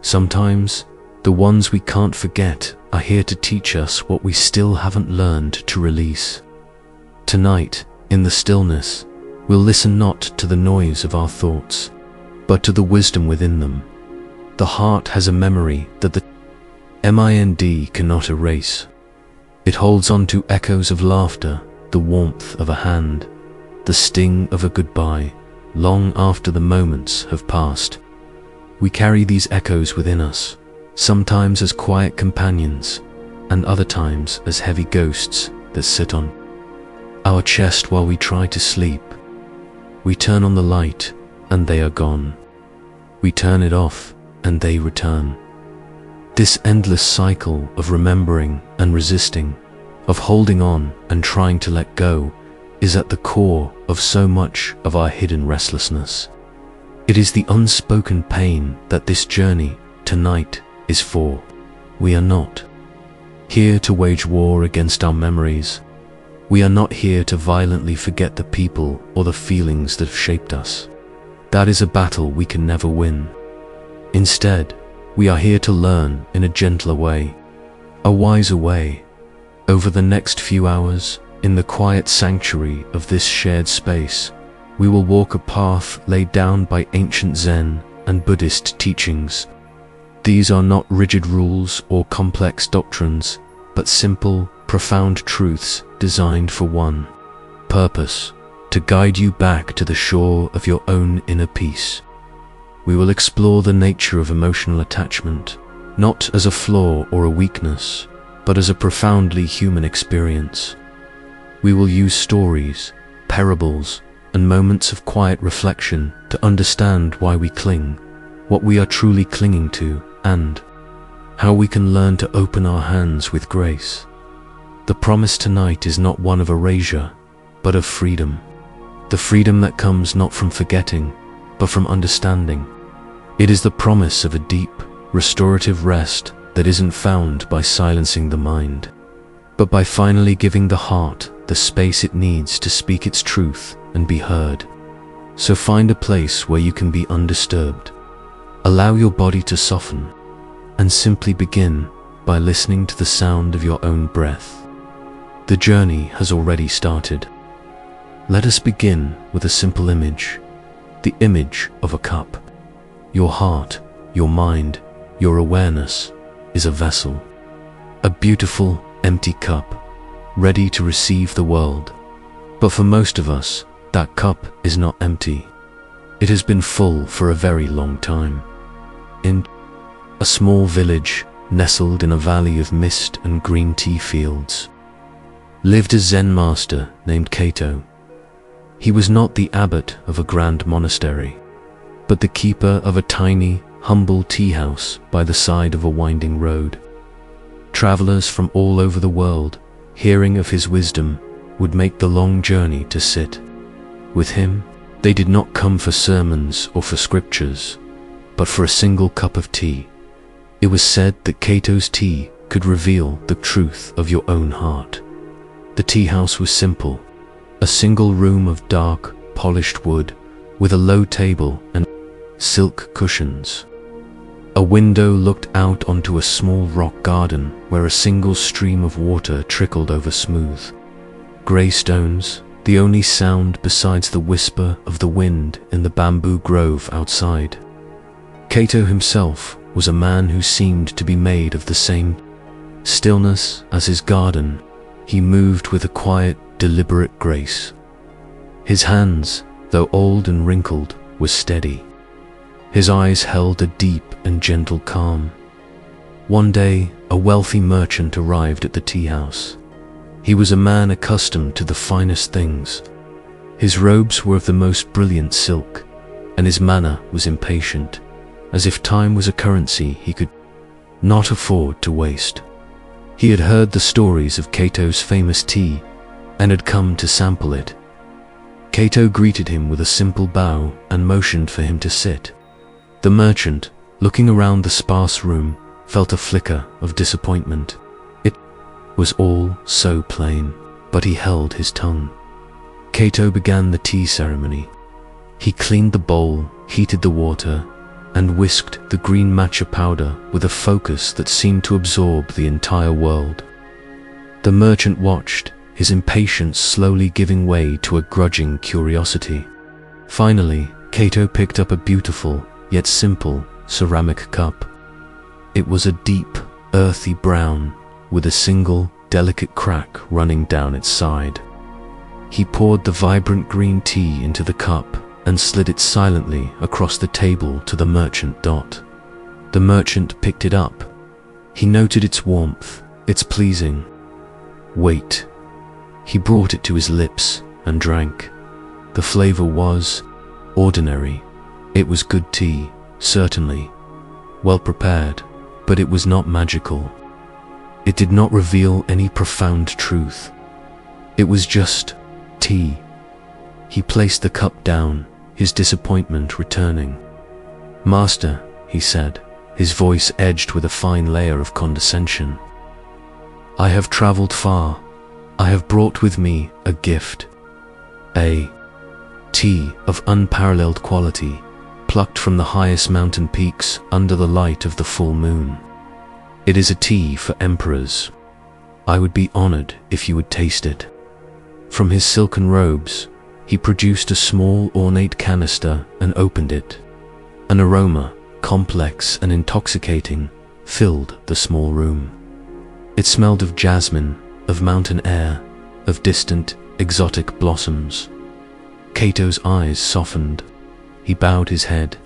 Sometimes, the ones we can't forget are here to teach us what we still haven't learned to release. Tonight, in the stillness, we'll listen not to the noise of our thoughts, but to the wisdom within them. The heart has a memory that the mind cannot erase. It holds on to echoes of laughter, the warmth of a hand, the sting of a goodbye, long after the moments have passed. We carry these echoes within us, sometimes as quiet companions, and other times as heavy ghosts that sit on our chest while we try to sleep. We turn on the light, and they are gone. We turn it off, and they return. This endless cycle of remembering and resisting, of holding on and trying to let go, is at the core of so much of our hidden restlessness. It is the unspoken pain that this journey tonight is for. We are not here to wage war against our memories. We are not here to violently forget the people or the feelings that have shaped us. That is a battle we can never win. Instead, we are here to learn in a gentler way, a wiser way. Over the next few hours, in the quiet sanctuary of this shared space, we will walk a path laid down by ancient Zen and Buddhist teachings. These are not rigid rules or complex doctrines, but simple, profound truths designed for one purpose: to guide you back to the shore of your own inner peace. We will explore the nature of emotional attachment, not as a flaw or a weakness, but as a profoundly human experience. We will use stories, parables, and moments of quiet reflection to understand why we cling, what we are truly clinging to, and how we can learn to open our hands with grace. The promise tonight is not one of erasure, but of freedom. The freedom that comes not from forgetting, but from understanding. It is the promise of a deep, restorative rest that isn't found by silencing the mind, but by finally giving the heart the space it needs to speak its truth and be heard. So find a place where you can be undisturbed. Allow your body to soften, and simply begin by listening to the sound of your own breath. The journey has already started. Let us begin with a simple image, the image of a cup. Your heart, your mind, your awareness is a vessel, a beautiful, empty cup, ready to receive the world. But for most of us, that cup is not empty. It has been full for a very long time. In a small village nestled in a valley of mist and green tea fields, lived a Zen master named Kato. He was not the abbot of a grand monastery, but the keeper of a tiny, humble tea house by the side of a winding road. Travelers from all over the world, hearing of his wisdom, would make the long journey to sit with him. They did not come for sermons or for scriptures, but for a single cup of tea. It was said that Cato's tea could reveal the truth of your own heart. The tea house was simple, a single room of dark, polished wood, with a low table and silk cushions. A window looked out onto a small rock garden where a single stream of water trickled over smooth grey stones, the only sound besides the whisper of the wind in the bamboo grove outside. Cato himself was a man who seemed to be made of the same stillness as his garden. He moved with a quiet, deliberate grace. His hands, though old and wrinkled, were steady. His eyes held a deep and gentle calm. One day, a wealthy merchant arrived at the tea house. He was a man accustomed to the finest things. His robes were of the most brilliant silk, and his manner was impatient, as if time was a currency he could not afford to waste. He had heard the stories of Cato's famous tea and had come to sample it. Cato greeted him with a simple bow and motioned for him to sit. The merchant, looking around the sparse room, felt a flicker of disappointment. It was all so plain, but he held his tongue. Cato began the tea ceremony. He cleaned the bowl, heated the water, and whisked the green matcha powder with a focus that seemed to absorb the entire world. The merchant watched, his impatience slowly giving way to a grudging curiosity. Finally, Kato picked up a beautiful, yet simple, ceramic cup. It was a deep, earthy brown, with a single, delicate crack running down its side. He poured the vibrant green tea into the cup and slid it silently across the table to the merchant. The merchant picked it up. He noted its warmth, its pleasing weight. He brought it to his lips and drank. The flavor was ordinary. It was good tea, certainly, well prepared, but it was not magical. It did not reveal any profound truth. It was just tea. He placed the cup down, his disappointment returning. "Master," he said, his voice edged with a fine layer of condescension, "I have traveled far. I have brought with me a gift. A tea of unparalleled quality, plucked from the highest mountain peaks under the light of the full moon. It is a tea for emperors. I would be honored if you would taste it." From his silken robes, he produced a small ornate canister and opened it. An aroma, complex and intoxicating, filled the small room. It smelled of jasmine, of mountain air, of distant, exotic blossoms. Kato's eyes softened. He bowed his head.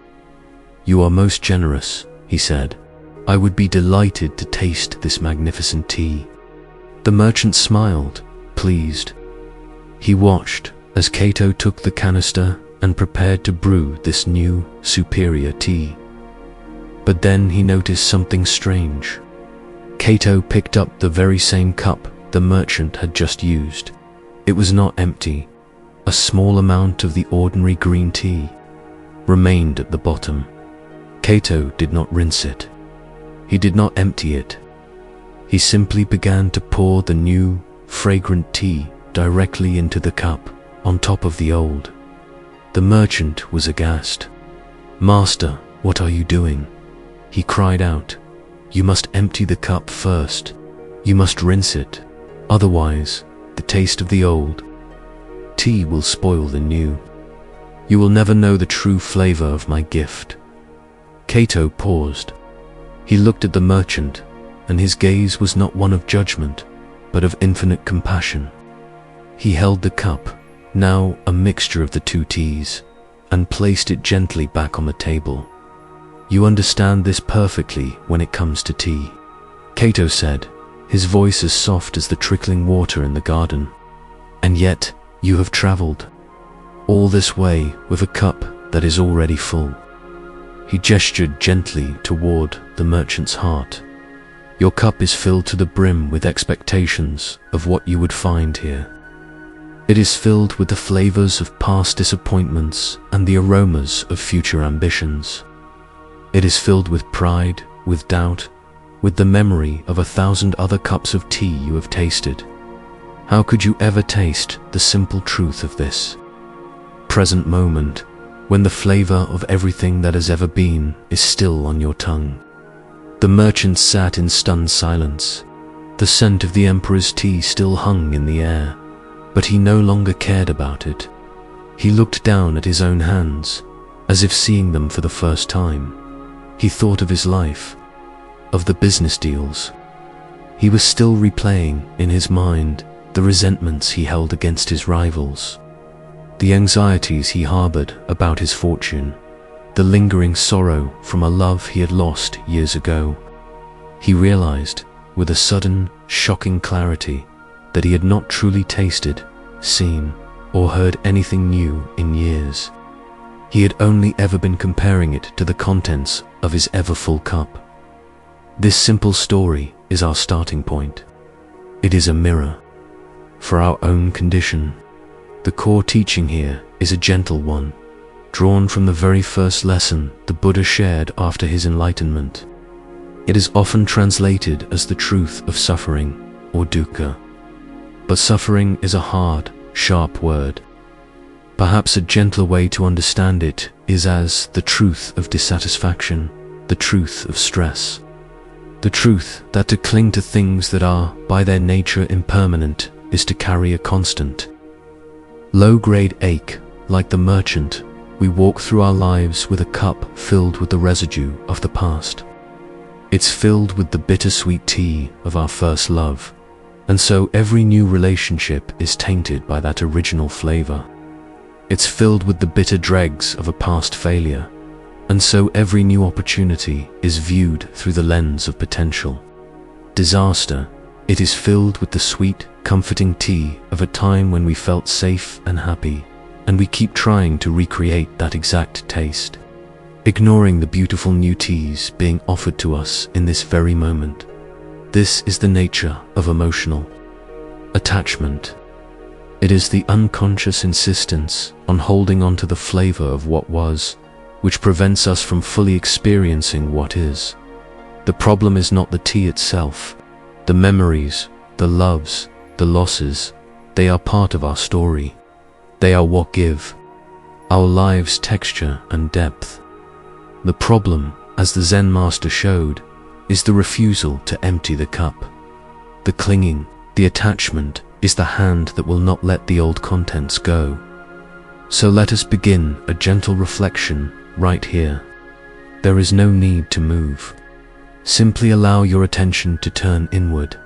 "You are most generous," he said. "I would be delighted to taste this magnificent tea." The merchant smiled, pleased. He watched as Kato took the canister and prepared to brew this new, superior tea. But then he noticed something strange. Kato picked up the very same cup the merchant had just used. It was not empty. A small amount of the ordinary green tea remained at the bottom. Kato did not rinse it. He did not empty it. He simply began to pour the new, fragrant tea directly into the cup, on top of the old. The merchant was aghast. "Master, what are you doing?" He cried out. "You must empty the cup first. You must rinse it. Otherwise, the taste of the old tea will spoil the new. You will never know the true flavor of my gift." Kato paused. He looked at the merchant, and his gaze was not one of judgment, but of infinite compassion. He held the cup, now a mixture of the two teas, and placed it gently back on the table. "You understand this perfectly when it comes to tea," Kato said, his voice as soft as the trickling water in the garden. "And yet, you have traveled all this way with a cup that is already full." He gestured gently toward the merchant's heart. "Your cup is filled to the brim with expectations of what you would find here. It is filled with the flavors of past disappointments and the aromas of future ambitions. It is filled with pride, with doubt, with the memory of 1,000 other cups of tea you have tasted. How could you ever taste the simple truth of this present moment, when the flavor of everything that has ever been is still on your tongue?" The merchant sat in stunned silence. The scent of the emperor's tea still hung in the air, but he no longer cared about it. He looked down at his own hands, as if seeing them for the first time. He thought of his life, of the business deals. He was still replaying, in his mind, the resentments he held against his rivals, the anxieties he harbored about his fortune, the lingering sorrow from a love he had lost years ago. He realized, with a sudden, shocking clarity, that he had not truly tasted, seen, or heard anything new in years. He had only ever been comparing it to the contents of his ever-full cup. This simple story is our starting point. It is a mirror for our own condition. The core teaching here is a gentle one, drawn from the very first lesson the Buddha shared after his enlightenment. It is often translated as the truth of suffering, or dukkha. But suffering is a hard, sharp word. Perhaps a gentler way to understand it is as the truth of dissatisfaction, the truth of stress, the truth that to cling to things that are, by their nature, impermanent is to carry a constant, low-grade ache. Like the merchant, we walk through our lives with a cup filled with the residue of the past. It's filled with the bittersweet tea of our first love, and so every new relationship is tainted by that original flavor. It's filled with the bitter dregs of a past failure, and so every new opportunity is viewed through the lens of potential disaster. It is filled with the sweet, comforting tea of a time when we felt safe and happy, and we keep trying to recreate that exact taste, ignoring the beautiful new teas being offered to us in this very moment. This is the nature of emotional attachment. It is the unconscious insistence on holding on to the flavor of what was, which prevents us from fully experiencing what is. The problem is not the tea itself. The memories, the loves, the losses, they are part of our story. They are what give our lives texture and depth. The problem, as the Zen master showed, is the refusal to empty the cup. The clinging, the attachment, is the hand that will not let the old contents go. So let us begin a gentle reflection right here. There is no need to move. Simply allow your attention to turn inward.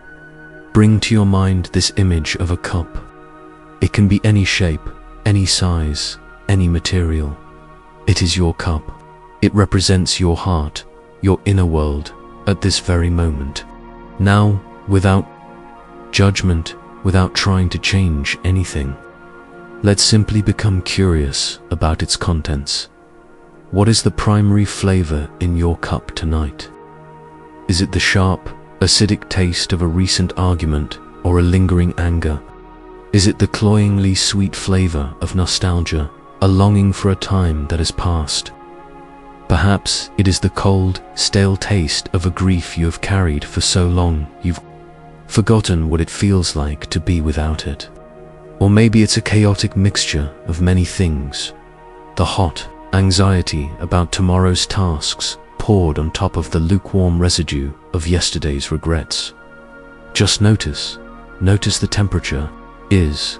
Bring to your mind this image of a cup. It can be any shape, any size, any material. It is your cup. It represents your heart, your inner world, at this very moment. Now, without judgment, without trying to change anything, let's simply become curious about its contents. What is the primary flavor in your cup tonight? Is it the sharp, acidic taste of a recent argument or a lingering anger? Is it the cloyingly sweet flavor of nostalgia, a longing for a time that has passed? Perhaps it is the cold, stale taste of a grief you have carried for so long you've forgotten what it feels like to be without it. Or maybe it's a chaotic mixture of many things. The hot anxiety about tomorrow's tasks poured on top of the lukewarm residue of yesterday's regrets. Just notice the temperature. Is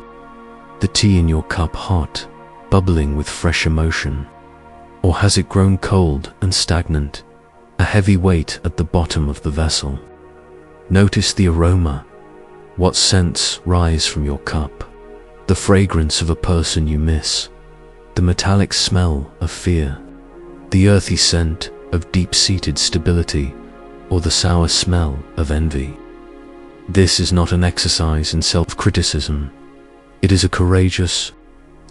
the tea in your cup hot, bubbling with fresh emotion? Or has it grown cold and stagnant, a heavy weight at the bottom of the vessel? Notice the aroma. What scents rise from your cup? The fragrance of a person you miss, the metallic smell of fear, the earthy scent of deep-seated stability, or the sour smell of envy. This is not an exercise in self-criticism. It is a courageous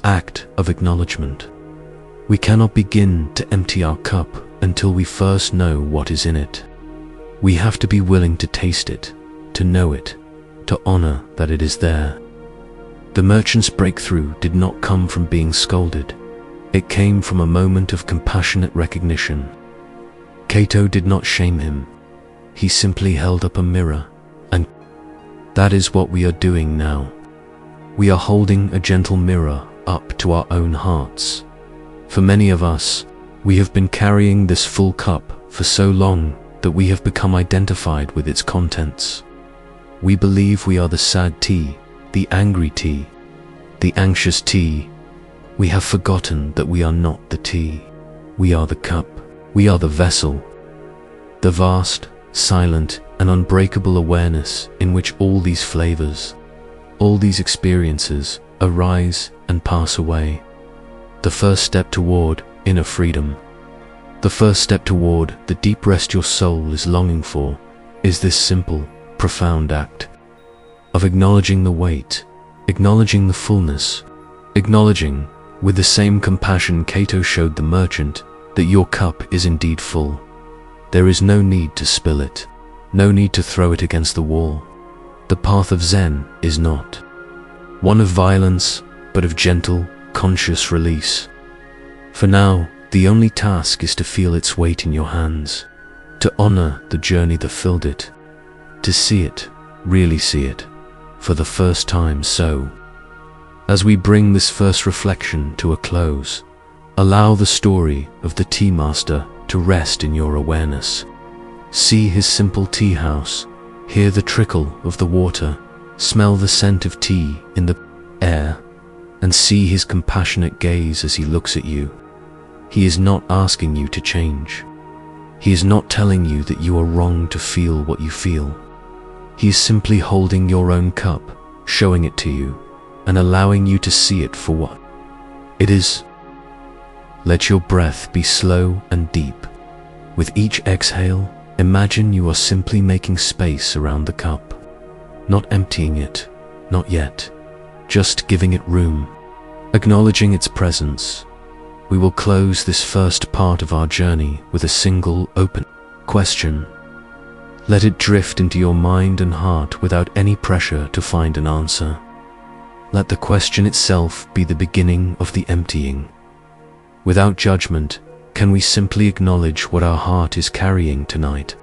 act of acknowledgement. We cannot begin to empty our cup until we first know what is in it. We have to be willing to taste it, to know it, to honor that it is there. The merchant's breakthrough did not come from being scolded. It came from a moment of compassionate recognition. Cato did not shame him. He simply held up a mirror, and that is what we are doing now. We are holding a gentle mirror up to our own hearts. For many of us, we have been carrying this full cup for so long that we have become identified with its contents. We believe we are the sad tea, the angry tea, the anxious tea. We have forgotten that we are not the tea. We are the cup. We are the vessel. The vast, silent, and unbreakable awareness in which all these flavors, all these experiences arise and pass away. The first step toward inner freedom, the first step toward the deep rest your soul is longing for, is this simple, profound act of acknowledging the weight, acknowledging the fullness, acknowledging, with the same compassion Cato showed the merchant, that your cup is indeed full. There is no need to spill it, no need to throw it against the wall. The path of Zen is not one of violence, but of gentle, conscious release. For now, the only task is to feel its weight in your hands, to honor the journey that filled it, to see it, really see it, for the first time. So, As we bring this first reflection to a close, allow the story of the tea master to rest in your awareness. See his simple tea house, hear the trickle of the water, smell the scent of tea in the air, and see his compassionate gaze as he looks at you. He is not asking you to change. He is not telling you that you are wrong to feel what you feel. He is simply holding your own cup, showing it to you, and allowing you to see it for what it is. Let your breath be slow and deep. With each exhale, imagine you are simply making space around the cup, not emptying it, not yet, just giving it room, acknowledging its presence. We will close this first part of our journey with a single open question. Let it drift into your mind and heart without any pressure to find an answer. Let the question itself be the beginning of the emptying. Without judgment, can we simply acknowledge what our heart is carrying tonight?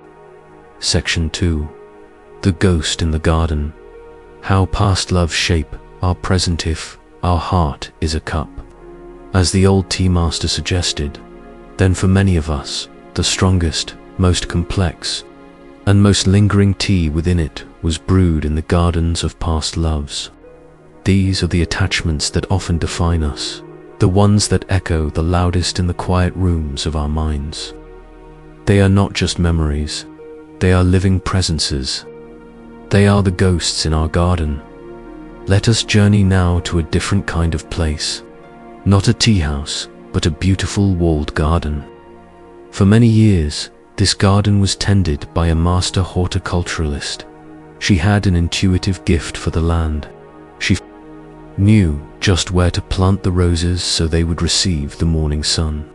Section 2. The Ghost in the Garden. How past loves shape our present if our heart is a cup. As the old tea master suggested, then for many of us, the strongest, most complex, and most lingering tea within it was brewed in the gardens of past loves. These are the attachments that often define us, the ones that echo the loudest in the quiet rooms of our minds. They are not just memories, they are living presences. They are the ghosts in our garden. Let us journey now to a different kind of place, not a tea house, but a beautiful walled garden. For many years, this garden was tended by a master horticulturalist. She had an intuitive gift for the land. She knew just where to plant the roses so they would receive the morning sun,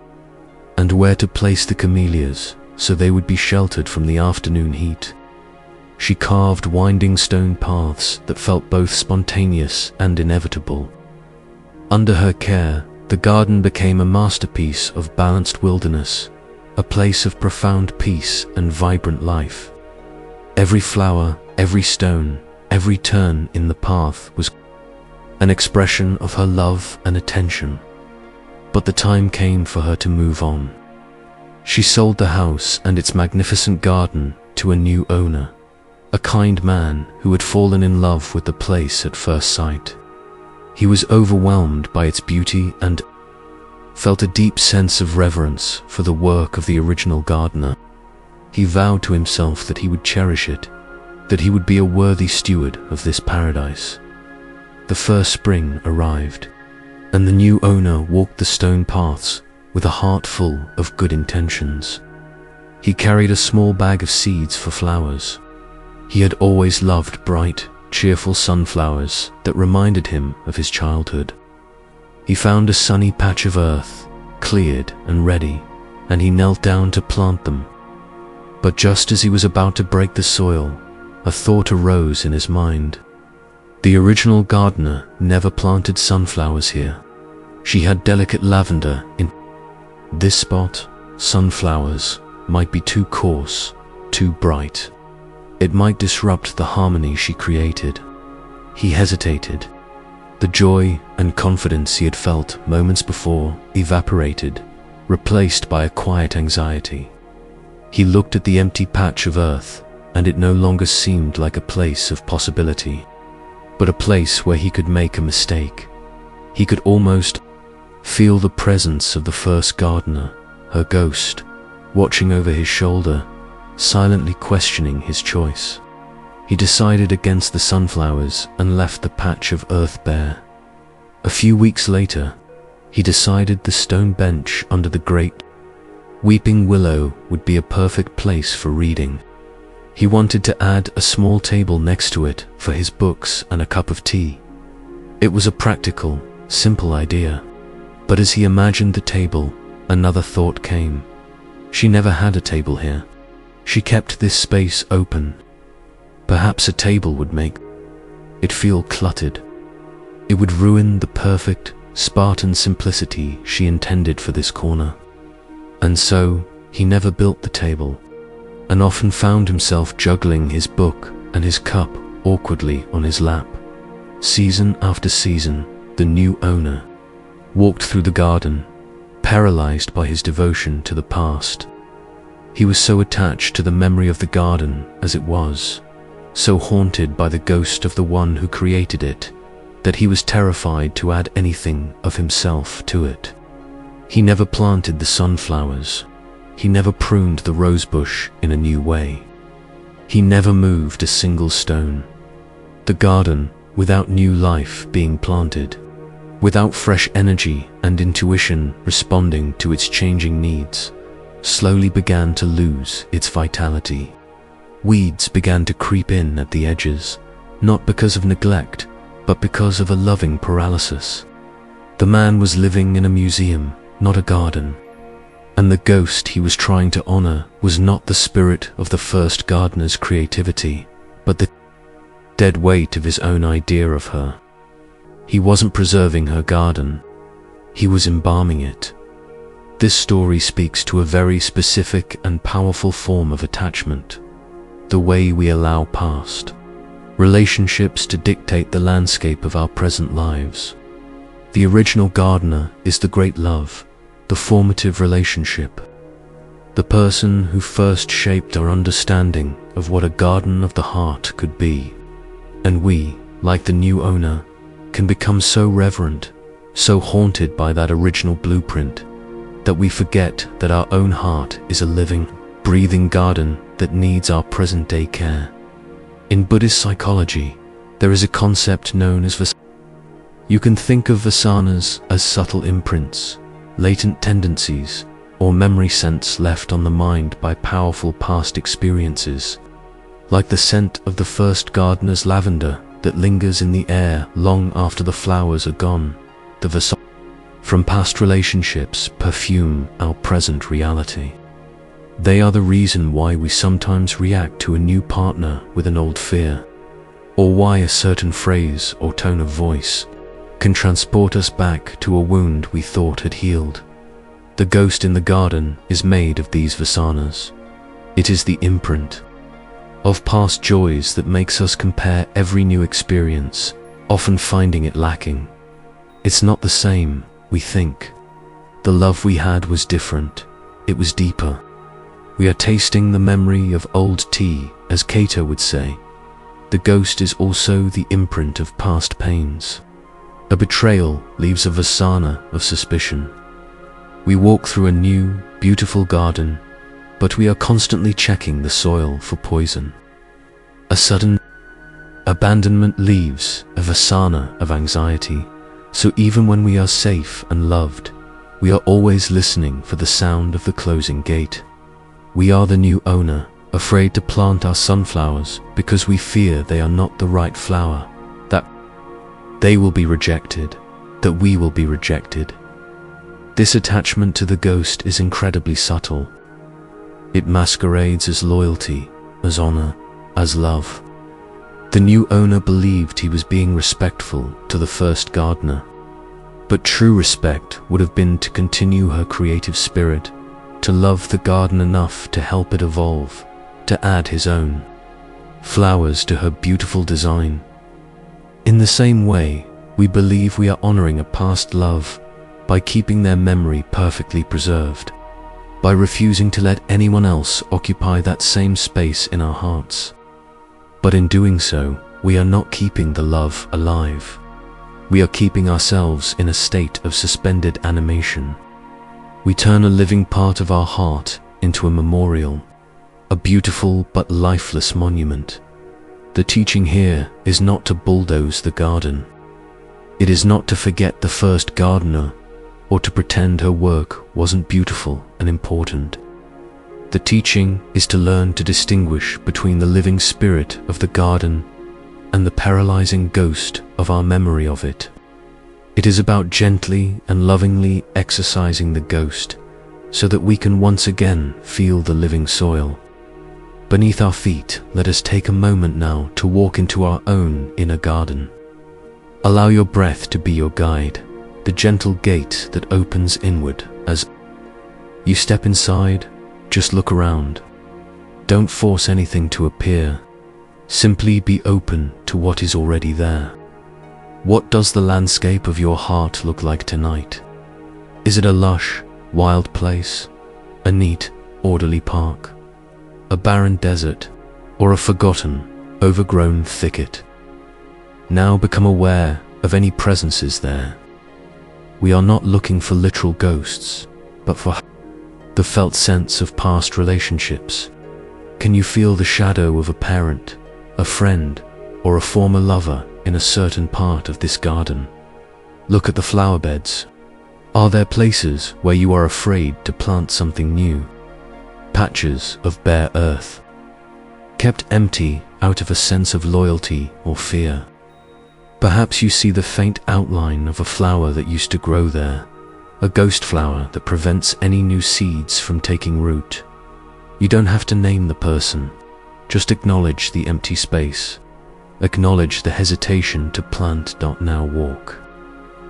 and where to place the camellias so they would be sheltered from the afternoon heat. She carved winding stone paths that felt both spontaneous and inevitable. Under her care, the garden became a masterpiece of balanced wilderness, a place of profound peace and vibrant life. Every flower, every stone, every turn in the path was an expression of her love and attention. But the time came for her to move on. She sold the house and its magnificent garden to a new owner, a kind man who had fallen in love with the place at first sight. He was overwhelmed by its beauty and felt a deep sense of reverence for the work of the original gardener. He vowed to himself that he would cherish it, that he would be a worthy steward of this paradise. The first spring arrived, and the new owner walked the stone paths with a heart full of good intentions. He carried a small bag of seeds for flowers. He had always loved bright, cheerful sunflowers that reminded him of his childhood. He found a sunny patch of earth, cleared and ready, and he knelt down to plant them. But just as he was about to break the soil, a thought arose in his mind. The original gardener never planted sunflowers here. She had delicate lavender in this spot. Sunflowers might be too coarse, too bright. It might disrupt the harmony she created. He hesitated. The joy and confidence he had felt moments before evaporated, replaced by a quiet anxiety. He looked at the empty patch of earth, and it no longer seemed like a place of possibility, but a place where he could make a mistake. He could almost feel the presence of the first gardener, her ghost, watching over his shoulder, silently questioning his choice. He decided against the sunflowers and left the patch of earth bare. A few weeks later, he decided the stone bench under the great weeping willow would be a perfect place for reading. He wanted to add a small table next to it for his books and a cup of tea. It was a practical, simple idea, but as he imagined the table, another thought came. She never had a table here. She kept this space open. Perhaps a table would make it feel cluttered. It would ruin the perfect, Spartan simplicity she intended for this corner. And so, he never built the table, and often found himself juggling his book and his cup awkwardly on his lap. Season after season, the new owner, walked through the garden, paralyzed by his devotion to the past. He was so attached to the memory of the garden as it was, so haunted by the ghost of the one who created it, that he was terrified to add anything of himself to it. He never planted the sunflowers. He never pruned the rosebush in a new way. He never moved a single stone. The garden, without new life being planted, without fresh energy and intuition responding to its changing needs, slowly began to lose its vitality. Weeds began to creep in at the edges, not because of neglect, but because of a loving paralysis. The man was living in a museum, not a garden, and the ghost he was trying to honor was not the spirit of the first gardener's creativity, but the dead weight of his own idea of her. He wasn't preserving her garden, he was embalming it. This story speaks to a very specific and powerful form of attachment, the way we allow past relationships to dictate the landscape of our present lives. The original gardener is the great love, the formative relationship, the person who first shaped our understanding of what a garden of the heart could be. And we, like the new owner, can become so reverent, so haunted by that original blueprint, that we forget that our own heart is a living, breathing garden that needs our present-day care. In Buddhist psychology, there is a concept known as vasanas. You can think of vasanas as subtle imprints, latent tendencies, or memory scents left on the mind by powerful past experiences, like the scent of the first gardener's lavender that lingers in the air long after the flowers are gone. The vasanas from past relationships perfume our present reality. They are the reason why we sometimes react to a new partner with an old fear, or why a certain phrase or tone of voice can transport us back to a wound we thought had healed. The ghost in the garden is made of these vasanas. It is the imprint of past joys that makes us compare every new experience, often finding it lacking. It's not the same, we think. The love we had was different. It was deeper. We are tasting the memory of old tea, as Cato would say. The ghost is also the imprint of past pains. A betrayal leaves a vasana of suspicion. We walk through a new, beautiful garden, but we are constantly checking the soil for poison. A sudden abandonment leaves a vasana of anxiety, so even when we are safe and loved, we are always listening for the sound of the closing gate. We are the new owner, afraid to plant our sunflowers because we fear they are not the right flower, that they will be rejected, that we will be rejected. This attachment to the ghost is incredibly subtle. It masquerades as loyalty, as honor, as love. The new owner believed he was being respectful to the first gardener, but true respect would have been to continue her creative spirit, to love the garden enough to help it evolve, to add his own flowers to her beautiful design. In the same way, we believe we are honoring a past love by keeping their memory perfectly preserved, by refusing to let anyone else occupy that same space in our hearts. But in doing so, we are not keeping the love alive. We are keeping ourselves in a state of suspended animation. We turn a living part of our heart into a memorial, a beautiful but lifeless monument. The teaching here is not to bulldoze the garden. It is not to forget the first gardener or to pretend her work wasn't beautiful and important. The teaching is to learn to distinguish between the living spirit of the garden and the paralyzing ghost of our memory of it. It is about gently and lovingly exorcising the ghost so that we can once again feel the living soil beneath our feet. Let us take a moment now to walk into our own inner garden. Allow your breath to be your guide, the gentle gate that opens inward. As you step inside, just look around. Don't force anything to appear. Simply be open to what is already there. What does the landscape of your heart look like tonight? Is it a lush, wild place, a neat, orderly park, a barren desert, or a forgotten, overgrown thicket? Now become aware of any presences there. We are not looking for literal ghosts, but for the felt sense of past relationships. Can you feel the shadow of a parent, a friend, or a former lover in a certain part of this garden? Look at the flower beds. Are there places where you are afraid to plant something new? Patches of bare earth, kept empty out of a sense of loyalty or fear. Perhaps you see the faint outline of a flower that used to grow there, a ghost flower that prevents any new seeds from taking root. You don't have to name the person, just acknowledge the empty space. Acknowledge the hesitation to plant, not now walk.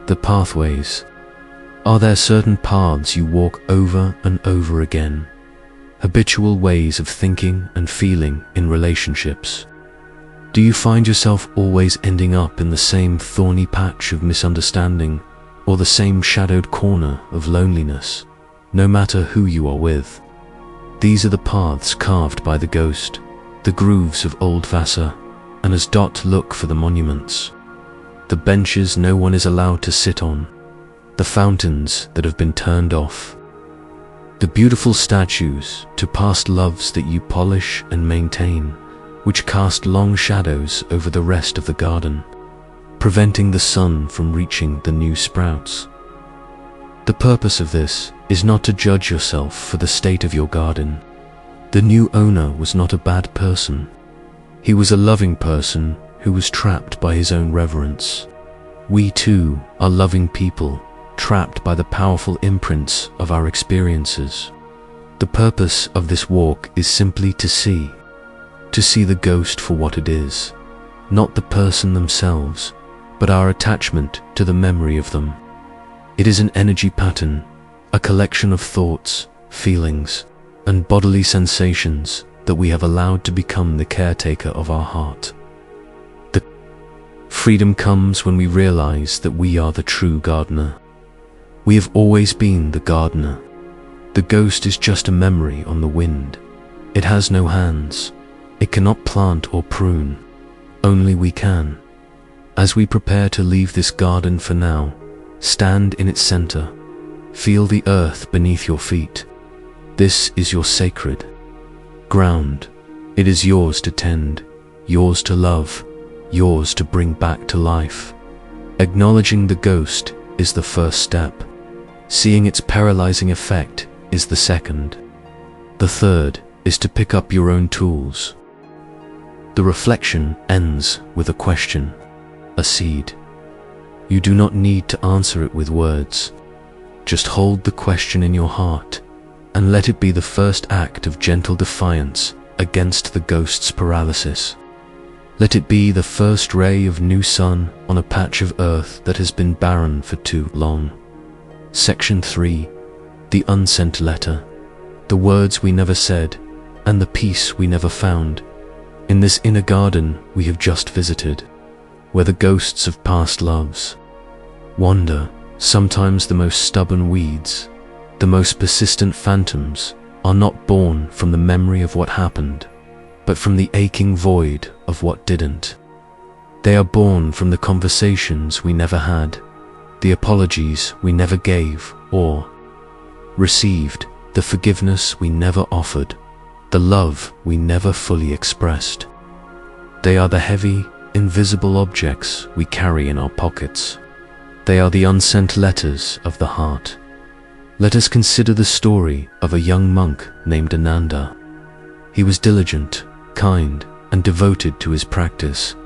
The pathways. Are there certain paths you walk over and over again? Habitual ways of thinking and feeling in relationships. Do you find yourself always ending up in the same thorny patch of misunderstanding or the same shadowed corner of loneliness, no matter who you are with? These are the paths carved by the ghost, the grooves of old Vasa, and as Dot look for the monuments, the benches no one is allowed to sit on, the fountains that have been turned off, the beautiful statues to past loves that you polish and maintain, which cast long shadows over the rest of the garden, preventing the sun from reaching the new sprouts. The purpose of this is not to judge yourself for the state of your garden. The new owner was not a bad person. He was a loving person who was trapped by his own reverence. We too are loving people, trapped by the powerful imprints of our experiences. The purpose of this walk is simply to see the ghost for what it is, not the person themselves, but our attachment to the memory of them. It is an energy pattern, a collection of thoughts, feelings, and bodily sensations that we have allowed to become the caretaker of our heart. The freedom comes when we realize that we are the true gardener. We have always been the gardener. The ghost is just a memory on the wind. It has no hands. It cannot plant or prune. Only we can. As we prepare to leave this garden for now, stand in its center. Feel the earth beneath your feet. This is your sacred ground. It is yours to tend, yours to love, yours to bring back to life. Acknowledging the ghost is the first step. Seeing its paralyzing effect is the second. The third is to pick up your own tools. The reflection ends with a question, a seed. You do not need to answer it with words. Just hold the question in your heart and let it be the first act of gentle defiance against the ghost's paralysis. Let it be the first ray of new sun on a patch of earth that has been barren for too long. Section 3. The unsent letter. The words we never said and the peace we never found. In this inner garden we have just visited, where the ghosts of past loves wander. Sometimes the most stubborn weeds, the most persistent phantoms, are not born from the memory of what happened, but from the aching void of what didn't. They are born from the conversations we never had, the apologies we never gave or received, the forgiveness we never offered, the love we never fully expressed. They are the heavy, invisible objects we carry in our pockets. They are the unsent letters of the heart. Let us consider the story of a young monk named Ananda. He was diligent, kind, and devoted to his practice,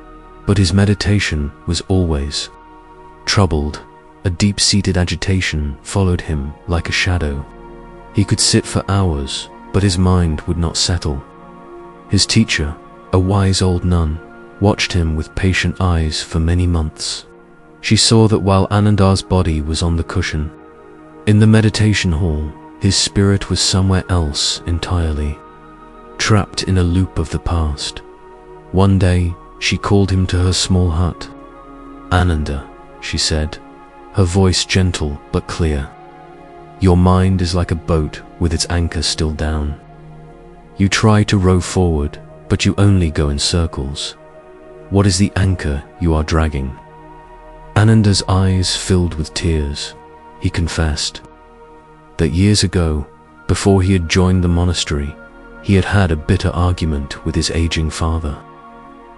but his meditation was always troubled. A deep-seated agitation followed him like a shadow. He could sit for hours, but his mind would not settle. His teacher, a wise old nun, watched him with patient eyes for many months. She saw that while Ananda's body was on the cushion, in the meditation hall, his spirit was somewhere else entirely, trapped in a loop of the past. One day, she called him to her small hut. "Ananda," she said, her voice gentle but clear. "Your mind is like a boat with its anchor still down. You try to row forward, but you only go in circles. What is the anchor you are dragging?" Ananda's eyes filled with tears. He confessed that years ago, before he had joined the monastery, he had had a bitter argument with his aging father.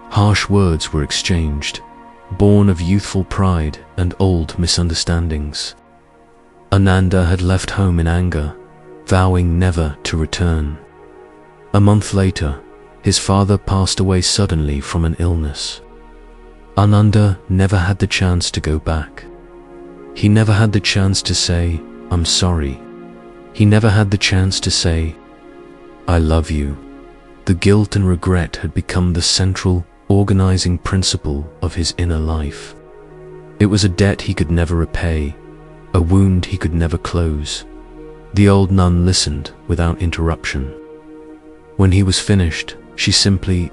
Harsh words were exchanged, born of youthful pride and old misunderstandings. Ananda had left home in anger, vowing never to return. A month later, his father passed away suddenly from an illness. Ananda never had the chance to go back. He never had the chance to say, "I'm sorry." He never had the chance to say, "I love you." The guilt and regret had become the central, organizing principle of his inner life. It was a debt he could never repay, a wound he could never close. The old nun listened without interruption. When he was finished, she simply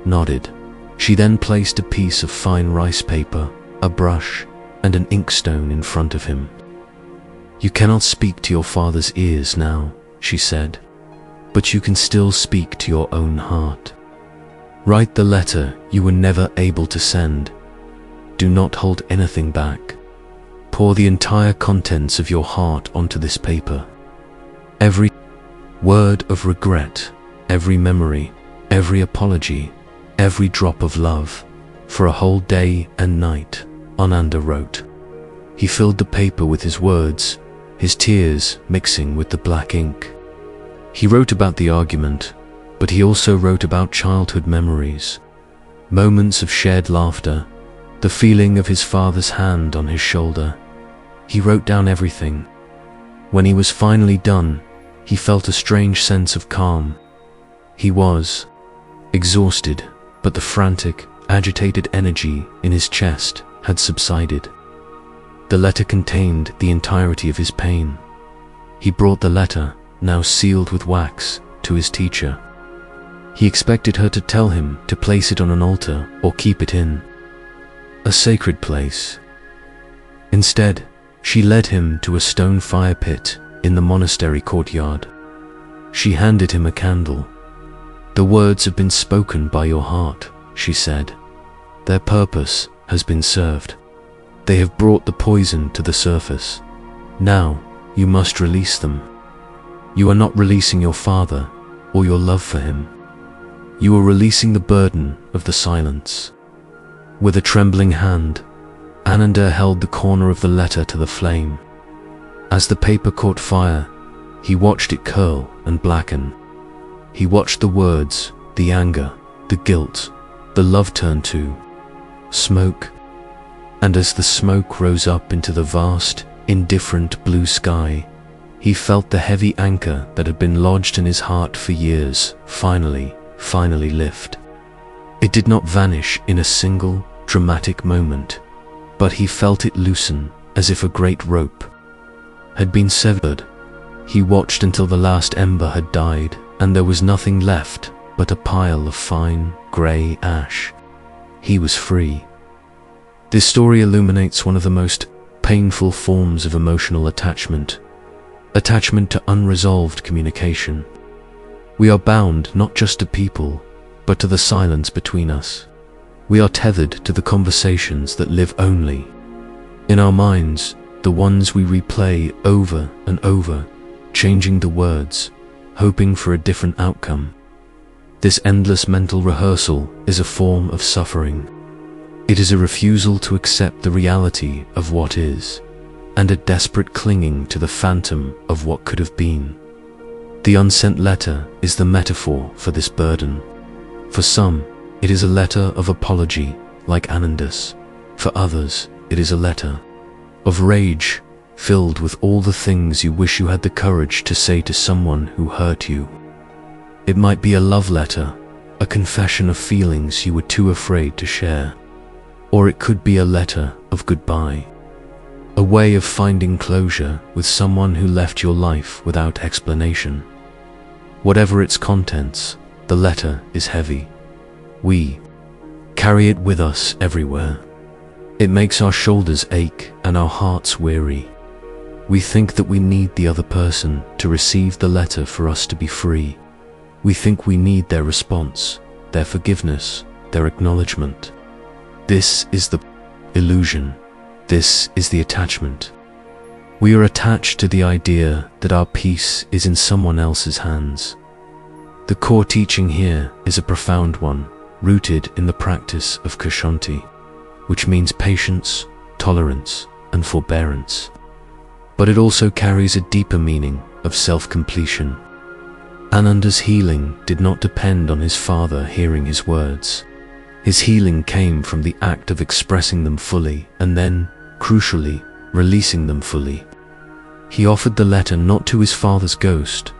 nodded. She then placed a piece of fine rice paper, a brush, and an inkstone in front of him. "You cannot speak to your father's ears now," she said, "but you can still speak to your own heart. Write the letter you were never able to send. Do not hold anything back. Pour the entire contents of your heart onto this paper. Every word of regret, every memory, every apology, every drop of love, for a whole day and night," Ananda wrote. He filled the paper with his words, his tears mixing with the black ink. He wrote about the argument, but he also wrote about childhood memories, moments of shared laughter, the feeling of his father's hand on his shoulder. He wrote down everything. When he was finally done, he felt a strange sense of calm. He was exhausted, but the frantic, agitated energy in his chest had subsided. The letter contained the entirety of his pain. He brought the letter, now sealed with wax, to his teacher. He expected her to tell him to place it on an altar or keep it in a sacred place. Instead, she led him to a stone fire pit in the monastery courtyard. She handed him a candle. "The words have been spoken by your heart," she said. "Their purpose has been served. They have brought the poison to the surface. Now, you must release them. You are not releasing your father or your love for him. You are releasing the burden of the silence." With a trembling hand, Ananda held the corner of the letter to the flame. As the paper caught fire, he watched it curl and blacken. He watched the words, the anger, the guilt, the love turn to smoke. And as the smoke rose up into the vast, indifferent blue sky, he felt the heavy anchor that had been lodged in his heart for years finally lift. It did not vanish in a single, dramatic moment, but he felt it loosen as if a great rope had been severed. He watched until the last ember had died and there was nothing left but a pile of fine, grey ash. He was free. This story illuminates one of the most painful forms of emotional attachment to unresolved communication. We are bound not just to people, but to the silence between us. We are tethered to the conversations that live only in our minds, the ones we replay over and over, changing the words, hoping for a different outcome. This endless mental rehearsal is a form of suffering. It is a refusal to accept the reality of what is, and a desperate clinging to the phantom of what could have been. The unsent letter is the metaphor for this burden. For some, it is a letter of apology, like Ananda's. For others, it is a letter of rage, filled with all the things you wish you had the courage to say to someone who hurt you. It might be a love letter, a confession of feelings you were too afraid to share. Or it could be a letter of goodbye, a way of finding closure with someone who left your life without explanation. Whatever its contents, the letter is heavy. We carry it with us everywhere. It makes our shoulders ache and our hearts weary. We think that we need the other person to receive the letter for us to be free. We think we need their response, their forgiveness, their acknowledgement. This is the illusion. This is the attachment. We are attached to the idea that our peace is in someone else's hands. The core teaching here is a profound one, rooted in the practice of kshanti, which means patience, tolerance, and forbearance. But it also carries a deeper meaning of self-completion. Ananda's healing did not depend on his father hearing his words. His healing came from the act of expressing them fully and then, crucially, releasing them fully. He offered the letter not to his father's ghost,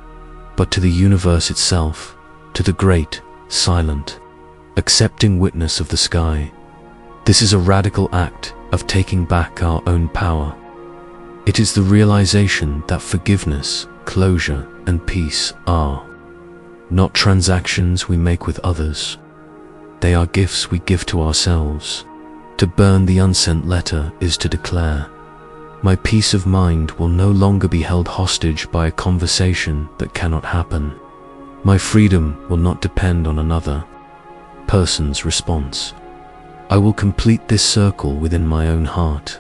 but to the universe itself, to the great, silent, accepting witness of the sky. This is a radical act of taking back our own power. It is the realization that forgiveness, closure, and peace are not transactions we make with others. They are gifts we give to ourselves. To burn the unsent letter is to declare, my peace of mind will no longer be held hostage by a conversation that cannot happen. My freedom will not depend on another person's response. I will complete this circle within my own heart.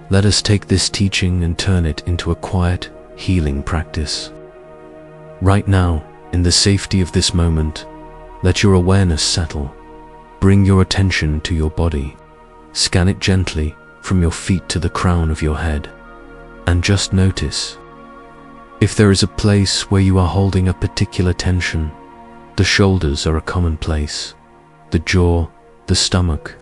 Let us take this teaching and turn it into a quiet, healing practice. Right now, in the safety of this moment, let your awareness settle. Bring your attention to your body. Scan it gently from your feet to the crown of your head. And just notice. If there is a place where you are holding a particular tension, the shoulders are a common place. The jaw, the stomach.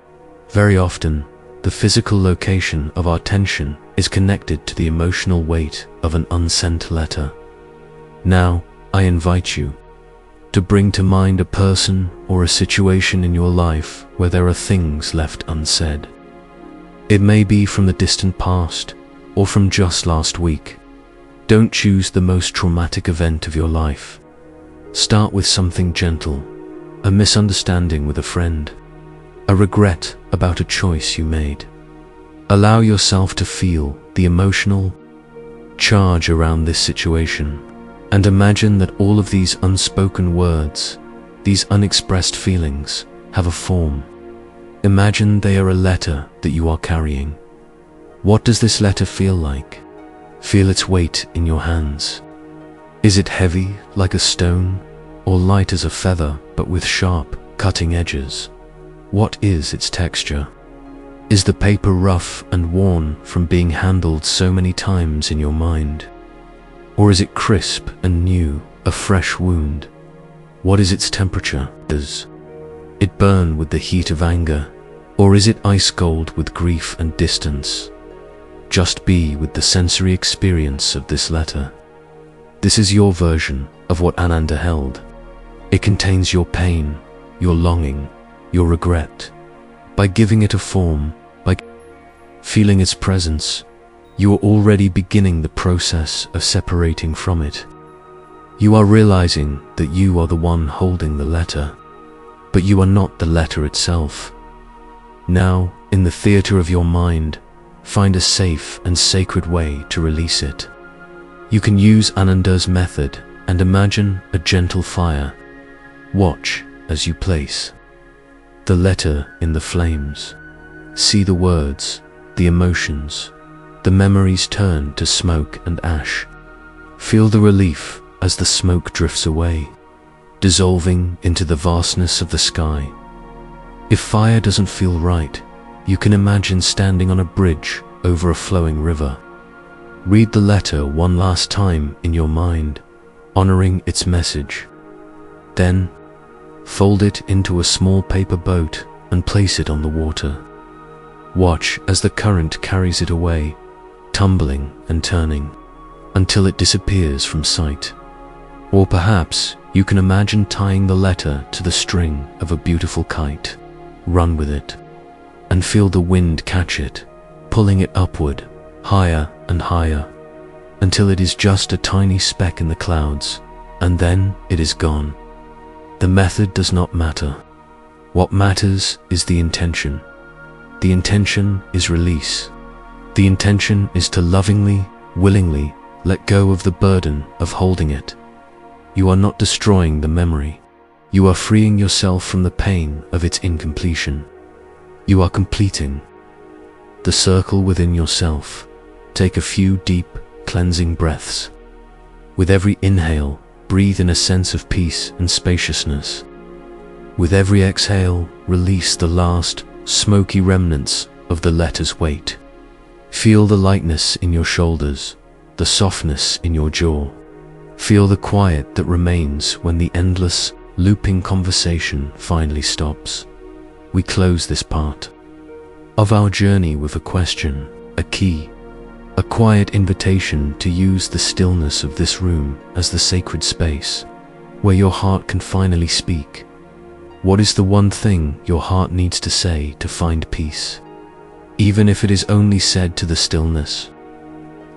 Very often, the physical location of our tension is connected to the emotional weight of an unsent letter. Now, I invite you to bring to mind a person or a situation in your life where there are things left unsaid. It may be from the distant past or from just last week. Don't choose the most traumatic event of your life. Start with something gentle, a misunderstanding with a friend, a regret about a choice you made. Allow yourself to feel the emotional charge around this situation. And imagine that all of these unspoken words, these unexpressed feelings, have a form. Imagine they are a letter that you are carrying. What does this letter feel like? Feel its weight in your hands. Is it heavy like a stone, or light as a feather but with sharp, cutting edges? What is its texture? Is the paper rough and worn from being handled so many times in your mind? Or is it crisp and new, a fresh wound? What is its temperature? Does it burn with the heat of anger? Or is it ice cold with grief and distance? Just be with the sensory experience of this letter. This is your version of what Ananda held. It contains your pain, your longing, your regret. By giving it a form, by feeling its presence, you are already beginning the process of separating from it. You are realizing that you are the one holding the letter, but you are not the letter itself. Now, in the theater of your mind, find a safe and sacred way to release it. You can use Ananda's method and imagine a gentle fire. Watch as you place the letter in the flames. See the words, the emotions, the memories turn to smoke and ash. Feel the relief as the smoke drifts away, dissolving into the vastness of the sky. If fire doesn't feel right, you can imagine standing on a bridge over a flowing river. Read the letter one last time in your mind, honoring its message. Then, fold it into a small paper boat and place it on the water. Watch as the current carries it away, tumbling and turning, until it disappears from sight. Or perhaps you can imagine tying the letter to the string of a beautiful kite. Run with it, and feel the wind catch it, pulling it upward, higher and higher, until it is just a tiny speck in the clouds, and then it is gone. The method does not matter. What matters is the intention. The intention is release. The intention is to lovingly, willingly let go of the burden of holding it. You are not destroying the memory. You are freeing yourself from the pain of its incompletion. You are completing the circle within yourself. Take a few deep, cleansing breaths. With every inhale, breathe in a sense of peace and spaciousness. With every exhale, release the last, smoky remnants of the letter's weight. Feel the lightness in your shoulders, the softness in your jaw. Feel the quiet that remains when the endless, looping conversation finally stops. We close this part of our journey with a question, a key, a quiet invitation to use the stillness of this room as the sacred space where your heart can finally speak. What is the one thing your heart needs to say to find peace, even if it is only said to the stillness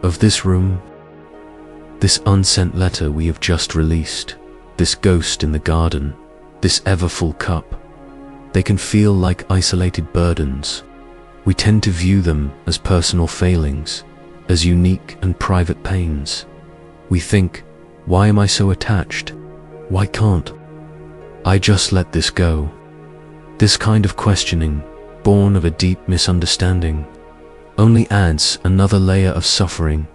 of this room? This unsent letter we have just released, this ghost in the garden, this ever-full cup, they can feel like isolated burdens. We tend to view them as personal failings, as unique and private pains. We think, why am I so attached? Why can't I just let this go? This kind of questioning, born of a deep misunderstanding, only adds another layer of suffering,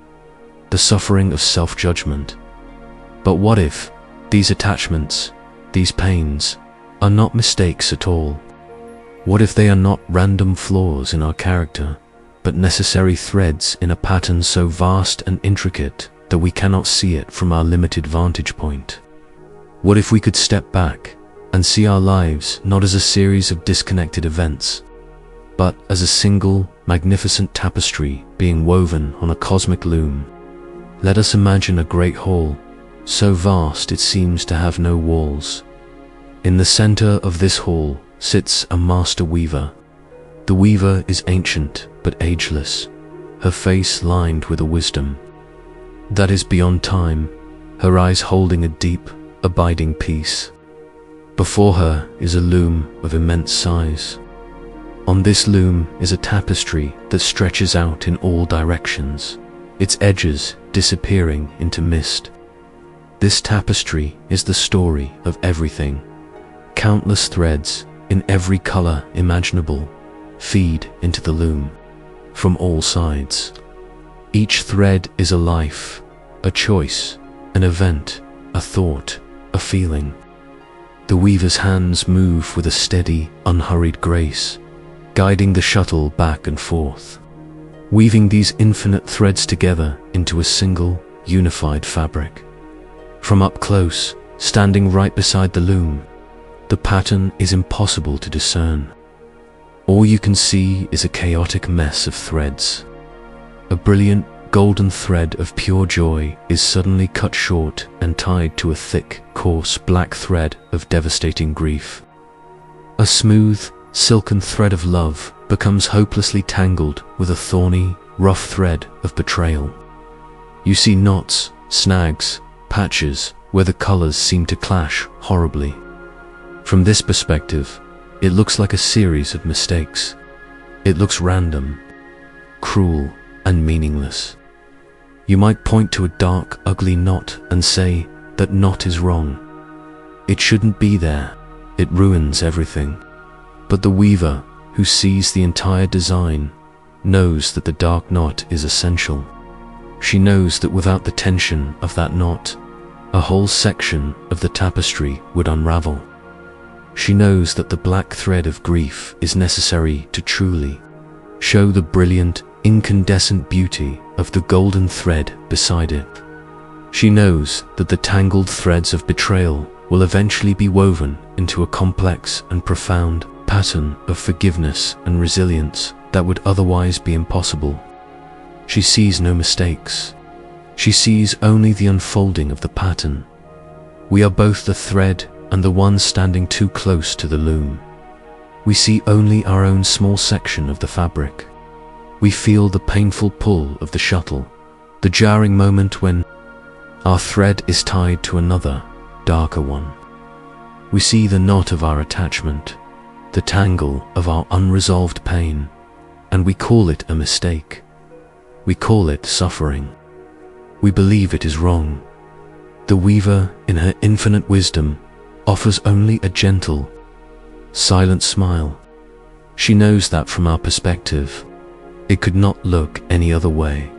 the suffering of self-judgment. But what if these attachments, these pains, are not mistakes at all? What if they are not random flaws in our character, but necessary threads in a pattern so vast and intricate that we cannot see it from our limited vantage point? What if we could step back and see our lives not as a series of disconnected events, but as a single, magnificent tapestry being woven on a cosmic loom? Let us imagine a great hall, so vast it seems to have no walls. In the center of this hall sits a master weaver. The weaver is ancient but ageless, her face lined with a wisdom that is beyond time, her eyes holding a deep, abiding peace. Before her is a loom of immense size. On this loom is a tapestry that stretches out in all directions, its edges disappearing into mist. This tapestry is the story of everything. Countless threads in every color imaginable feed into the loom from all sides. Each thread is a life, a choice, an event, a thought, a feeling. The weaver's hands move with a steady, unhurried grace, guiding the shuttle back and forth, weaving these infinite threads together into a single, unified fabric. From up close, standing right beside the loom, the pattern is impossible to discern. All you can see is a chaotic mess of threads. A brilliant, golden thread of pure joy is suddenly cut short and tied to a thick, coarse black thread of devastating grief. A smooth, silken thread of love becomes hopelessly tangled with a thorny, rough thread of betrayal. You see knots, snags, patches where the colors seem to clash horribly. From this perspective, it looks like a series of mistakes. It looks random, cruel, and meaningless. You might point to a dark, ugly knot and say that knot is wrong. It shouldn't be there. It ruins everything. But the weaver, who sees the entire design, knows that the dark knot is essential. She knows that without the tension of that knot, a whole section of the tapestry would unravel. She knows that the black thread of grief is necessary to truly show the brilliant, incandescent beauty of the golden thread beside it. She knows that the tangled threads of betrayal will eventually be woven into a complex and profound pattern of forgiveness and resilience that would otherwise be impossible. She sees no mistakes. She sees only the unfolding of the pattern. We are both the thread and the one standing too close to the loom. We see only our own small section of the fabric. We feel the painful pull of the shuttle, the jarring moment when our thread is tied to another, darker one. We see the knot of our attachment, the tangle of our unresolved pain, and we call it a mistake. We call it suffering. We believe it is wrong. The weaver, in her infinite wisdom, offers only a gentle, silent smile. She knows that from our perspective, it could not look any other way.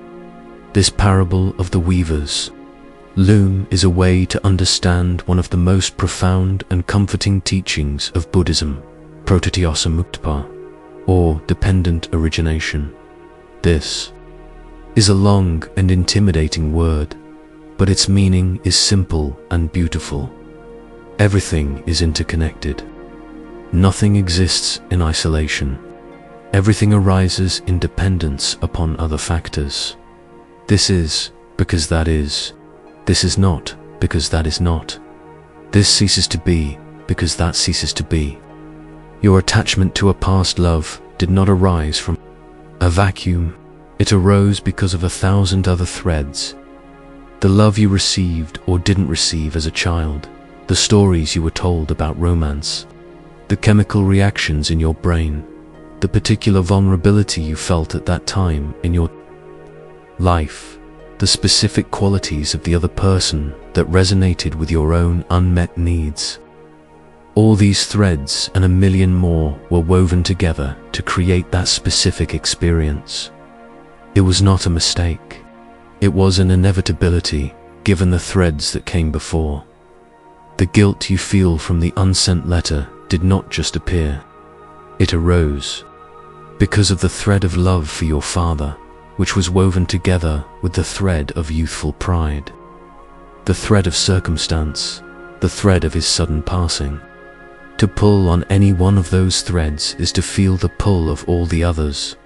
This parable of the weavers' loom is a way to understand one of the most profound and comforting teachings of Buddhism, protatiyasa mukta, or dependent origination. This is a long and intimidating word, but its meaning is simple and beautiful. Everything is interconnected. Nothing exists in isolation. Everything arises in dependence upon other factors. This is because that is. This is not because that is not. This ceases to be because that ceases to be. Your attachment to a past love did not arise from a vacuum. It arose because of 1,000 other threads. The love you received or didn't receive as a child, the stories you were told about romance, the chemical reactions in your brain, the particular vulnerability you felt at that time in your life, the specific qualities of the other person that resonated with your own unmet needs. All these threads and a million more were woven together to create that specific experience. It was not a mistake. It was an inevitability, given the threads that came before. The guilt you feel from the unsent letter did not just appear. It arose because of the thread of love for your father, which was woven together with the thread of youthful pride, the thread of circumstance, the thread of his sudden passing. To pull on any one of those threads is to feel the pull of all the others.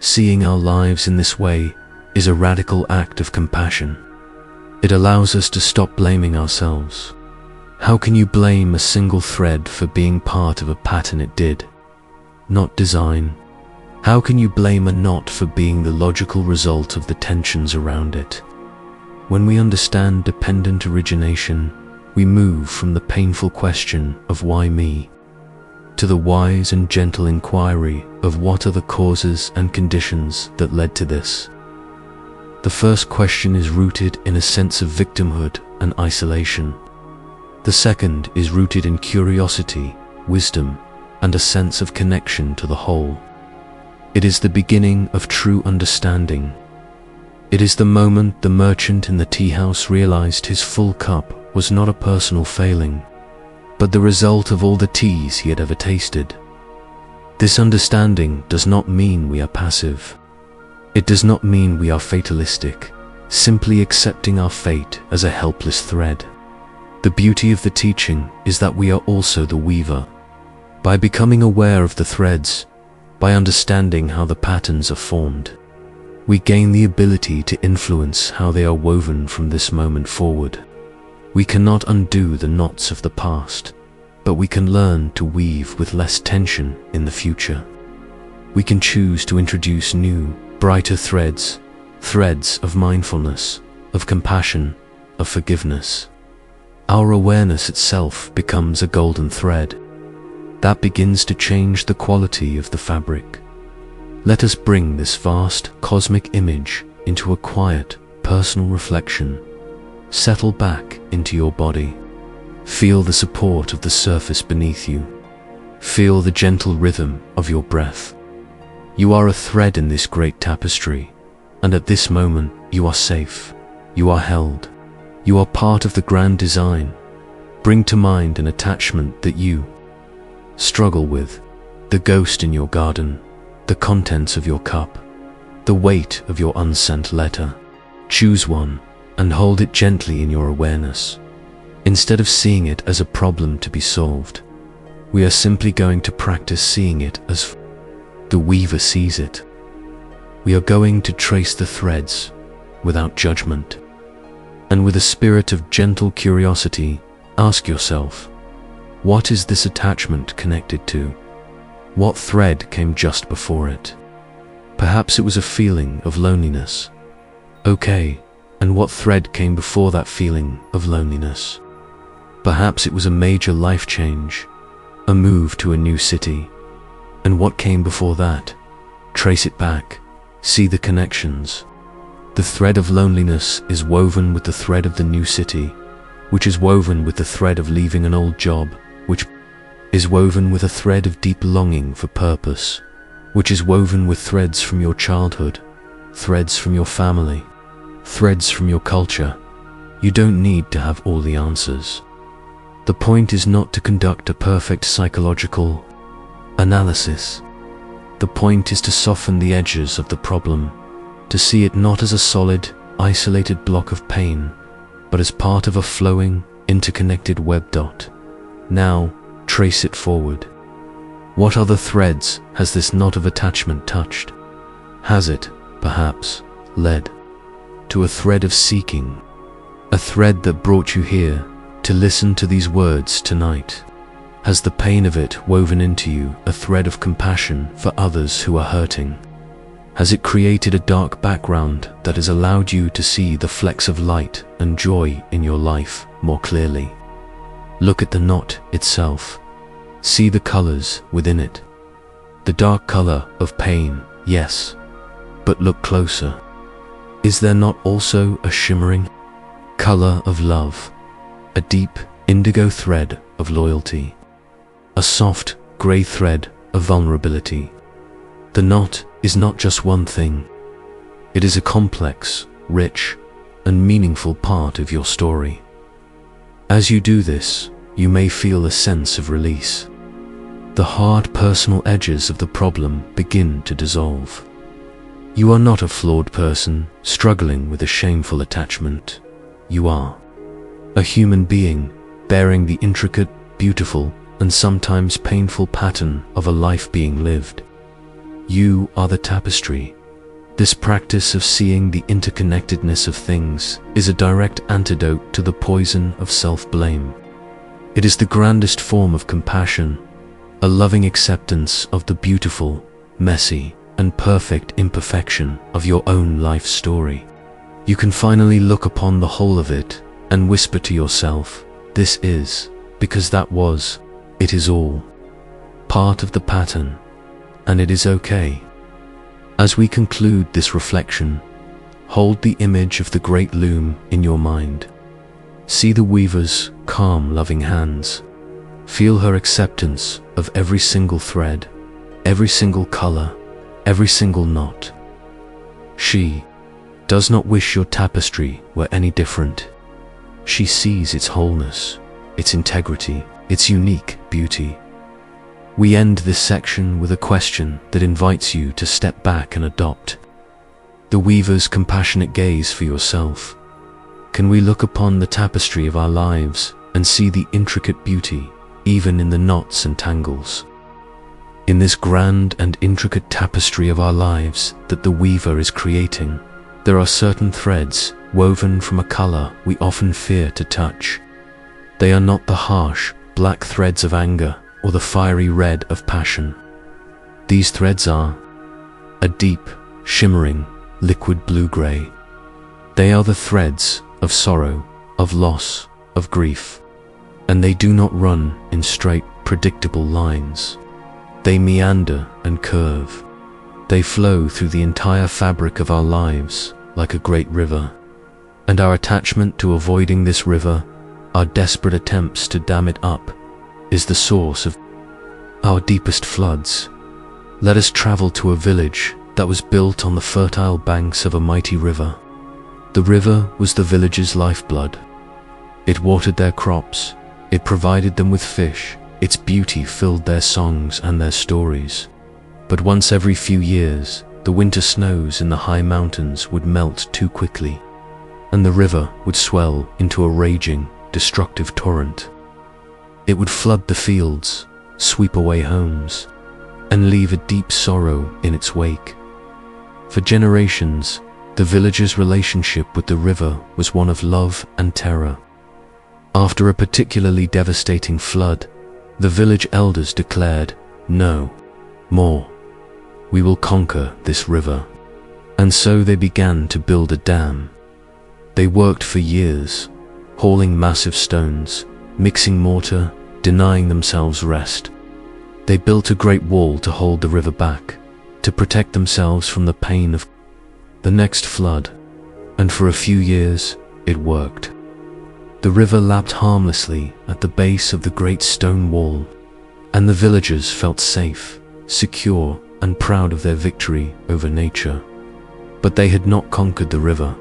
Seeing our lives in this way is a radical act of compassion. It allows us to stop blaming ourselves. How can you blame a single thread for being part of a pattern it did not design? How can you blame a knot for being the logical result of the tensions around it? When we understand dependent origination, we move from the painful question of why me, to the wise and gentle inquiry of what are the causes and conditions that led to this. The first question is rooted in a sense of victimhood and isolation. The second is rooted in curiosity, wisdom, and a sense of connection to the whole. It is the beginning of true understanding. It is the moment the merchant in the tea house realized his full cup was not a personal failing, but the result of all the teas he had ever tasted. This understanding does not mean we are passive. It does not mean we are fatalistic, simply accepting our fate as a helpless thread. The beauty of the teaching is that we are also the weaver. By becoming aware of the threads, by understanding how the patterns are formed, we gain the ability to influence how they are woven from this moment forward. We cannot undo the knots of the past, but we can learn to weave with less tension in the future. We can choose to introduce new, brighter threads, threads of mindfulness, of compassion, of forgiveness. Our awareness itself becomes a golden thread that begins to change the quality of the fabric. Let us bring this vast cosmic image into a quiet, personal reflection. Settle back into your body. Feel the support of the surface beneath you. Feel the gentle rhythm of your breath. You are a thread in this great tapestry, and at this moment you are safe. You are held. You are part of the grand design. Bring to mind an attachment that you struggle with, the ghost in your garden, the contents of your cup, the weight of your unsent letter. Choose one and hold it gently in your awareness. Instead of seeing it as a problem to be solved, we are simply going to practice seeing it as the weaver sees it. We are going to trace the threads without judgment. And with a spirit of gentle curiosity, ask yourself, what is this attachment connected to? What thread came just before it? Perhaps it was a feeling of loneliness. Okay, and what thread came before that feeling of loneliness? Perhaps it was a major life change, a move to a new city. And what came before that? Trace it back. See the connections. The thread of loneliness is woven with the thread of the new city, which is woven with the thread of leaving an old job, which is woven with a thread of deep longing for purpose, which is woven with threads from your childhood, threads from your family, threads from your culture. You don't need to have all the answers. The point is not to conduct a perfect psychological analysis. The point is to soften the edges of the problem, to see it not as a solid, isolated block of pain, but as part of a flowing, interconnected web. Now, trace it forward. What other threads has this knot of attachment touched? Has it, perhaps, led to a thread of seeking? A thread that brought you here to listen to these words tonight? Has the pain of it woven into you a thread of compassion for others who are hurting? Has it created a dark background that has allowed you to see the flecks of light and joy in your life more clearly? Look at the knot itself. See the colors within it. The dark color of pain, yes, but look closer. Is there not also a shimmering color of love, a deep indigo thread of loyalty, a soft gray thread of vulnerability? The knot is not just one thing. It is a complex, rich, and meaningful part of your story. As you do this, you may feel a sense of release. The hard personal edges of the problem begin to dissolve. You are not a flawed person struggling with a shameful attachment. You are a human being bearing the intricate, beautiful, and sometimes painful pattern of a life being lived. You are the tapestry. This practice of seeing the interconnectedness of things is a direct antidote to the poison of self-blame. It is the grandest form of compassion, a loving acceptance of the beautiful, messy, and perfect imperfection of your own life story. You can finally look upon the whole of it and whisper to yourself, "This is, because that was, it is all part of the pattern, and it is okay." As we conclude this reflection, hold the image of the great loom in your mind. See the weaver's calm, loving hands. Feel her acceptance of every single thread, every single color, every single knot. She does not wish your tapestry were any different. She sees its wholeness, its integrity, its unique beauty. We end this section with a question that invites you to step back and adopt the weaver's compassionate gaze for yourself. Can we look upon the tapestry of our lives and see the intricate beauty, even in the knots and tangles? In this grand and intricate tapestry of our lives that the weaver is creating, there are certain threads woven from a color we often fear to touch. They are not the harsh, black threads of anger or the fiery red of passion. These threads are a deep, shimmering, liquid blue-gray. They are the threads of sorrow, of loss, of grief, and they do not run in straight, predictable lines. They meander and curve. They flow through the entire fabric of our lives like a great river. And our attachment to avoiding this river, our desperate attempts to dam it up, is the source of our deepest floods. Let us travel to a village that was built on the fertile banks of a mighty river. The river was the village's lifeblood. It watered their crops, it provided them with fish, its beauty filled their songs and their stories. But once every few years, the winter snows in the high mountains would melt too quickly, and the river would swell into a raging, destructive torrent. It would flood the fields, sweep away homes, and leave a deep sorrow in its wake. For generations, the villagers' relationship with the river was one of love and terror. After a particularly devastating flood, the village elders declared, "No more. We will conquer this river." And so they began to build a dam. They worked for years, hauling massive stones, mixing mortar, denying themselves rest. They built a great wall to hold the river back, to protect themselves from the pain of the next flood, and for a few years it worked. The river lapped harmlessly at the base of the great stone wall, and the villagers felt safe, secure, and proud of their victory over nature. But they had not conquered the river.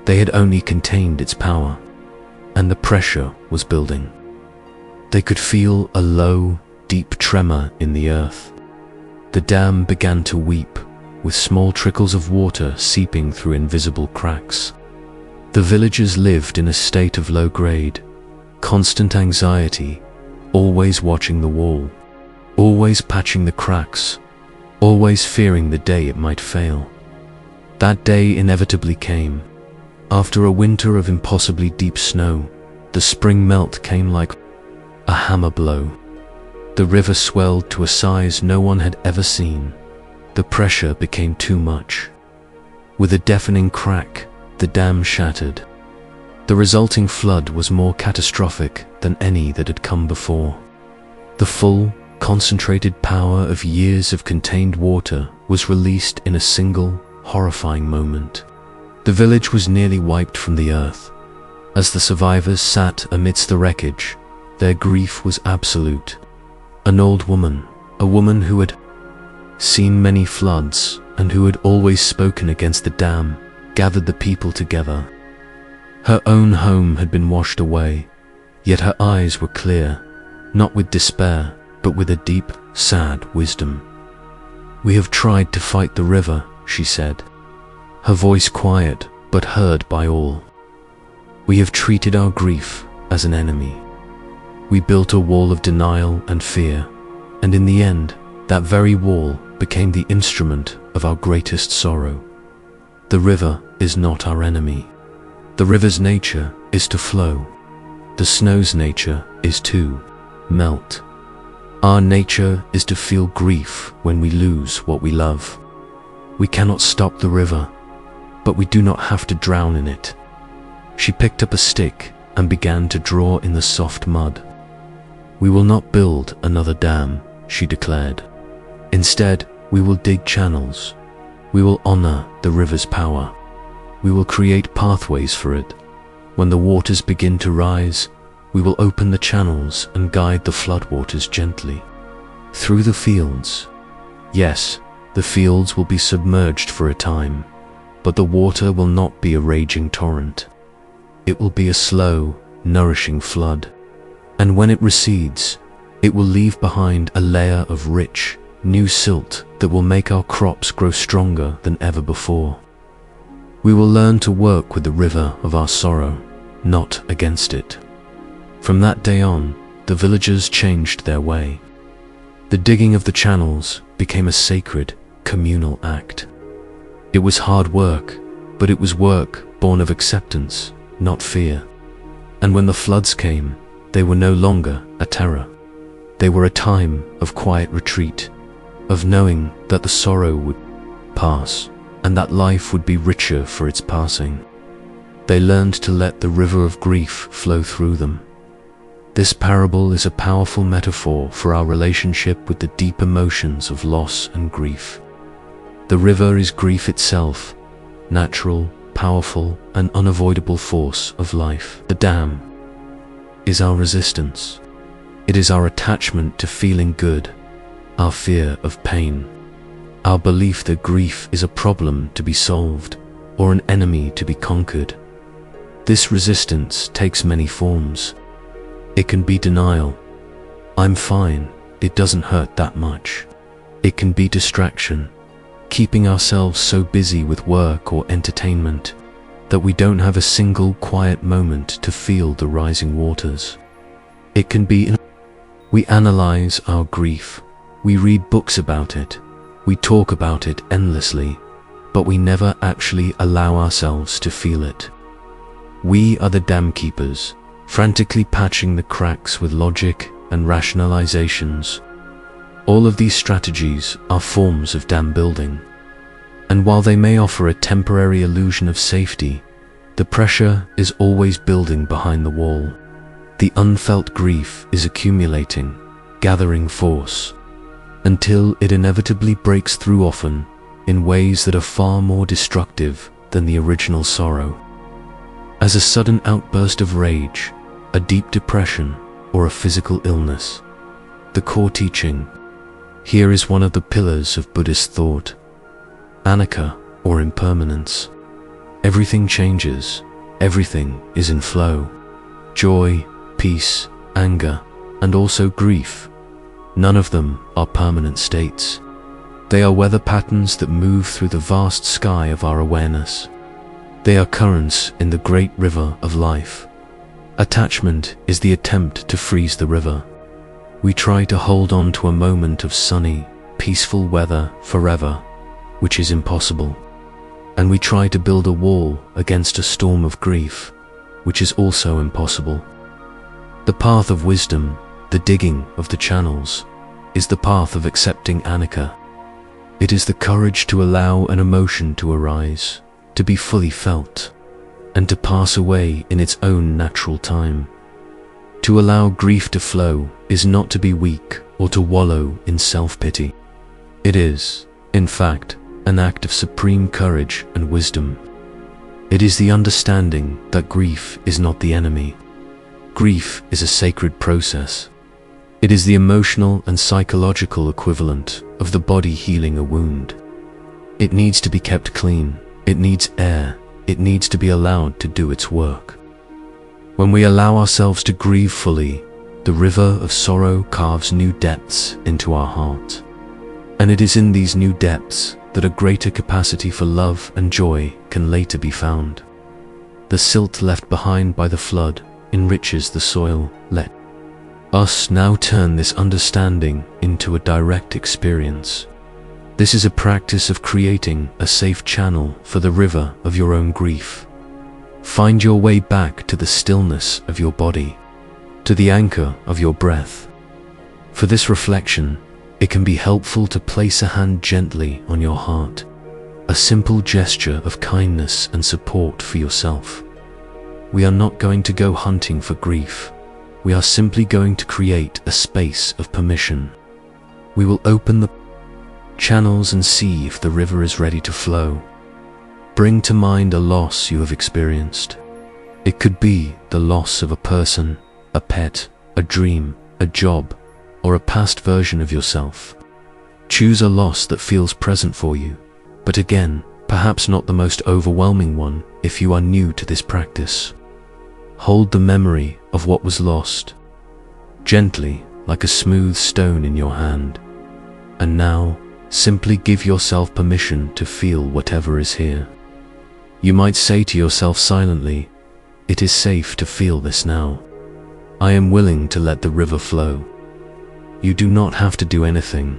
They had only contained its power, and the pressure was building. They could feel a low, deep tremor in the earth. The dam began to weep, with small trickles of water seeping through invisible cracks. The villagers lived in a state of low grade, constant anxiety, always watching the wall, always patching the cracks, always fearing the day it might fail. That day inevitably came. After a winter of impossibly deep snow, the spring melt came like a hammer blow. The river swelled to a size no one had ever seen. The pressure became too much. With a deafening crack, the dam shattered. The resulting flood was more catastrophic than any that had come before. The full, concentrated power of years of contained water was released in a single, horrifying moment. The village was nearly wiped from the earth. As the survivors sat amidst the wreckage, their grief was absolute. An old woman, a woman who had seen many floods and who had always spoken against the dam, gathered the people together. Her own home had been washed away, yet her eyes were clear, not with despair, but with a deep, sad wisdom. "We have tried to fight the river," she said, her voice quiet but heard by all. "We have treated our grief as an enemy. We built a wall of denial and fear, and in the end, that very wall became the instrument of our greatest sorrow. The river is not our enemy. The river's nature is to flow. The snow's nature is to melt. Our nature is to feel grief when we lose what we love. We cannot stop the river, but we do not have to drown in it." She picked up a stick and began to draw in the soft mud. "We will not build another dam," she declared. "Instead, we will dig channels. We will honor the river's power. We will create pathways for it. When the waters begin to rise, we will open the channels and guide the floodwaters gently through the fields. Yes, the fields will be submerged for a time, but the water will not be a raging torrent. It will be a slow, nourishing flood. And when it recedes, it will leave behind a layer of rich, new silt that will make our crops grow stronger than ever before. We will learn to work with the river of our sorrow, not against it." From that day on, the villagers changed their way. The digging of the channels became a sacred, communal act. It was hard work, but it was work born of acceptance, not fear. And when the floods came, they were no longer a terror. They were a time of quiet retreat, of knowing that the sorrow would pass, and that life would be richer for its passing. They learned to let the river of grief flow through them. This parable is a powerful metaphor for our relationship with the deep emotions of loss and grief. The river is grief itself, natural, powerful, and unavoidable force of life. The dam is our resistance. It is our attachment to feeling good, our fear of pain, our belief that grief is a problem to be solved or an enemy to be conquered. This resistance takes many forms. It can be denial. "I'm fine, it doesn't hurt that much." It can be distraction, keeping ourselves so busy with work or entertainment that we don't have a single quiet moment to feel the rising waters. It can be we analyze our grief, we read books about it, we talk about it endlessly, but we never actually allow ourselves to feel it. We are the dam keepers, frantically patching the cracks with logic and rationalizations. All of these strategies are forms of dam building. And while they may offer a temporary illusion of safety, the pressure is always building behind the wall. The unfelt grief is accumulating, gathering force. until it inevitably breaks through, often in ways that are far more destructive than the original sorrow. As a sudden outburst of rage, a deep depression, or a physical illness. The core teaching here is one of the pillars of Buddhist thought: anicca, or impermanence. Everything changes, everything is in flow. Joy, peace, anger, and also grief. None of them are permanent states. They are weather patterns that move through the vast sky of our awareness. They are currents in the great river of life. Attachment is the attempt to freeze the river. We try to hold on to a moment of sunny, peaceful weather forever, which is impossible. And we try to build a wall against a storm of grief, which is also impossible. The path of wisdom, the digging of the channels, is the path of accepting anicca. It is the courage to allow an emotion to arise, to be fully felt, and to pass away in its own natural time. To allow grief to flow is not to be weak or to wallow in self-pity. It is, in fact, an act of supreme courage and wisdom. It is the understanding that grief is not the enemy. Grief is a sacred process. It is the emotional and psychological equivalent of the body healing a wound. It needs to be kept clean, it needs air, it needs to be allowed to do its work. When we allow ourselves to grieve fully, the river of sorrow carves new depths into our heart. And it is in these new depths that a greater capacity for love and joy can later be found. The silt left behind by the flood enriches the soil. Let us now turn this understanding into a direct experience. This is a practice of creating a safe channel for the river of your own grief. Find your way back to the stillness of your body, to the anchor of your breath. For this reflection, it can be helpful to place a hand gently on your heart, a simple gesture of kindness and support for yourself. We are not going to go hunting for grief. We are simply going to create a space of permission. We will open the channels and see if the river is ready to flow. Bring to mind a loss you have experienced. It could be the loss of a person, a pet, a dream, a job, or a past version of yourself. Choose a loss that feels present for you, but again, perhaps not the most overwhelming one if you are new to this practice. Hold the memory of what was lost, gently like a smooth stone in your hand. And now, simply give yourself permission to feel whatever is here. You might say to yourself silently, "It is safe to feel this now. I am willing to let the river flow." You do not have to do anything.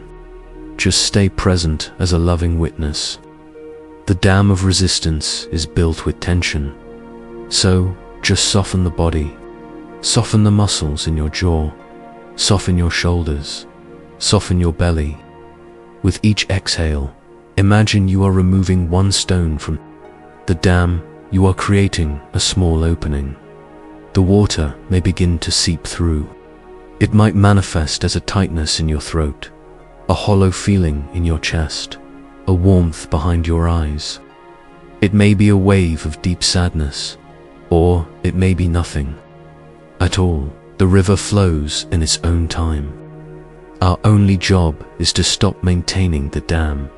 Just stay present as a loving witness. The dam of resistance is built with tension. So, just soften the body. Soften the muscles in your jaw. Soften your shoulders. Soften your belly. With each exhale, imagine you are removing one stone from the dam. You are creating a small opening. The water may begin to seep through. It might manifest as a tightness in your throat, a hollow feeling in your chest, a warmth behind your eyes. It may be a wave of deep sadness, or it may be nothing at all. The river flows in its own time. Our only job is to stop maintaining the dam.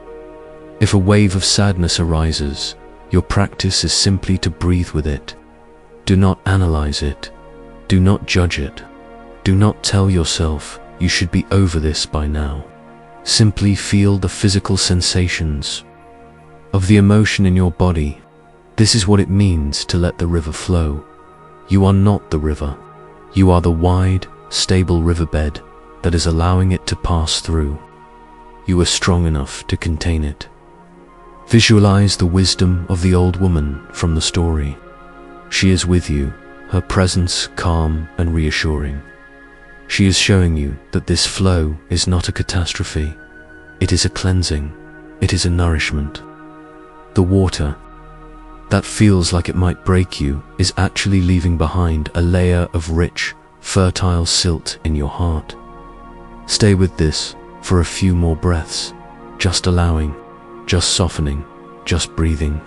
If a wave of sadness arises, your practice is simply to breathe with it. Do not analyze it. Do not judge it. Do not tell yourself you should be over this by now. Simply feel the physical sensations of the emotion in your body. This is what it means to let the river flow. You are not the river. You are the wide, stable riverbed that is allowing it to pass through. You are strong enough to contain it. Visualize the wisdom of the old woman from the story. She is with you, her presence calm and reassuring. She is showing you that this flow is not a catastrophe. It is a cleansing. It is a nourishment. The water that feels like it might break you is actually leaving behind a layer of rich, fertile silt in your heart. Stay with this, for a few more breaths, just allowing, just softening, just breathing.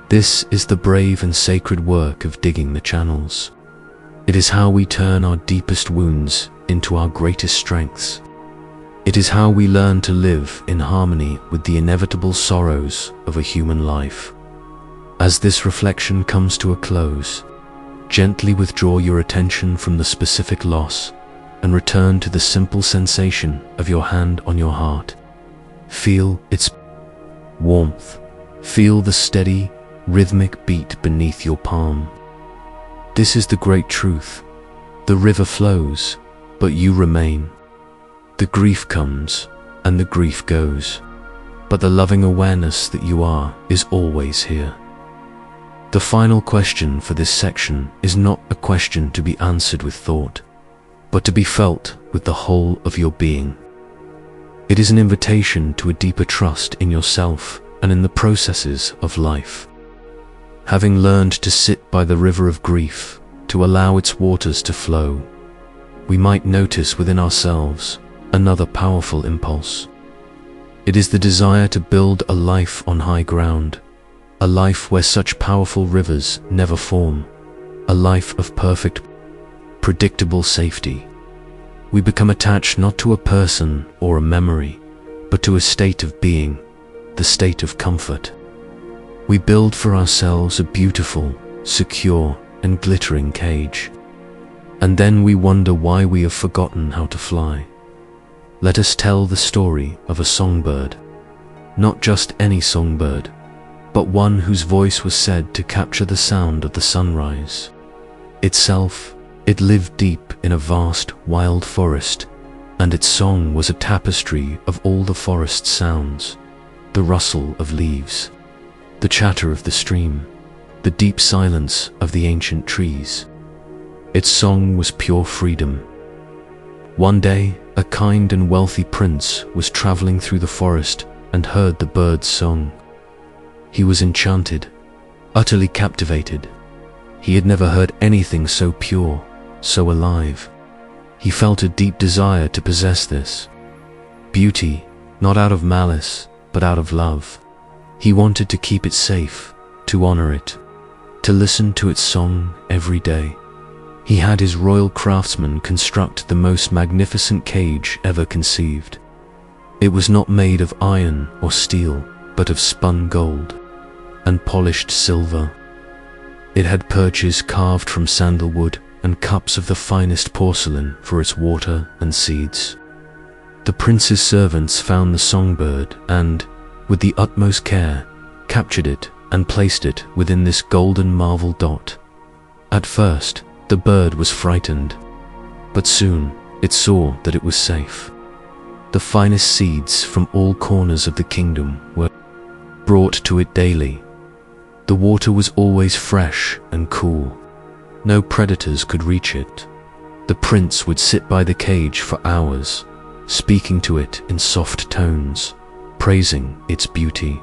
This is the brave and sacred work of digging the channels. It is how we turn our deepest wounds into our greatest strengths. It is how we learn to live in harmony with the inevitable sorrows of a human life. As this reflection comes to a close, gently withdraw your attention from the specific loss and return to the simple sensation of your hand on your heart. Feel its warmth. Feel the steady, rhythmic beat beneath your palm. This is the great truth. The river flows, but you remain. The grief comes, and the grief goes, but the loving awareness that you are is always here. The final question for this section is not a question to be answered with thought, but to be felt with the whole of your being. It is an invitation to a deeper trust in yourself and in the processes of life. Having learned to sit by the river of grief, to allow its waters to flow, we might notice within ourselves another powerful impulse. It is the desire to build a life on high ground, a life where such powerful rivers never form, a life of perfect, predictable safety. We become attached not to a person or a memory, but to a state of being, the state of comfort. We build for ourselves a beautiful, secure, and glittering cage. And then we wonder why we have forgotten how to fly. Let us tell the story of a songbird. Not just any songbird, but one whose voice was said to capture the sound of the sunrise. Itself, it lived deep in a vast, wild forest, and its song was a tapestry of all the forest's sounds, the rustle of leaves, the chatter of the stream, the deep silence of the ancient trees. Its song was pure freedom. One day, a kind and wealthy prince was traveling through the forest and heard the bird's song. He was enchanted, utterly captivated. He had never heard anything so pure, so alive. He felt a deep desire to possess this beauty, not out of malice, but out of love. He wanted to keep it safe, to honor it, to listen to its song every day. He had his royal craftsman construct the most magnificent cage ever conceived. It was not made of iron or steel, but of spun gold and polished silver. It had perches carved from sandalwood and cups of the finest porcelain for its water and seeds. The prince's servants found the songbird and, with the utmost care, captured it and placed it within this golden marble dot. At first, the bird was frightened, but soon it saw that it was safe. The finest seeds from all corners of the kingdom were brought to it daily. The water was always fresh and cool. No predators could reach it. The prince would sit by the cage for hours, speaking to it in soft tones, praising its beauty.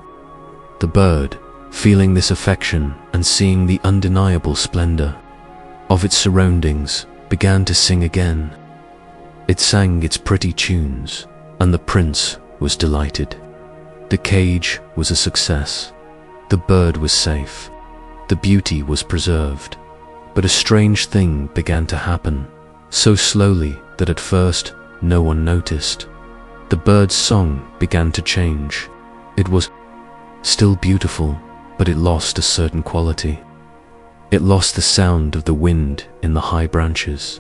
The bird, feeling this affection and seeing the undeniable splendor of its surroundings, began to sing again. It sang its pretty tunes, and the prince was delighted. The cage was a success. The bird was safe. The beauty was preserved. But a strange thing began to happen, so slowly that at first no one noticed. The bird's song began to change. It was still beautiful, but it lost a certain quality. It lost the sound of the wind in the high branches.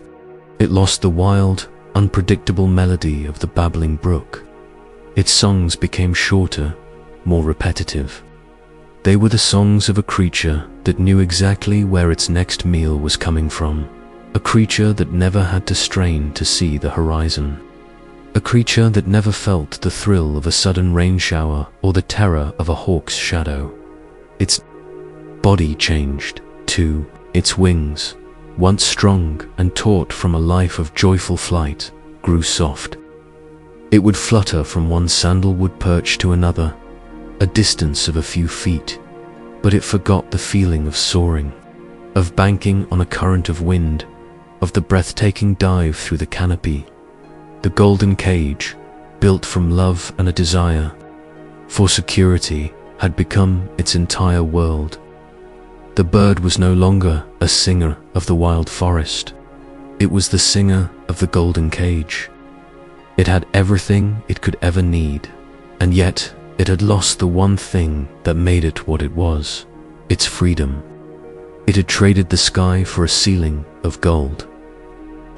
It lost the wild, unpredictable melody of the babbling brook. Its songs became shorter, more repetitive. They were the songs of a creature that knew exactly where its next meal was coming from, a creature that never had to strain to see the horizon, a creature that never felt the thrill of a sudden rain shower or the terror of a hawk's shadow. Its body changed, too. Its wings, once strong and taut from a life of joyful flight, grew soft. It would flutter from one sandalwood perch to another, a distance of a few feet, but it forgot the feeling of soaring, of banking on a current of wind, of the breathtaking dive through the canopy. The golden cage, built from love and a desire, for security had become its entire world. The bird was no longer a singer of the wild forest. It was the singer of the golden cage. It had everything it could ever need, and yet it had lost the one thing that made it what it was, its freedom. It had traded the sky for a ceiling of gold.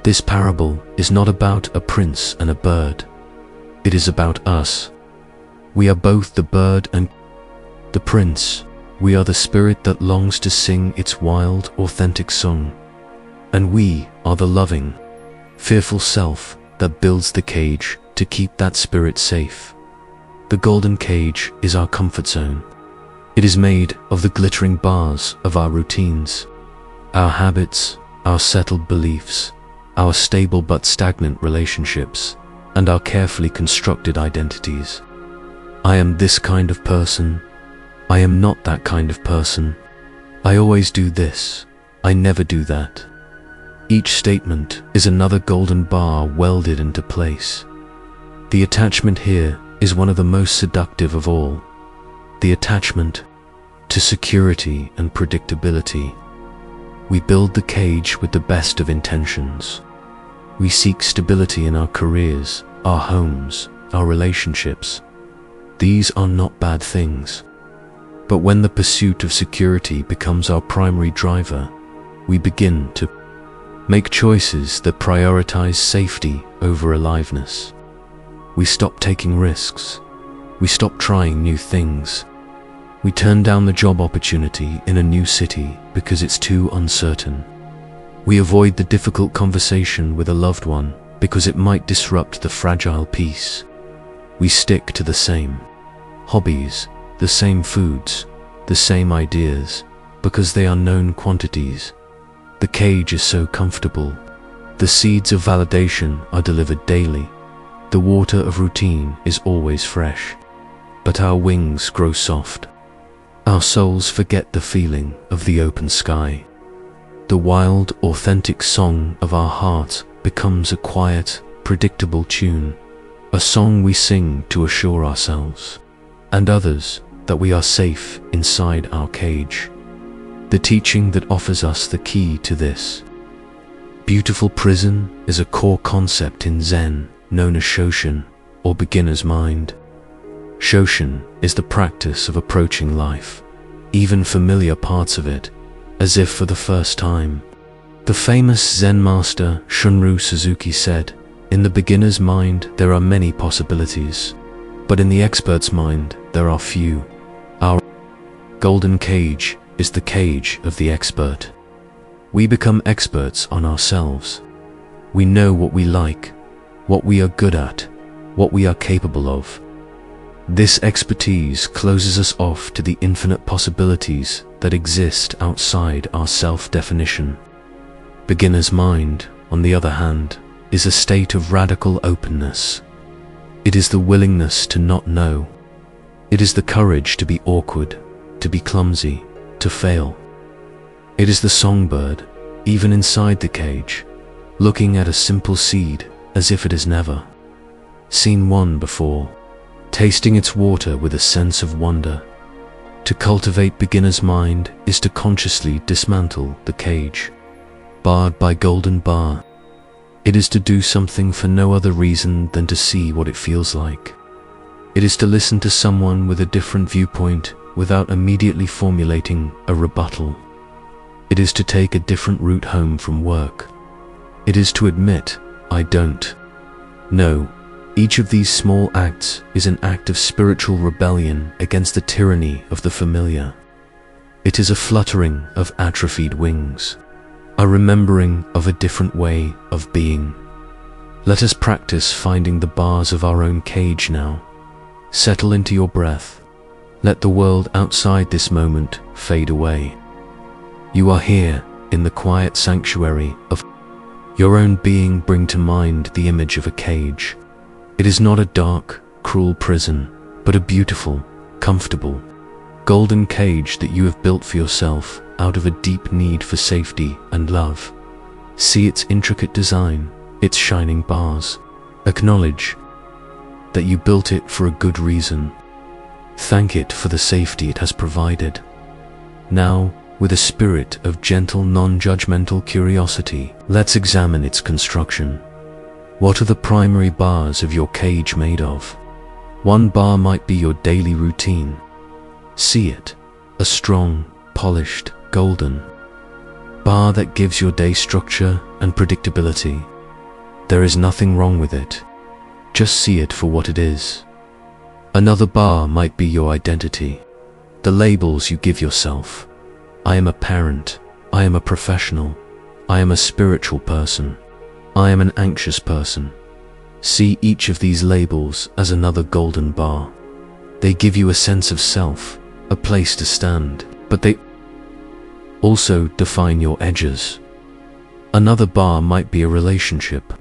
This parable is not about a prince and a bird. It is about us. We are both the bird and the prince. We are the spirit that longs to sing its wild, authentic song. And we are the loving, fearful self that builds the cage to keep that spirit safe. The golden cage is our comfort zone. It is made of the glittering bars of our routines, our habits, our settled beliefs, our stable but stagnant relationships, and our carefully constructed identities. I am this kind of person. I am not that kind of person. I always do this. I never do that. Each statement is another golden bar welded into place. The attachment here is one of the most seductive of all. The attachment to security and predictability. We build the cage with the best of intentions. We seek stability in our careers, our homes, our relationships. These are not bad things. But when the pursuit of security becomes our primary driver, we begin to make choices that prioritize safety over aliveness. We stop taking risks. We stop trying new things. We turn down the job opportunity in a new city because it's too uncertain. We avoid the difficult conversation with a loved one because it might disrupt the fragile peace. We stick to the same hobbies, the same foods, the same ideas, because they are known quantities. The cage is so comfortable. The seeds of validation are delivered daily. The water of routine is always fresh. But our wings grow soft. Our souls forget the feeling of the open sky. The wild, authentic song of our heart becomes a quiet, predictable tune, a song we sing to assure ourselves and others that we are safe inside our cage. The teaching that offers us the key to this beautiful prison is a core concept in Zen known as Shoshin, or beginner's mind. Shoshin is the practice of approaching life, even familiar parts of it, as if for the first time. The famous Zen master Shunryu Suzuki said, "In the beginner's mind there are many possibilities, but in the expert's mind there are few." Our golden cage is the cage of the expert. We become experts on ourselves. We know what we like, what we are good at, what we are capable of. This expertise closes us off to the infinite possibilities that exist outside our self-definition. Beginner's mind, on the other hand, is a state of radical openness. It is the willingness to not know. It is the courage to be awkward, to be clumsy, to fail. It is the songbird, even inside the cage, looking at a simple seed as if it has never seen one before, tasting its water with a sense of wonder. To cultivate beginner's mind is to consciously dismantle the cage, barred by golden bar. It is to do something for no other reason than to see what it feels like. It is to listen to someone with a different viewpoint without immediately formulating a rebuttal. It is to take a different route home from work. It is to admit, "I don't know." Each of these small acts is an act of spiritual rebellion against the tyranny of the familiar. It is a fluttering of atrophied wings, a remembering of a different way of being. Let us practice finding the bars of our own cage now. Settle into your breath. Let the world outside this moment fade away. You are here in the quiet sanctuary of your own being. Bring to mind the image of a cage. It is not a dark, cruel prison, but a beautiful, comfortable, golden cage that you have built for yourself out of a deep need for safety and love. See its intricate design, its shining bars. Acknowledge that you built it for a good reason. Thank it for the safety it has provided. Now, with a spirit of gentle, non-judgmental curiosity, let's examine its construction. What are the primary bars of your cage made of? One bar might be your daily routine. See it, a strong, polished, golden bar that gives your day structure and predictability. There is nothing wrong with it. Just see it for what it is. Another bar might be your identity, the labels you give yourself. I am a parent, I am a professional, I am a spiritual person, I am an anxious person. See each of these labels as another golden bar. They give you a sense of self, a place to stand, but they also define your edges. Another bar might be a relationship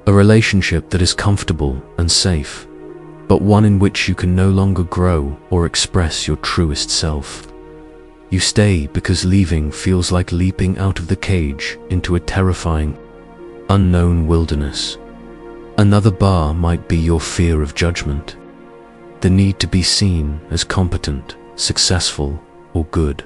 that is comfortable and safe, but one in which you can no longer grow or express your truest self. You stay because leaving feels like leaping out of the cage into a terrifying, unknown wilderness. Another bar might be your fear of judgment, the need to be seen as competent, successful, or good.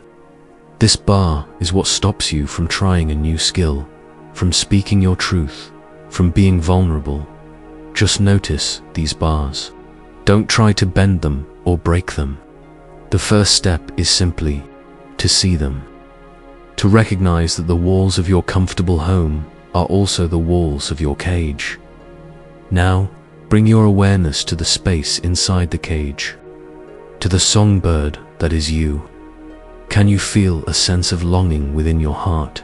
This bar is what stops you from trying a new skill, from speaking your truth, from being vulnerable. Just notice these bars. Don't try to bend them or break them. The first step is simply to see them, to recognize that the walls of your comfortable home are also the walls of your cage. Now, bring your awareness to the space inside the cage, to the songbird that is you. Can you feel a sense of longing within your heart?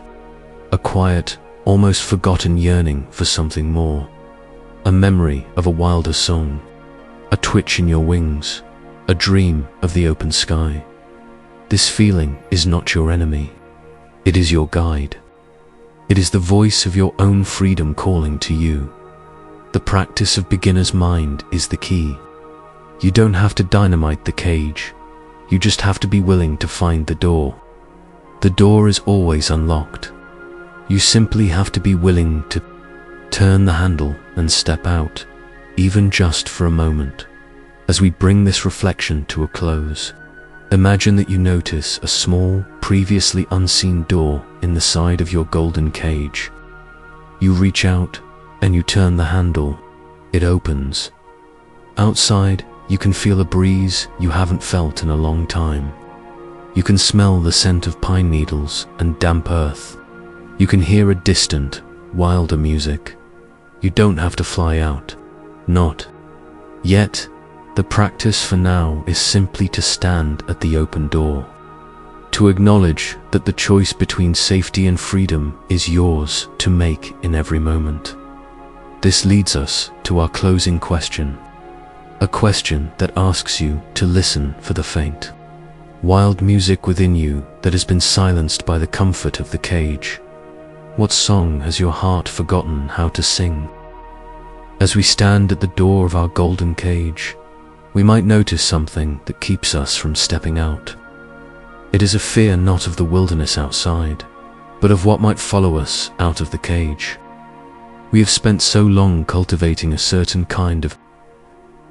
A quiet, almost forgotten yearning for something more? A memory of a wilder song? A twitch in your wings? A dream of the open sky? This feeling is not your enemy. It is your guide. It is the voice of your own freedom calling to you. The practice of beginner's mind is the key. You don't have to dynamite the cage. You just have to be willing to find the door. The door is always unlocked. You simply have to be willing to turn the handle and step out, even just for a moment. As we bring this reflection to a close, imagine that you notice a small, previously unseen door in the side of your golden cage. You reach out and you turn the handle. It opens. Outside, you can feel a breeze you haven't felt in a long time. You can smell the scent of pine needles and damp earth. You can hear a distant, wilder music. You don't have to fly out. Not yet. The practice for now is simply to stand at the open door, to acknowledge that the choice between safety and freedom is yours to make in every moment. This leads us to our closing question, a question that asks you to listen for the faint, wild music within you that has been silenced by the comfort of the cage. What song has your heart forgotten how to sing? As we stand at the door of our golden cage, we might notice something that keeps us from stepping out. It is a fear not of the wilderness outside, but of what might follow us out of the cage. We have spent so long cultivating a certain kind of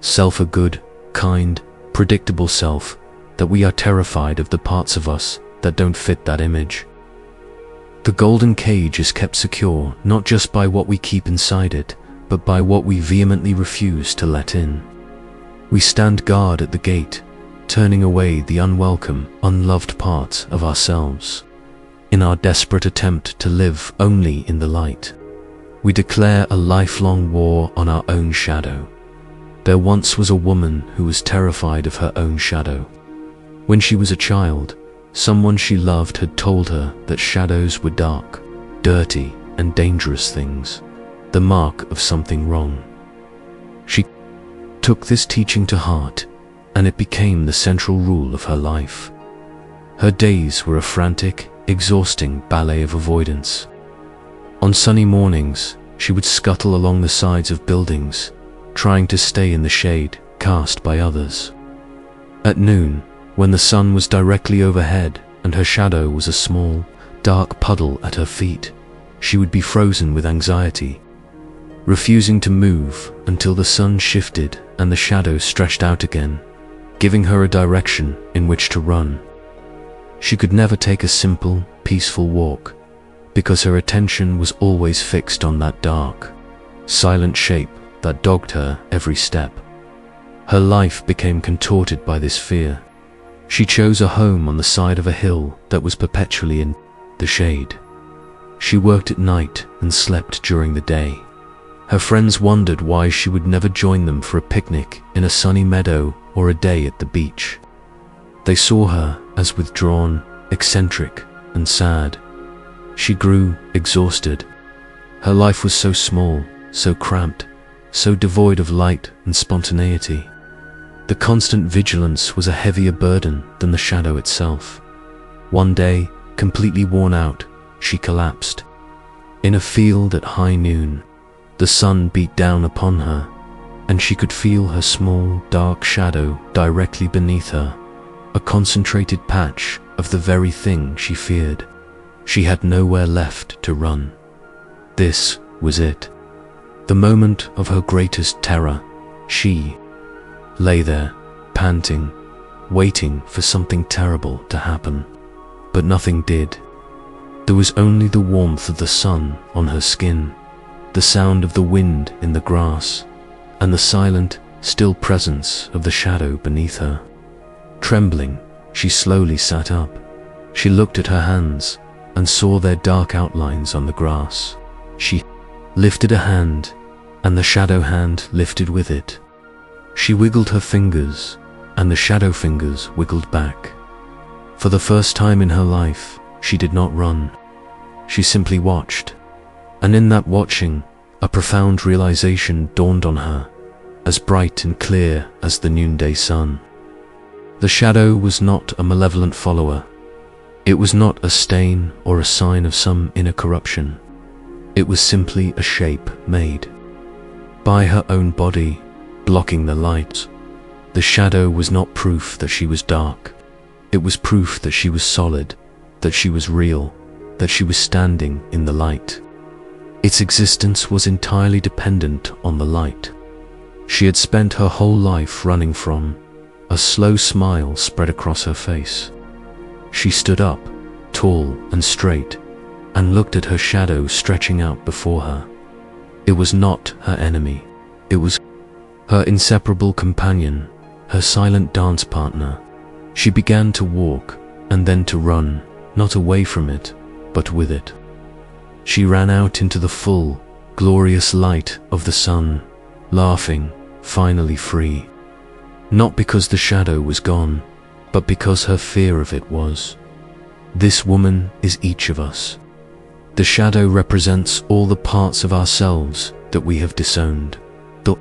self, a good, kind, predictable self, that we are terrified of the parts of us that don't fit that image. The golden cage is kept secure not just by what we keep inside it, but by what we vehemently refuse to let in. We stand guard at the gate, turning away the unwelcome, unloved parts of ourselves. In our desperate attempt to live only in the light, we declare a lifelong war on our own shadow. There once was a woman who was terrified of her own shadow. When she was a child, someone she loved had told her that shadows were dark, dirty, and dangerous things, the mark of something wrong. She took this teaching to heart, and it became the central rule of her life. Her days were a frantic, exhausting ballet of avoidance. On sunny mornings, she would scuttle along the sides of buildings, trying to stay in the shade cast by others. At noon, when the sun was directly overhead and her shadow was a small, dark puddle at her feet, she would be frozen with anxiety. refusing to move until the sun shifted and the shadow stretched out again, giving her a direction in which to run. She could never take a simple, peaceful walk, because her attention was always fixed on that dark, silent shape that dogged her every step. Her life became contorted by this fear. She chose a home on the side of a hill that was perpetually in the shade. She worked at night and slept during the day. Her friends wondered why she would never join them for a picnic in a sunny meadow or a day at the beach. They saw her as withdrawn, eccentric, and sad. She grew exhausted. Her life was so small, so cramped, so devoid of light and spontaneity. The constant vigilance was a heavier burden than the shadow itself. One day, completely worn out, she collapsed. In a field at high noon, the sun beat down upon her, and she could feel her small, dark shadow directly beneath her, a concentrated patch of the very thing she feared. She had nowhere left to run. This was it. The moment of her greatest terror. She lay there, panting, waiting for something terrible to happen. But nothing did. There was only the warmth of the sun on her skin, the sound of the wind in the grass, and the silent, still presence of the shadow beneath her. Trembling, she slowly sat up. She looked at her hands and saw their dark outlines on the grass. She lifted a hand, and the shadow hand lifted with it. She wiggled her fingers, and the shadow fingers wiggled back. For the first time in her life, she did not run. She simply watched. And in that watching, a profound realization dawned on her, as bright and clear as the noonday sun. The shadow was not a malevolent follower. It was not a stain or a sign of some inner corruption. It was simply a shape made by her own body, blocking the light. The shadow was not proof that she was dark. It was proof that she was solid, that she was real, that she was standing in the light. Its existence was entirely dependent on the light. She had spent her whole life running from. A slow smile spread across her face. She stood up, tall and straight, and looked at her shadow stretching out before her. It was not her enemy. It was her inseparable companion, her silent dance partner. She began to walk, and then to run, not away from it, but with it. She ran out into the full, glorious light of the sun, laughing, finally free. Not because the shadow was gone, but because her fear of it was. This woman is each of us. The shadow represents all the parts of ourselves that we have disowned, the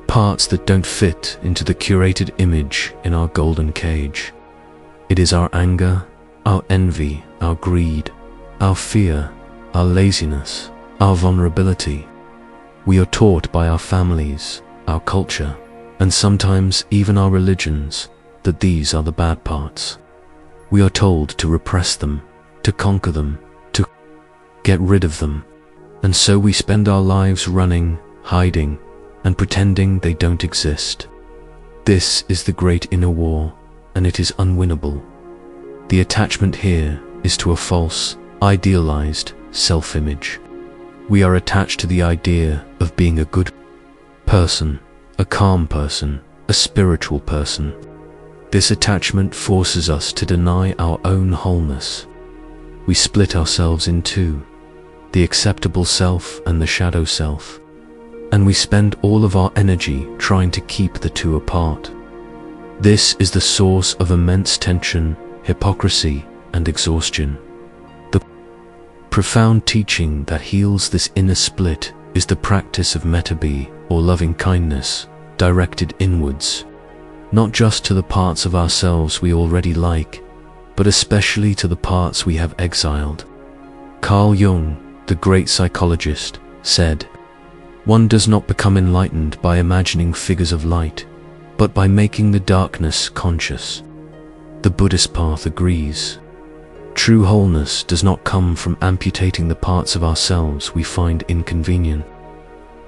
parts that don't fit into the curated image in our golden cage. It is our anger, our envy, our greed, our fear, our laziness, our vulnerability. We are taught by our families, our culture, and sometimes even our religions, that these are the bad parts. We are told to repress them, to conquer them, to get rid of them, and so we spend our lives running, hiding, and pretending they don't exist. This is the great inner war, and it is unwinnable. The attachment here is to a false, idealized self-image. We are attached to the idea of being a good person, a calm person, a spiritual person. This attachment forces us to deny our own wholeness. We split ourselves in two, the acceptable self and the shadow self, and we spend all of our energy trying to keep the two apart. This is the source of immense tension, hypocrisy, and exhaustion. The profound teaching that heals this inner split is the practice of metta-be, or loving kindness, directed inwards, not just to the parts of ourselves we already like, but especially to the parts we have exiled. Carl Jung, the great psychologist, said, "One does not become enlightened by imagining figures of light, but by making the darkness conscious." The Buddhist path agrees. True wholeness does not come from amputating the parts of ourselves we find inconvenient.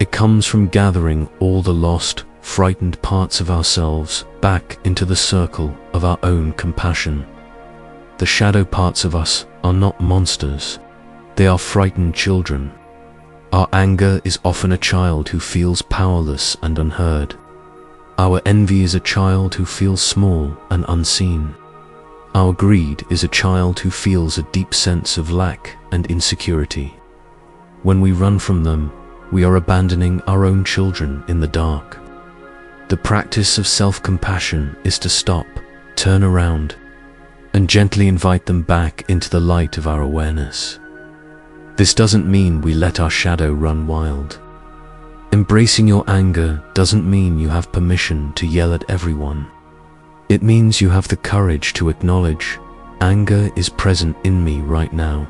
It comes from gathering all the lost, frightened parts of ourselves back into the circle of our own compassion. The shadow parts of us are not monsters. They are frightened children. Our anger is often a child who feels powerless and unheard. Our envy is a child who feels small and unseen. Our greed is a child who feels a deep sense of lack and insecurity. When we run from them, we are abandoning our own children in the dark. The practice of self-compassion is to stop, turn around, and gently invite them back into the light of our awareness. This doesn't mean we let our shadow run wild. Embracing your anger doesn't mean you have permission to yell at everyone. It means you have the courage to acknowledge, anger is present in me right now.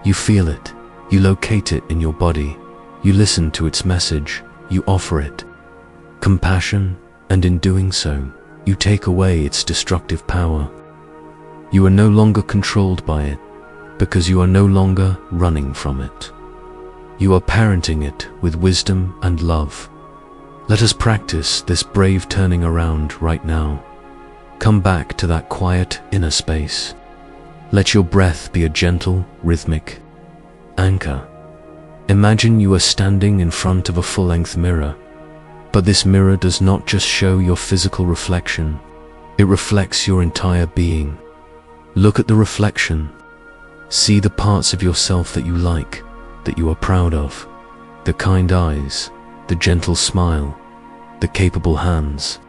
You feel it, you locate it in your body, you listen to its message, you offer it compassion, and in doing so, you take away its destructive power. You are no longer controlled by it, because you are no longer running from it. You are parenting it with wisdom and love. Let us practice this brave turning around right now. Come back to that quiet inner space. Let your breath be a gentle, rhythmic anchor. Imagine you are standing in front of a full-length mirror. But this mirror does not just show your physical reflection, it reflects your entire being. Look at the reflection. See the parts of yourself that you like, that you are proud of, the kind eyes, the gentle smile, the capable hands.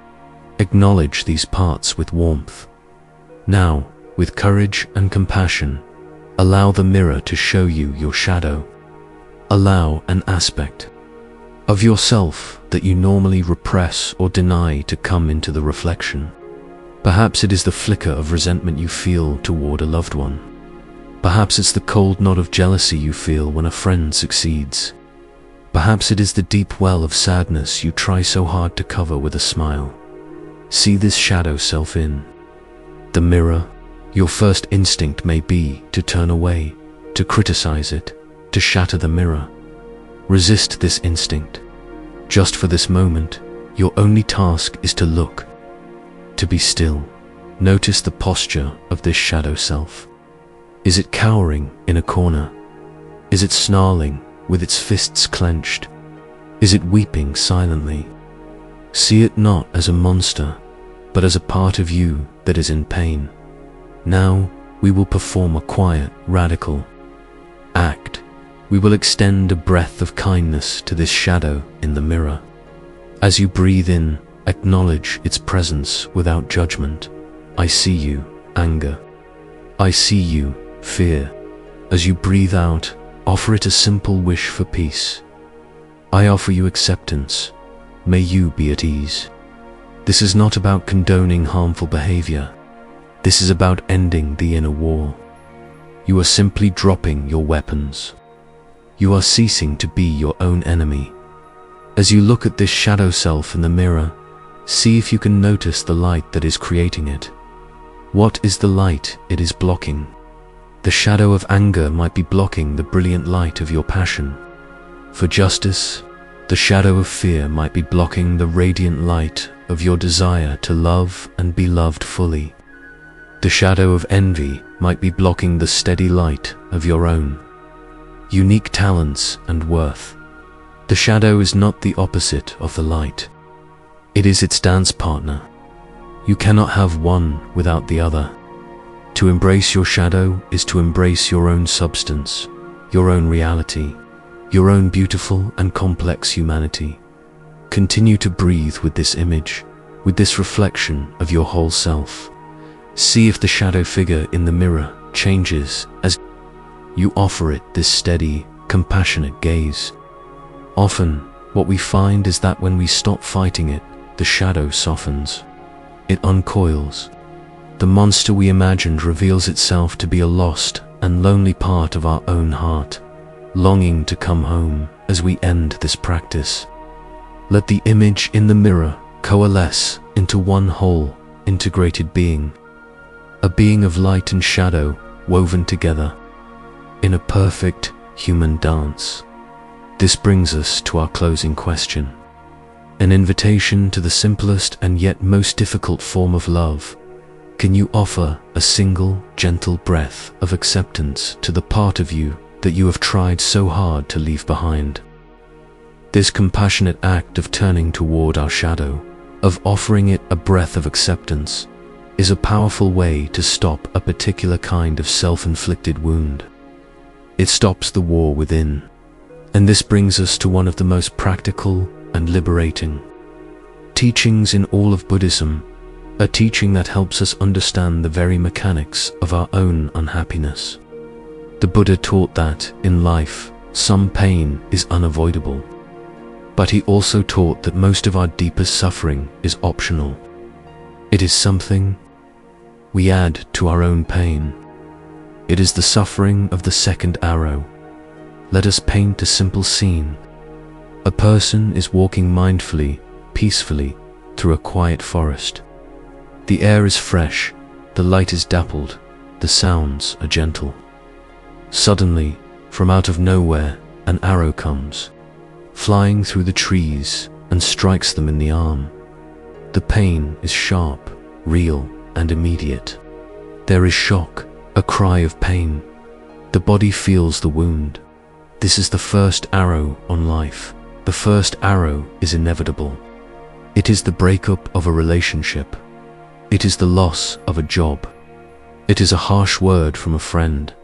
Acknowledge these parts with warmth. Now, with courage and compassion, allow the mirror to show you your shadow. Allow an aspect of yourself that you normally repress or deny to come into the reflection. Perhaps it is the flicker of resentment you feel toward a loved one. Perhaps it's the cold knot of jealousy you feel when a friend succeeds. Perhaps it is the deep well of sadness you try so hard to cover with a smile. See this shadow self in the mirror. Your first instinct may be to turn away, to criticize it, to shatter the mirror. Resist this instinct. Just for this moment, your only task is to look, to be still. Notice the posture of this shadow self. Is it cowering in a corner? Is it snarling with its fists clenched? Is it weeping silently? See it not as a monster, but as a part of you that is in pain. Now we will perform a quiet, radical act. We will extend a breath of kindness to this shadow in the mirror. As you breathe in, acknowledge its presence without judgment. I see you, anger. I see you, fear. As you breathe out, offer it a simple wish for peace. I offer you acceptance. May you be at ease. This is not about condoning harmful behavior. This is about ending the inner war. You are simply dropping your weapons. You are ceasing to be your own enemy. As you look at this shadow self in the mirror, see if you can notice the light that is creating it. What is the light it is blocking? The shadow of anger might be blocking the brilliant light of your passion. For justice, the shadow of fear might be blocking the radiant light of your desire to love and be loved fully. The shadow of envy might be blocking the steady light of your own unique talents and worth. The shadow is not the opposite of the light. It is its dance partner. You cannot have one without the other. To embrace your shadow is to embrace your own substance, your own reality, your own beautiful and complex humanity. Continue to breathe with this image, with this reflection of your whole self. See if the shadow figure in the mirror changes as you offer it this steady, compassionate gaze. Often, what we find is that when we stop fighting it, the shadow softens. It uncoils. The monster we imagined reveals itself to be a lost and lonely part of our own heart, longing to come home as we end this practice. Let the image in the mirror coalesce into one whole, integrated being, a being of light and shadow woven together in a perfect human dance. This brings us to our closing question. An invitation to the simplest and yet most difficult form of love. Can you offer a single, gentle breath of acceptance to the part of you that you have tried so hard to leave behind? This compassionate act of turning toward our shadow, of offering it a breath of acceptance, is a powerful way to stop a particular kind of self-inflicted wound. It stops the war within. And this brings us to one of the most practical and liberating teachings in all of Buddhism, a teaching that helps us understand the very mechanics of our own unhappiness. The Buddha taught that, in life, some pain is unavoidable. But he also taught that most of our deepest suffering is optional. It is something we add to our own pain. It is the suffering of the second arrow. Let us paint a simple scene. A person is walking mindfully, peacefully, through a quiet forest. The air is fresh, the light is dappled, the sounds are gentle. Suddenly, from out of nowhere, an arrow comes, flying through the trees and strikes them in the arm. The pain is sharp, real, and immediate. There is shock, a cry of pain. The body feels the wound. This is the first arrow on life. The first arrow is inevitable. It is the breakup of a relationship. It is the loss of a job. It is a harsh word from a friend.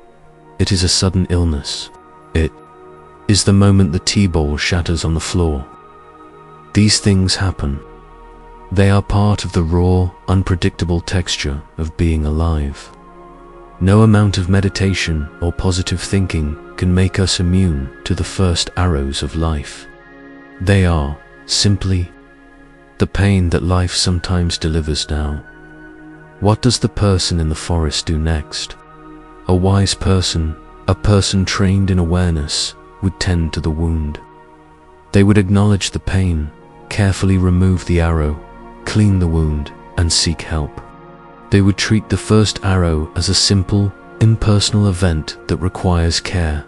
It is a sudden illness. It is the moment the tea bowl shatters on the floor. These things happen. They are part of the raw, unpredictable texture of being alive. No amount of meditation or positive thinking can make us immune to the first arrows of life. They are, simply, the pain that life sometimes delivers now. What does the person in the forest do next? A wise person, a person trained in awareness, would tend to the wound. They would acknowledge the pain, carefully remove the arrow, clean the wound, and seek help. They would treat the first arrow as a simple, impersonal event that requires care.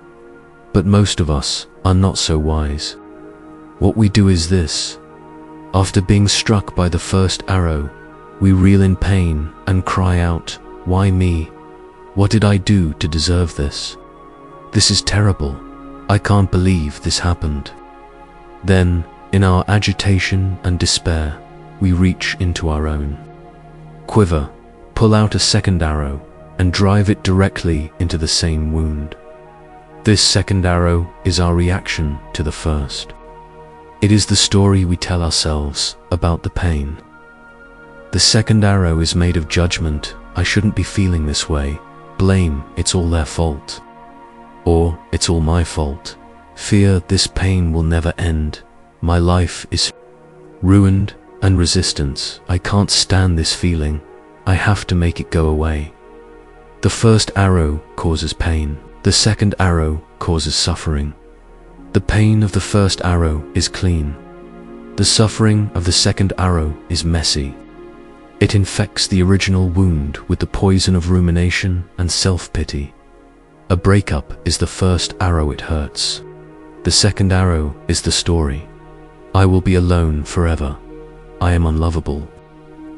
But most of us are not so wise. What we do is this. After being struck by the first arrow, we reel in pain and cry out, "Why me? What did I do to deserve this? This is terrible. I can't believe this happened." Then, in our agitation and despair, we reach into our own quiver, pull out a second arrow, and drive it directly into the same wound. This second arrow is our reaction to the first. It is the story we tell ourselves about the pain. The second arrow is made of judgment. I shouldn't be feeling this way. Blame, it's all their fault. Or, it's all my fault. Fear, this pain will never end. My life is ruined. And resistance, I can't stand this feeling. I have to make it go away. The first arrow causes pain. The second arrow causes suffering. The pain of the first arrow is clean. The suffering of the second arrow is messy. It infects the original wound with the poison of rumination and self-pity. A breakup is the first arrow it hurts. The second arrow is the story. I will be alone forever. I am unlovable.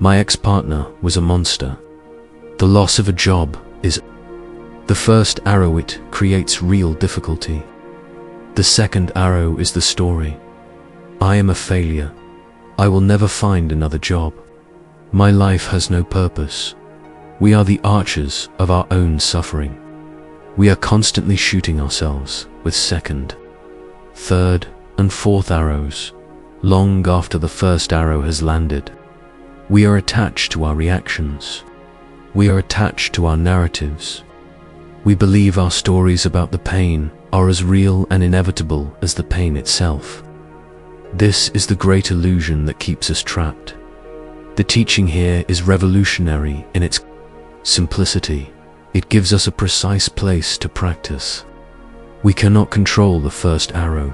My ex-partner was a monster. The loss of a job is the first arrow. It creates real difficulty. The second arrow is the story. I am a failure. I will never find another job. My life has no purpose. We are the archers of our own suffering. We are constantly shooting ourselves with second, third, and fourth arrows, long after the first arrow has landed. We are attached to our reactions. We are attached to our narratives. We believe our stories about the pain are as real and inevitable as the pain itself. This is the great illusion that keeps us trapped. The teaching here is revolutionary in its simplicity. It gives us a precise place to practice. We cannot control the first arrow,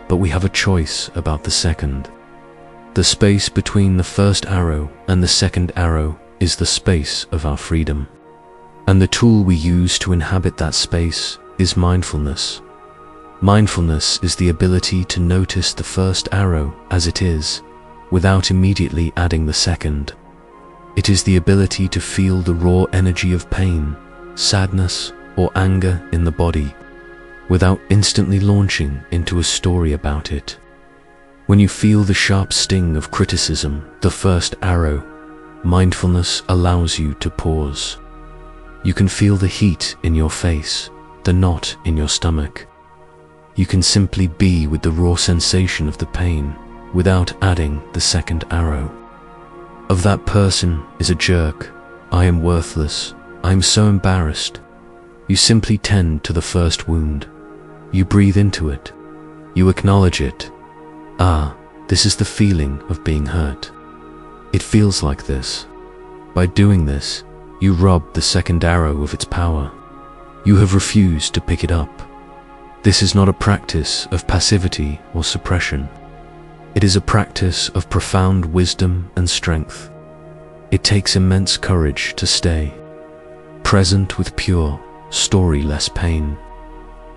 but we have a choice about the second. The space between the first arrow and the second arrow is the space of our freedom. And the tool we use to inhabit that space is mindfulness. Mindfulness is the ability to notice the first arrow as it is, without immediately adding the second. It is the ability to feel the raw energy of pain, sadness, or anger in the body, without instantly launching into a story about it. When you feel the sharp sting of criticism, the first arrow, mindfulness allows you to pause. You can feel the heat in your face, the knot in your stomach. You can simply be with the raw sensation of the pain without adding the second arrow. Of that person is a jerk. I am worthless. I am so embarrassed. You simply tend to the first wound. You breathe into it. You acknowledge it. Ah, this is the feeling of being hurt. It feels like this. By doing this, you rob the second arrow of its power. You have refused to pick it up. This is not a practice of passivity or suppression. It is a practice of profound wisdom and strength. It takes immense courage to stay present with pure, story-less pain.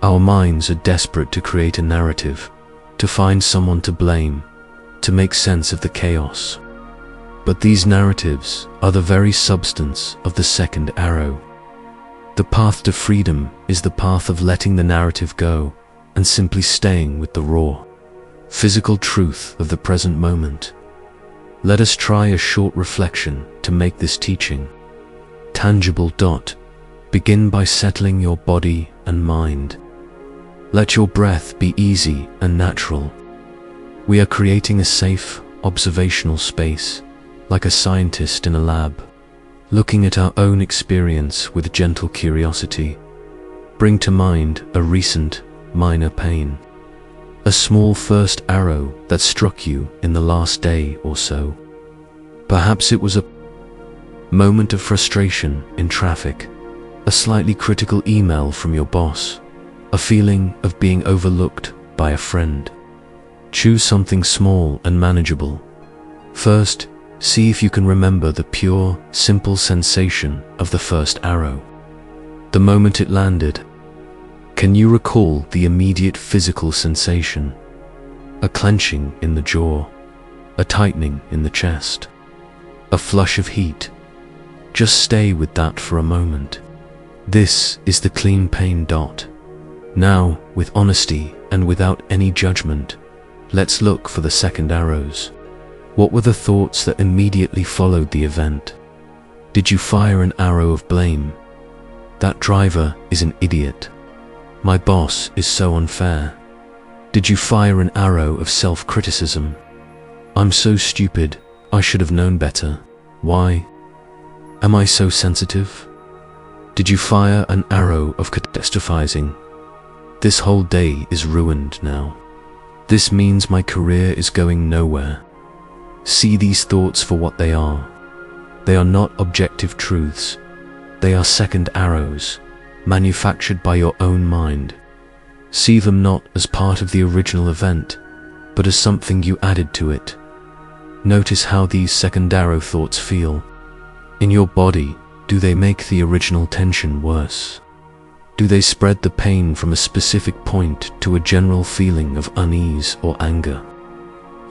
Our minds are desperate to create a narrative, to find someone to blame, to make sense of the chaos. But these narratives are the very substance of the second arrow. The path to freedom is the path of letting the narrative go and simply staying with the raw, physical truth of the present moment. Let us try a short reflection to make this teaching tangible. Begin by settling your body and mind. Let your breath be easy and natural. We are creating a safe, observational space, like a scientist in a lab, looking at our own experience with gentle curiosity. Bring to mind a recent, minor pain, a small first arrow that struck you in the last day or so. Perhaps it was a moment of frustration in traffic, a slightly critical email from your boss, a feeling of being overlooked by a friend. Choose something small and manageable. First, see if you can remember the pure, simple sensation of the first arrow. The moment it landed, can you recall the immediate physical sensation? A clenching in the jaw, a tightening in the chest, a flush of heat. Just stay with that for a moment. This is the clean pain. Now, with honesty and without any judgment, let's look for the second arrows. What were the thoughts that immediately followed the event? Did you fire an arrow of blame? That driver is an idiot. My boss is so unfair. Did you fire an arrow of self-criticism? I'm so stupid, I should have known better. Why? Am I so sensitive? Did you fire an arrow of catastrophizing? This whole day is ruined now. This means my career is going nowhere. See these thoughts for what they are. They are not objective truths. They are second arrows, manufactured by your own mind. See them not as part of the original event, but as something you added to it. Notice how these second arrow thoughts feel. In your body, do they make the original tension worse? Do they spread the pain from a specific point to a general feeling of unease or anger?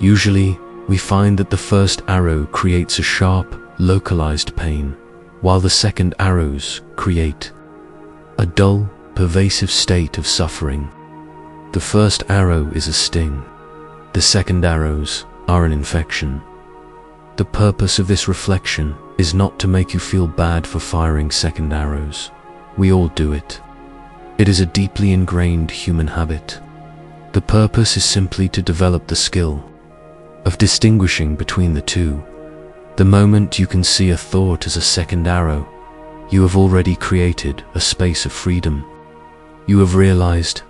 Usually, we find that the first arrow creates a sharp, localized pain, while the second arrows create a dull, pervasive state of suffering. The first arrow is a sting. The second arrows are an infection. The purpose of this reflection is not to make you feel bad for firing second arrows. We all do it. It is a deeply ingrained human habit. The purpose is simply to develop the skill of distinguishing between the two. The moment you can see a thought as a second arrow, you have already created a space of freedom. You have realized,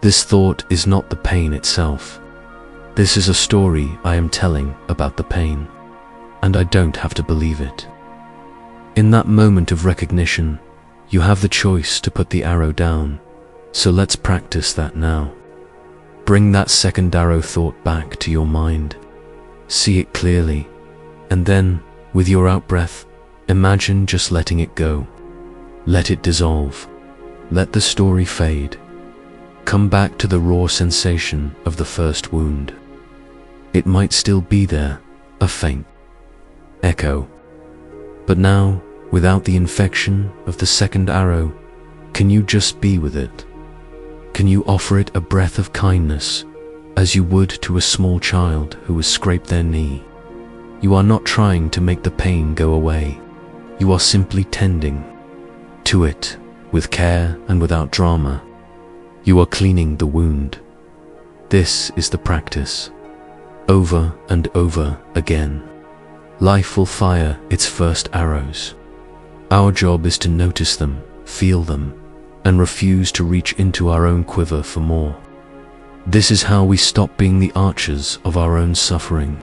this thought is not the pain itself. This is a story I am telling about the pain, and I don't have to believe it. In that moment of recognition, you have the choice to put the arrow down, so let's practice that now. Bring that second arrow thought back to your mind. See it clearly, and then, with your out-breath, imagine just letting it go. Let it dissolve. Let the story fade. Come back to the raw sensation of the first wound. It might still be there, a faint echo. But now, without the infection of the second arrow, can you just be with it? Can you offer it a breath of kindness, as you would to a small child who has scraped their knee? You are not trying to make the pain go away. You are simply tending to it with care and without drama. You are cleaning the wound. This is the practice. Over and over again. Life will fire its first arrows. Our job is to notice them, feel them, and refuse to reach into our own quiver for more. This is how we stop being the archers of our own suffering.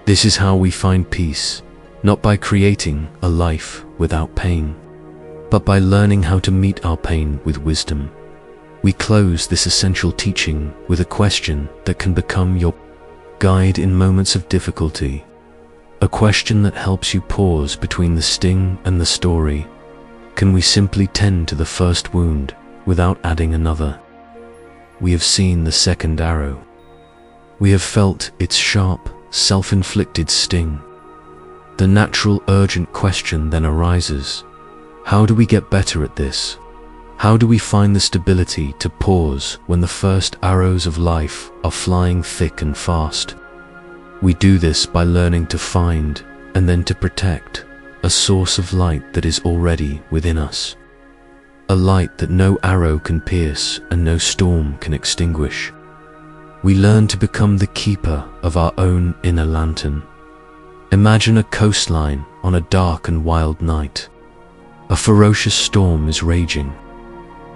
This is how we find peace, not by creating a life without pain, but by learning how to meet our pain with wisdom. We close this essential teaching with a question that can become your guide in moments of difficulty. A question that helps you pause between the sting and the story. Can we simply tend to the first wound without adding another? We have seen the second arrow. We have felt its sharp, self-inflicted sting. The natural, urgent question then arises: how do we get better at this? How do we find the stability to pause when the first arrows of life are flying thick and fast? We do this by learning to find and then to protect a source of light that is already within us. A light that no arrow can pierce and no storm can extinguish. We learn to become the keeper of our own inner lantern. Imagine a coastline on a dark and wild night. A ferocious storm is raging.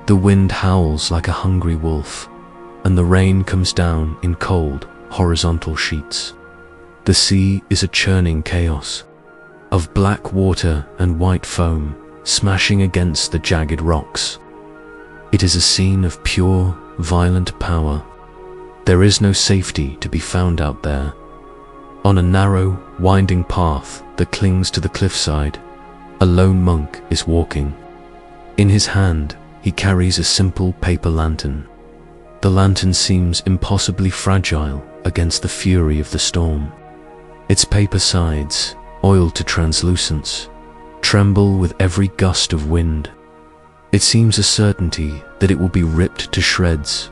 The wind howls like a hungry wolf, and the rain comes down in cold, horizontal sheets. The sea is a churning chaos of black water and white foam smashing against the jagged rocks. It is a scene of pure, violent power. There is no safety to be found out there. On a narrow, winding path that clings to the cliffside, a lone monk is walking. In his hand, he carries a simple paper lantern. The lantern seems impossibly fragile against the fury of the storm. Its paper sides, oiled to translucence, tremble with every gust of wind. It seems a certainty that it will be ripped to shreds,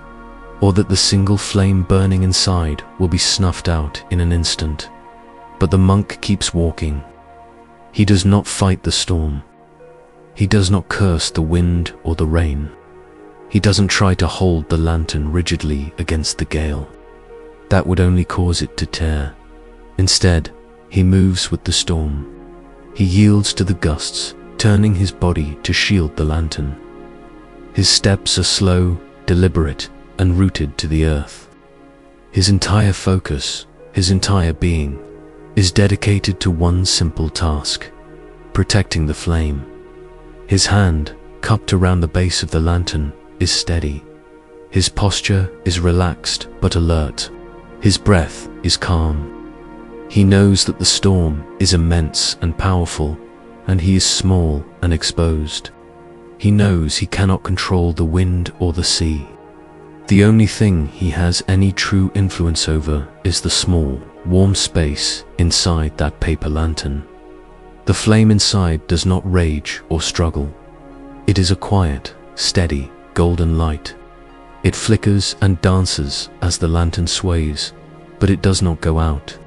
or that the single flame burning inside will be snuffed out in an instant. But the monk keeps walking. He does not fight the storm. He does not curse the wind or the rain. He doesn't try to hold the lantern rigidly against the gale. That would only cause it to tear. Instead, he moves with the storm. He yields to the gusts, turning his body to shield the lantern. His steps are slow, deliberate, and rooted to the earth. His entire focus, his entire being, is dedicated to one simple task: protecting the flame. His hand, cupped around the base of the lantern, is steady. His posture is relaxed but alert. His breath is calm. He knows that the storm is immense and powerful, and he is small and exposed. He knows he cannot control the wind or the sea. The only thing he has any true influence over is the small, warm space inside that paper lantern. The flame inside does not rage or struggle. It is a quiet, steady, golden light. It flickers and dances as the lantern sways, but it does not go out.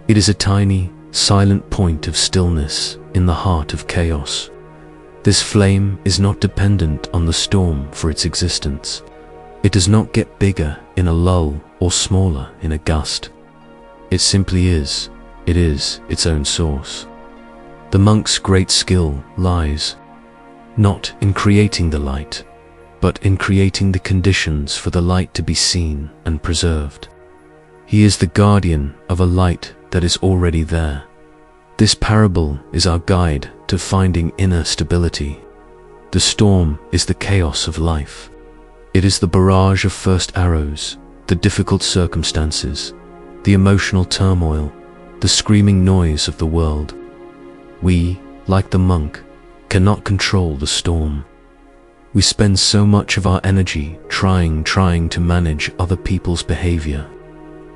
It is a tiny, silent point of stillness in the heart of chaos. This flame is not dependent on the storm for its existence. It does not get bigger in a lull or smaller in a gust. It simply is. It is its own source. The monk's great skill lies not in creating the light, but in creating the conditions for the light to be seen and preserved. He is the guardian of a light that is already there. This parable is our guide to finding inner stability. The storm is the chaos of life. It is the barrage of first arrows, the difficult circumstances, the emotional turmoil, the screaming noise of the world. We, like the monk, cannot control the storm. We spend so much of our energy trying to manage other people's behavior,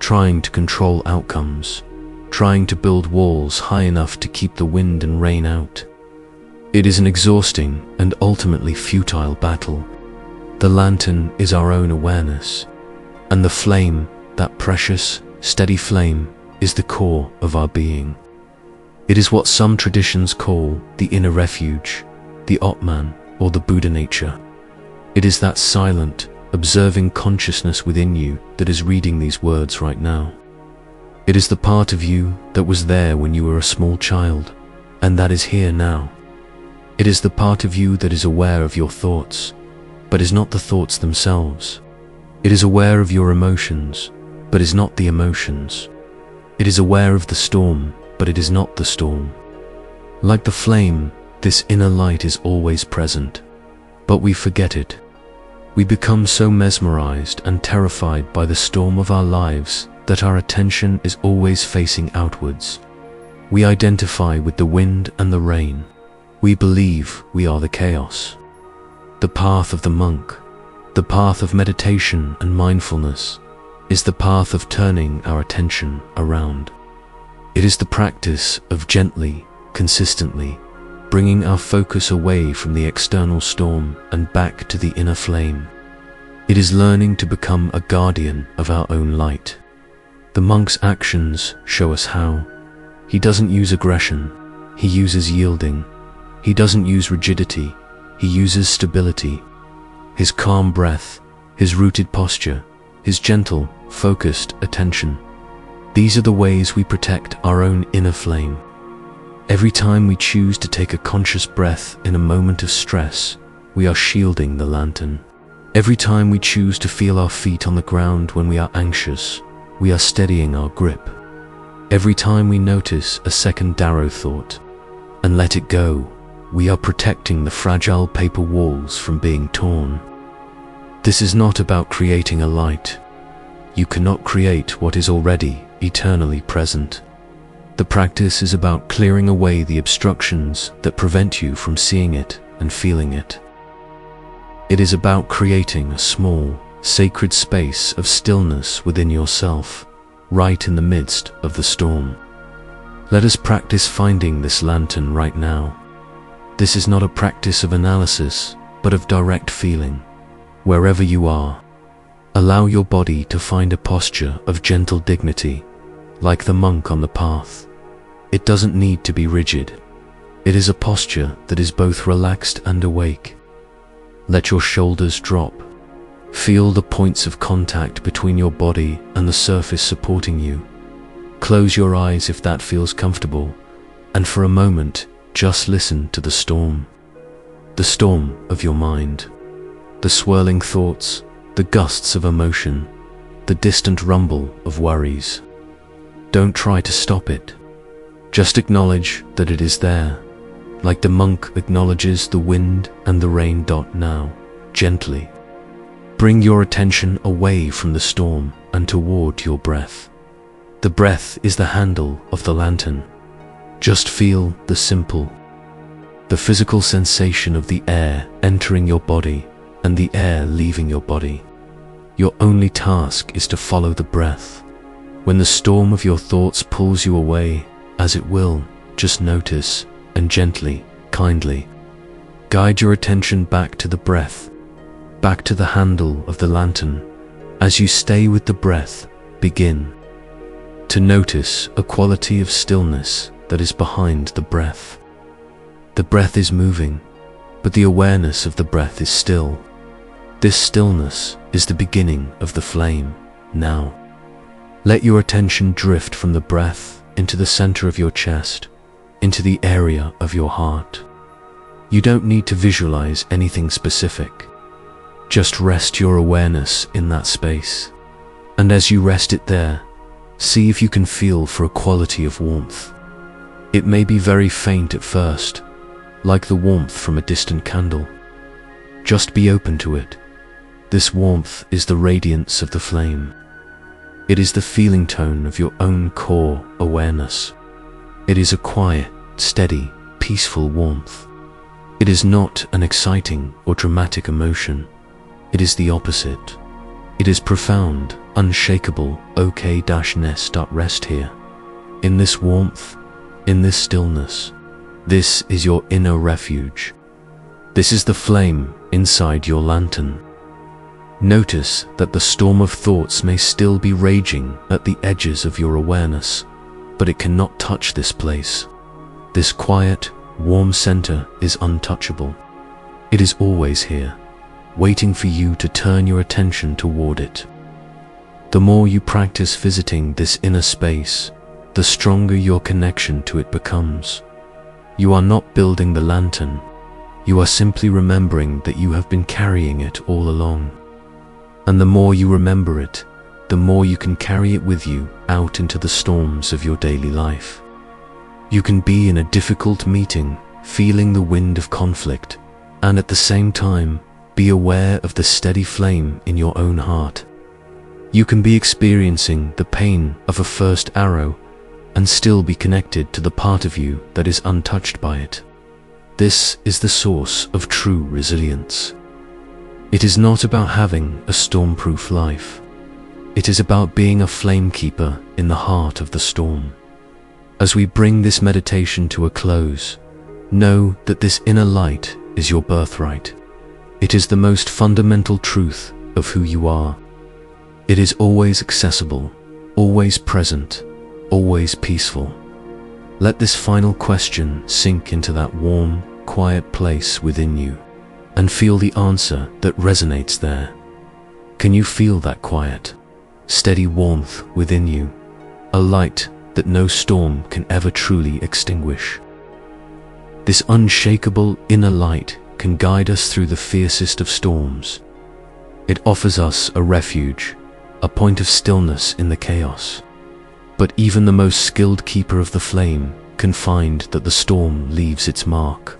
trying to control outcomes, trying to build walls high enough to keep the wind and rain out. It is an exhausting and ultimately futile battle. The lantern is our own awareness, and the flame, that precious, steady flame, is the core of our being. It is what some traditions call the inner refuge, the Atman, or the Buddha nature. It is that silent, observing consciousness within you that is reading these words right now. It is the part of you that was there when you were a small child, and that is here now. It is the part of you that is aware of your thoughts, but is not the thoughts themselves. It is aware of your emotions, but is not the emotions. It is aware of the storm, but it is not the storm. Like the flame, this inner light is always present, but we forget it. We become so mesmerized and terrified by the storm of our lives that our attention is always facing outwards. We identify with the wind and the rain. We believe we are the chaos. The path of the monk, the path of meditation and mindfulness, is the path of turning our attention around. It is the practice of gently, consistently, bringing our focus away from the external storm and back to the inner flame. It is learning to become a guardian of our own light. The monk's actions show us how. He doesn't use aggression, he uses yielding. He doesn't use rigidity, he uses stability. His calm breath, his rooted posture, his gentle, focused attention. These are the ways we protect our own inner flame. Every time we choose to take a conscious breath in a moment of stress, we are shielding the lantern. Every time we choose to feel our feet on the ground when we are anxious, we are steadying our grip. Every time we notice a second darrow thought and let it go, we are protecting the fragile paper walls from being torn. This is not about creating a light. You cannot create what is already eternally present. The practice is about clearing away the obstructions that prevent you from seeing it and feeling it. It is about creating a small, sacred space of stillness within yourself, right in the midst of the storm. Let us practice finding this lantern right now. This is not a practice of analysis, but of direct feeling. Wherever you are, allow your body to find a posture of gentle dignity, like the monk on the path. It doesn't need to be rigid. It is a posture that is both relaxed and awake. Let your shoulders drop. Feel the points of contact between your body and the surface supporting you. Close your eyes if that feels comfortable, and for a moment, just listen to the storm. The storm of your mind. The swirling thoughts, the gusts of emotion, the distant rumble of worries. Don't try to stop it. Just acknowledge that it is there, like the monk acknowledges the wind and the rain. Now, gently. Bring your attention away from the storm and toward your breath. The breath is the handle of the lantern. Just feel the simple, the physical sensation of the air entering your body and the air leaving your body. Your only task is to follow the breath. When the storm of your thoughts pulls you away, as it will, just notice and gently, kindly, guide your attention back to the breath, back to the handle of the lantern. As you stay with the breath, begin to notice a quality of stillness that is behind the breath. The breath is moving, but the awareness of the breath is still. This stillness is the beginning of the flame. Now, let your attention drift from the breath into the center of your chest, into the area of your heart. You don't need to visualize anything specific. Just rest your awareness in that space. And as you rest it there, see if you can feel for a quality of warmth. It may be very faint at first, like the warmth from a distant candle. Just be open to it. This warmth is the radiance of the flame. It is the feeling tone of your own core awareness. It is a quiet, steady, peaceful warmth. It is not an exciting or dramatic emotion. It is the opposite. It is profound, unshakable, okay-ness. Rest here. In this warmth, in this stillness. This is your inner refuge. This is the flame inside your lantern. Notice that the storm of thoughts may still be raging at the edges of your awareness, but it cannot touch this place. This quiet, warm center is untouchable. It is always here, waiting for you to turn your attention toward it. The more you practice visiting this inner space, the stronger your connection to it becomes. You are not building the lantern. You are simply remembering that you have been carrying it all along. And the more you remember it, the more you can carry it with you out into the storms of your daily life. You can be in a difficult meeting, feeling the wind of conflict, and at the same time, be aware of the steady flame in your own heart. You can be experiencing the pain of a first arrow and still be connected to the part of you that is untouched by it. This is the source of true resilience. It is not about having a storm-proof life. It is about being a flame keeper in the heart of the storm. As we bring this meditation to a close, know that this inner light is your birthright. It is the most fundamental truth of who you are. It is always accessible, always present, always peaceful. Let this final question sink into that warm, quiet place within you, and feel the answer that resonates there. Can you feel that quiet, steady warmth within you, a light that no storm can ever truly extinguish? This unshakable inner light can guide us through the fiercest of storms. It offers us a refuge, a point of stillness in the chaos. But even the most skilled keeper of the flame can find that the storm leaves its mark.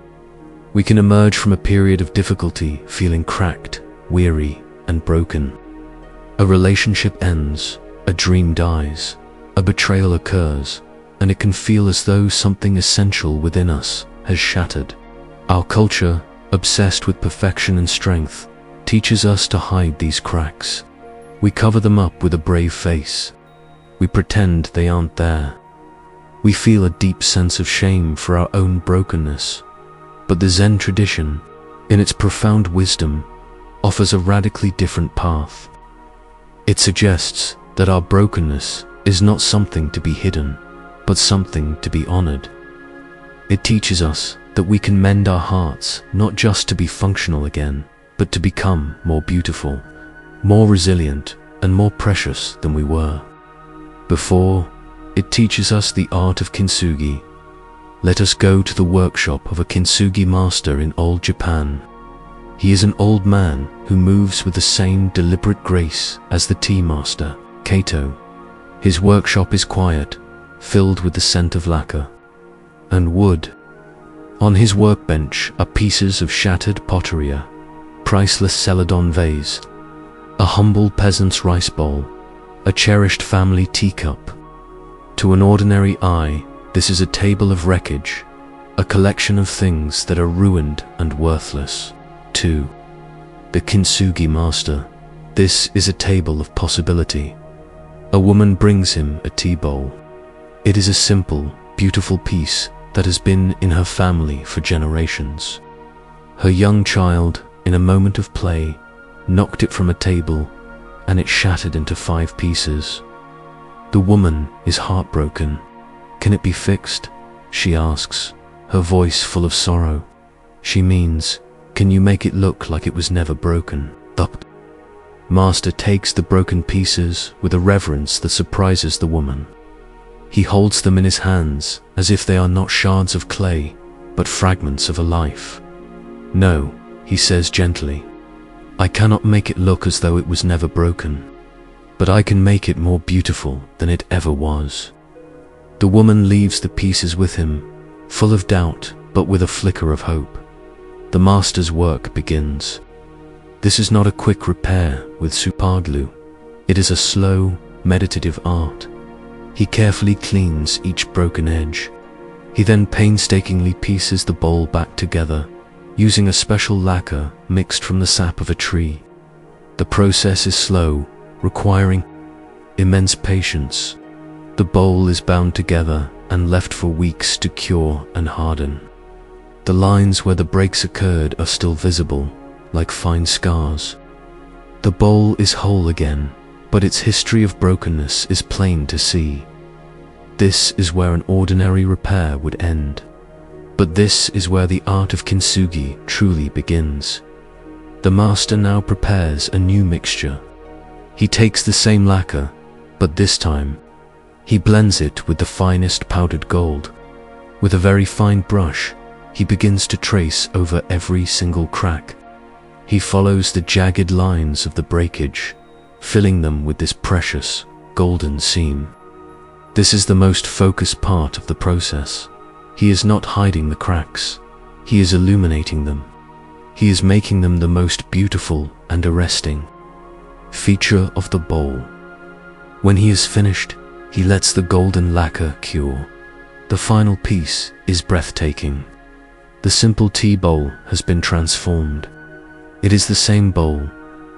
We can emerge from a period of difficulty feeling cracked, weary, and broken. A relationship ends, a dream dies, a betrayal occurs, and it can feel as though something essential within us has shattered. Our culture, obsessed with perfection and strength, teaches us to hide these cracks. We cover them up with a brave face. We pretend they aren't there. We feel a deep sense of shame for our own brokenness. But the Zen tradition, in its profound wisdom, offers a radically different path. It suggests that our brokenness is not something to be hidden, but something to be honored. It teaches us that we can mend our hearts not just to be functional again, but to become more beautiful, more resilient, and more precious than we were before. It teaches us the art of kintsugi. Let us go to the workshop of a kintsugi master in old Japan. He is an old man who moves with the same deliberate grace as the tea master, Kato. His workshop is quiet, filled with the scent of lacquer and wood. On his workbench are pieces of shattered pottery, a priceless celadon vase, a humble peasant's rice bowl, a cherished family teacup. To an ordinary eye, this is a table of wreckage, a collection of things that are ruined and worthless. To the kintsugi master, this is a table of possibility. A woman brings him a tea bowl. It is a simple, beautiful piece that has been in her family for generations. Her young child, in a moment of play, knocked it from a table, and it shattered into 5 pieces. The woman is heartbroken. Can it be fixed? She asks, her voice full of sorrow. She means, can you make it look like it was never broken? The master takes the broken pieces with a reverence that surprises the woman. He holds them in his hands as if they are not shards of clay, but fragments of a life. No, he says gently, I cannot make it look as though it was never broken, but I can make it more beautiful than it ever was. The woman leaves the pieces with him, full of doubt but with a flicker of hope. The master's work begins. This is not a quick repair with supadlu. It is a slow, meditative art. He carefully cleans each broken edge. He then painstakingly pieces the bowl back together, using a special lacquer mixed from the sap of a tree. The process is slow, requiring immense patience. The bowl is bound together and left for weeks to cure and harden. The lines where the breaks occurred are still visible, like fine scars. The bowl is whole again, but its history of brokenness is plain to see. This is where an ordinary repair would end. But this is where the art of kintsugi truly begins. The master now prepares a new mixture. He takes the same lacquer, but this time, he blends it with the finest powdered gold. With a very fine brush, he begins to trace over every single crack. He follows the jagged lines of the breakage, filling them with this precious, golden seam. This is the most focused part of the process. He is not hiding the cracks. He is illuminating them. He is making them the most beautiful and arresting feature of the bowl. When he is finished, he lets the golden lacquer cure. The final piece is breathtaking. The simple tea bowl has been transformed. It is the same bowl,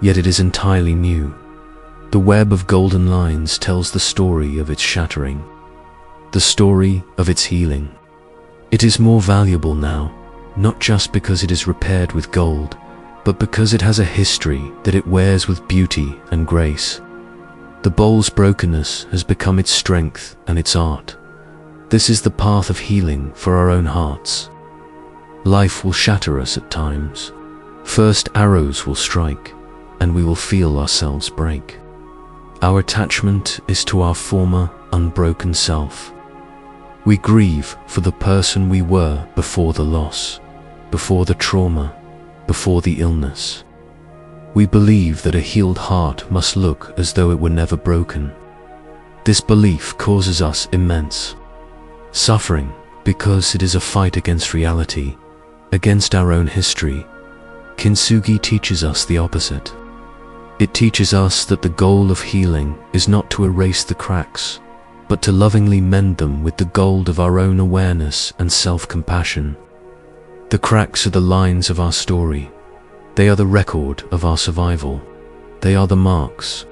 yet it is entirely new. The web of golden lines tells the story of its shattering, the story of its healing. It is more valuable now, not just because it is repaired with gold, but because it has a history that it wears with beauty and grace. The bowl's brokenness has become its strength and its art. This is the path of healing for our own hearts. Life will shatter us at times. First arrows will strike, and we will feel ourselves break. Our attachment is to our former, unbroken self. We grieve for the person we were before the loss, before the trauma, before the illness. We believe that a healed heart must look as though it were never broken. This belief causes us immense suffering because it is a fight against reality, against our own history. Kintsugi teaches us the opposite. It teaches us that the goal of healing is not to erase the cracks, but to lovingly mend them with the gold of our own awareness and self-compassion. The cracks are the lines of our story. They are the record of our survival. They are the marks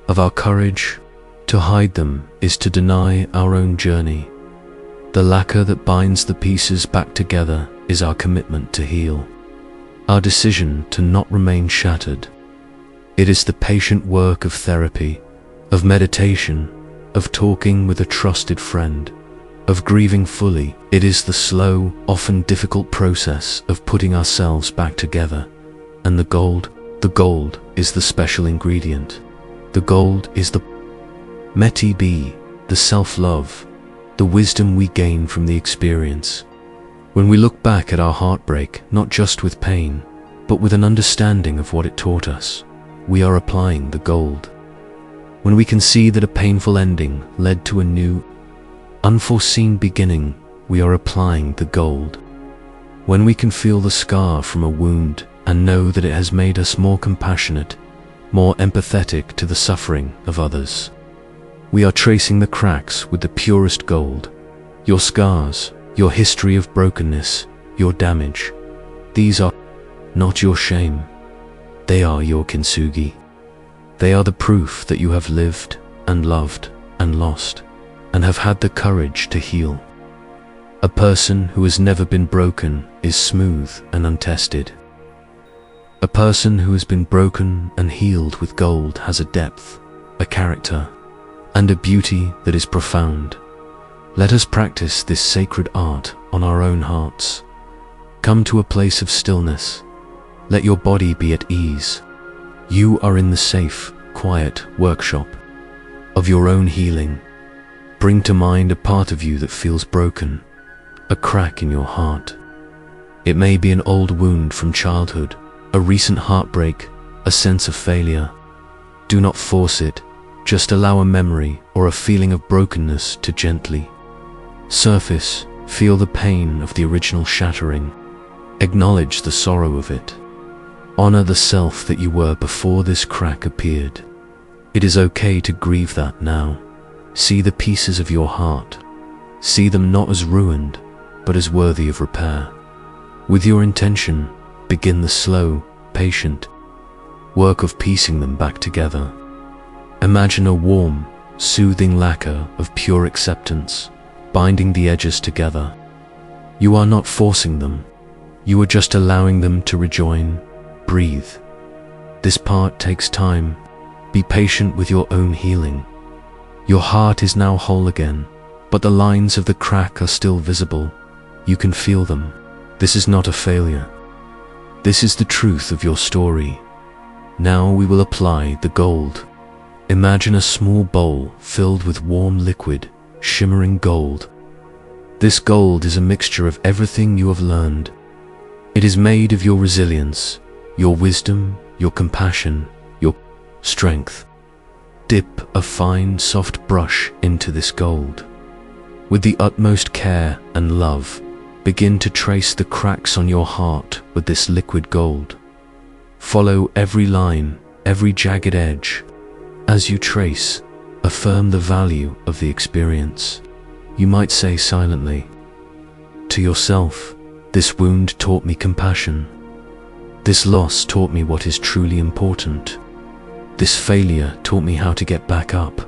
of our courage. To hide them is to deny our own journey. The lacquer that binds the pieces back together is our commitment to heal, our decision to not remain shattered. It is the patient work of therapy, of meditation, of talking with a trusted friend, of grieving fully. It is the slow, often difficult process of putting ourselves back together. And the gold is the special ingredient. The gold is the meti be, the self-love, the wisdom we gain from the experience. When we look back at our heartbreak, not just with pain, but with an understanding of what it taught us, we are applying the gold. When we can see that a painful ending led to a new, unforeseen beginning, we are applying the gold. When we can feel the scar from a wound and know that it has made us more compassionate, more empathetic to the suffering of others, we are tracing the cracks with the purest gold. Your scars, your history of brokenness, your damage, these are not your shame. They are your kintsugi. They are the proof that you have lived and loved and lost, and have had the courage to heal. A person who has never been broken is smooth and untested. A person who has been broken and healed with gold has a depth, a character, and a beauty that is profound. Let us practice this sacred art on our own hearts. Come to a place of stillness. Let your body be at ease. You are in the safe, quiet workshop of your own healing. Bring to mind a part of you that feels broken, a crack in your heart. It may be an old wound from childhood, a recent heartbreak, a sense of failure. Do not force it, just allow a memory or a feeling of brokenness to gently surface. Feel the pain of the original shattering. Acknowledge the sorrow of it. Honor the self that you were before this crack appeared. It is okay to grieve that now. See the pieces of your heart. See them not as ruined, but as worthy of repair. With your intention, begin the slow, patient work of piecing them back together. Imagine a warm, soothing lacquer of pure acceptance, binding the edges together. You are not forcing them. You are just allowing them to rejoin, breathe. This part takes time. Be patient with your own healing. Your heart is now whole again, but the lines of the crack are still visible. You can feel them. This is not a failure. This is the truth of your story. Now we will apply the gold. Imagine a small bowl filled with warm liquid, shimmering gold. This gold is a mixture of everything you have learned. It is made of your resilience, your wisdom, your compassion, your strength. Dip a fine, soft brush into this gold. With the utmost care and love, begin to trace the cracks on your heart with this liquid gold. Follow every line, every jagged edge. As you trace, affirm the value of the experience. You might say silently to yourself, "This wound taught me compassion. This loss taught me what is truly important. This failure taught me how to get back up."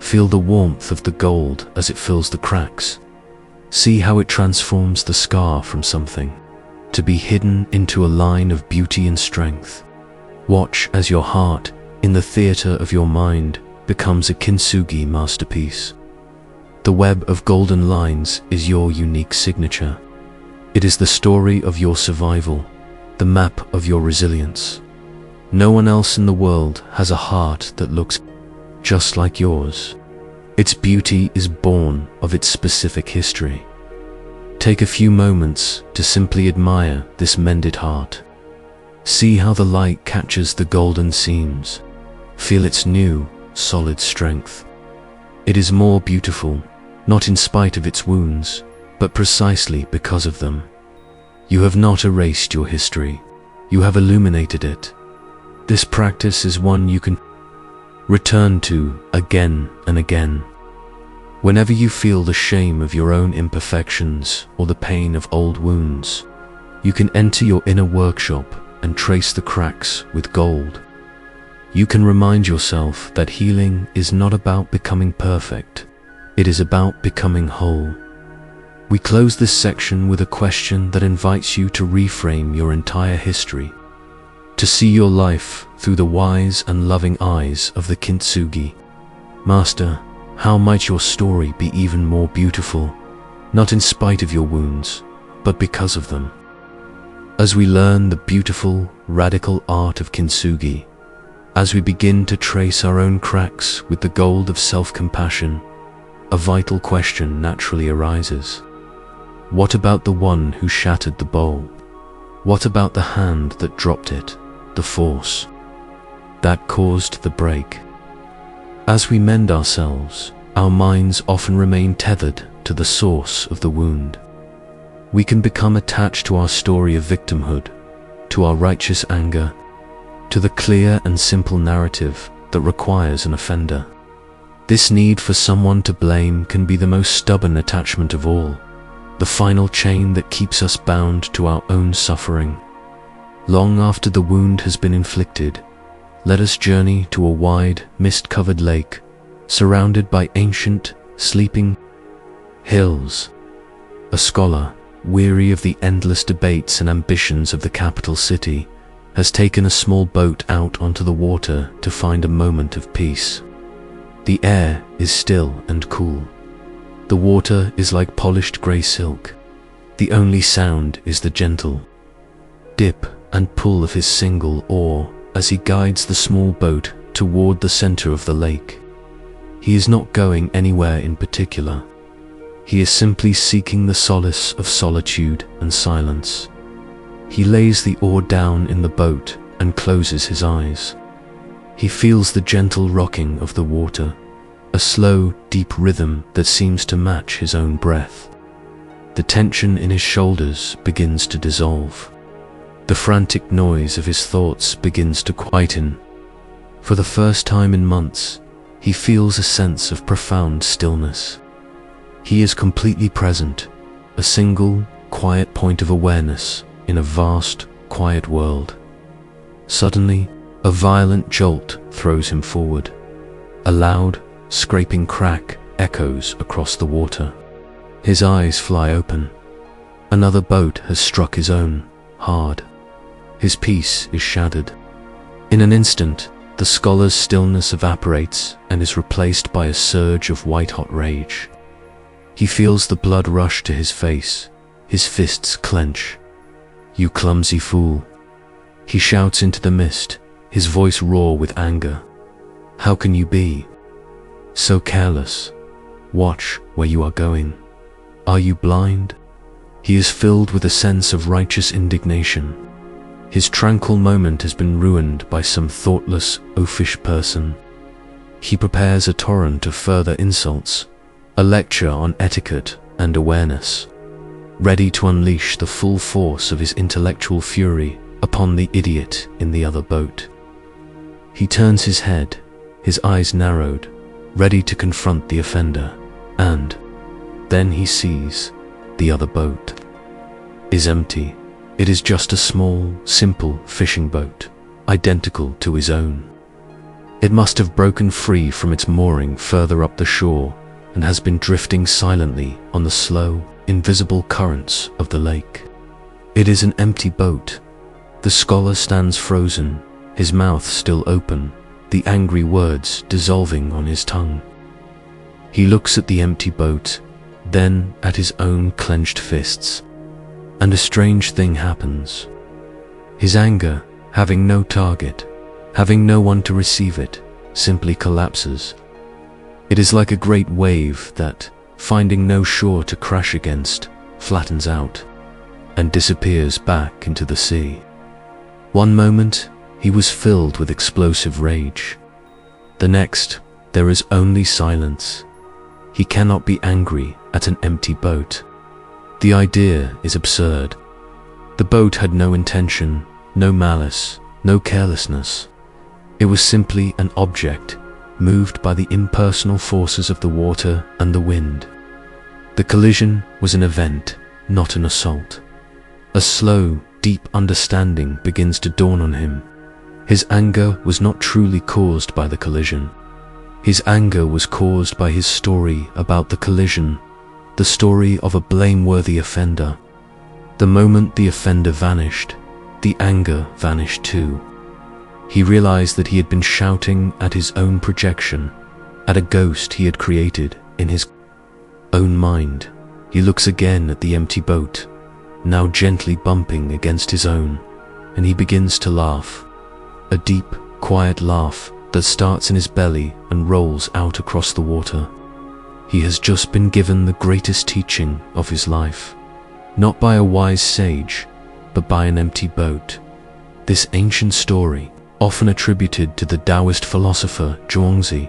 Feel the warmth of the gold as it fills the cracks. See how it transforms the scar from something to be hidden into a line of beauty and strength. Watch as your heart, in the theater of your mind, becomes a kintsugi masterpiece. The web of golden lines is your unique signature. It is the story of your survival, the map of your resilience. No one else in the world has a heart that looks just like yours. Its beauty is born of its specific history. Take a few moments to simply admire this mended heart. See how the light catches the golden seams. Feel its new, solid strength. It is more beautiful, not in spite of its wounds, but precisely because of them. You have not erased your history. You have illuminated it. This practice is one you can return to again and again. Whenever you feel the shame of your own imperfections or the pain of old wounds, you can enter your inner workshop and trace the cracks with gold. You can remind yourself that healing is not about becoming perfect. It is about becoming whole. We close this section with a question that invites you to reframe your entire history, to see your life through the wise and loving eyes of the kintsugi. Master, how might your story be even more beautiful, not in spite of your wounds, but because of them? As we learn the beautiful, radical art of kintsugi, as we begin to trace our own cracks with the gold of self-compassion, a vital question naturally arises. What about the one who shattered the bowl? What about the hand that dropped it, the force that caused the break? As we mend ourselves, our minds often remain tethered to the source of the wound. We can become attached to our story of victimhood, to our righteous anger, to the clear and simple narrative that requires an offender. This need for someone to blame can be the most stubborn attachment of all, the final chain that keeps us bound to our own suffering. Long after the wound has been inflicted, let us journey to a wide, mist-covered lake, surrounded by ancient, sleeping hills. A scholar, weary of the endless debates and ambitions of the capital city, has taken a small boat out onto the water to find a moment of peace. The air is still and cool. The water is like polished grey silk. The only sound is the gentle dip and pull of his single oar as he guides the small boat toward the center of the lake. He is not going anywhere in particular. He is simply seeking the solace of solitude and silence. He lays the oar down in the boat and closes his eyes. He feels the gentle rocking of the water, a slow, deep rhythm that seems to match his own breath. The tension in his shoulders begins to dissolve. The frantic noise of his thoughts begins to quieten. For the first time in months, he feels a sense of profound stillness. He is completely present, a single, quiet point of awareness in a vast, quiet world. Suddenly, a violent jolt throws him forward. A loud, scraping crack echoes across the water. His eyes fly open. Another boat has struck his own, hard. His peace is shattered. In an instant, the scholar's stillness evaporates and is replaced by a surge of white-hot rage. He feels the blood rush to his face. His fists clench. "You clumsy fool!" He shouts into the mist, his voice raw with anger. "How can you be so careless? Watch where you are going. Are you blind?" He is filled with a sense of righteous indignation. His tranquil moment has been ruined by some thoughtless, oafish person. He prepares a torrent of further insults, a lecture on etiquette and awareness, ready to unleash the full force of his intellectual fury upon the idiot in the other boat. He turns his head, his eyes narrowed, ready to confront the offender, and then he sees the other boat is empty. It is just a small, simple fishing boat, identical to his own. It must have broken free from its mooring further up the shore and has been drifting silently on the slow, invisible currents of the lake. It is an empty boat. The scholar stands frozen, his mouth still open, the angry words dissolving on his tongue. He looks at the empty boat, then at his own clenched fists, and a strange thing happens. His anger, having no target, having no one to receive it, simply collapses. It is like a great wave that, finding no shore to crash against, flattens out and disappears back into the sea. One moment, he was filled with explosive rage. The next, there is only silence. He cannot be angry at an empty boat. The idea is absurd. The boat had no intention, no malice, no carelessness. It was simply an object, moved by the impersonal forces of the water and the wind. The collision was an event, not an assault. A slow, deep understanding begins to dawn on him. His anger was not truly caused by the collision. His anger was caused by his story about the collision, the story of a blameworthy offender. The moment the offender vanished, the anger vanished too. He realized that he had been shouting at his own projection, at a ghost he had created in his own mind. He looks again at the empty boat, now gently bumping against his own, and he begins to laugh. A deep, quiet laugh that starts in his belly and rolls out across the water. He has just been given the greatest teaching of his life, not by a wise sage, but by an empty boat. This ancient story, often attributed to the Taoist philosopher Zhuangzi,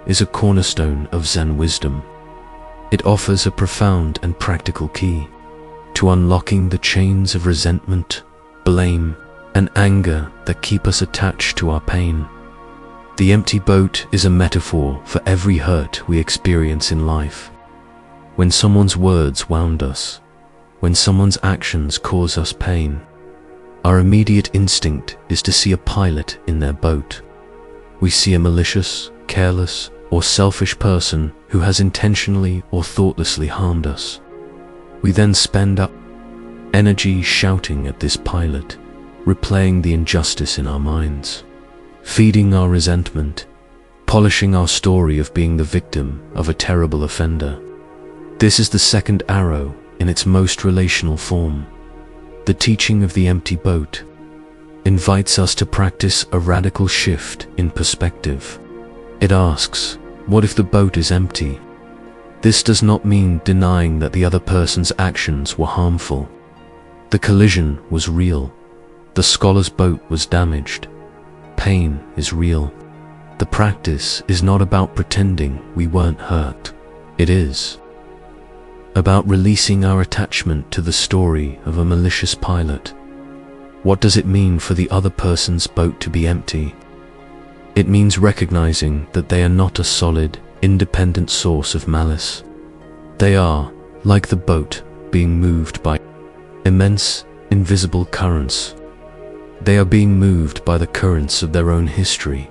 is a cornerstone of Zen wisdom. It offers a profound and practical key to unlocking the chains of resentment, blame, and anger that keep us attached to our pain. The empty boat is a metaphor for every hurt we experience in life. When someone's words wound us, when someone's actions cause us pain, our immediate instinct is to see a pilot in their boat. We see a malicious, careless, or selfish person who has intentionally or thoughtlessly harmed us. We then spend our energy shouting at this pilot, replaying the injustice in our minds, feeding our resentment, polishing our story of being the victim of a terrible offender. This is the second arrow in its most relational form. The teaching of the empty boat invites us to practice a radical shift in perspective. It asks, what if the boat is empty? This does not mean denying that the other person's actions were harmful. The collision was real. The scholar's boat was damaged. Pain is real. The practice is not about pretending we weren't hurt. It is about releasing our attachment to the story of a malicious pilot. What does it mean for the other person's boat to be empty? It means recognizing that they are not a solid, independent source of malice. They are, like the boat, being moved by immense, invisible currents. They are being moved by the currents of their own history,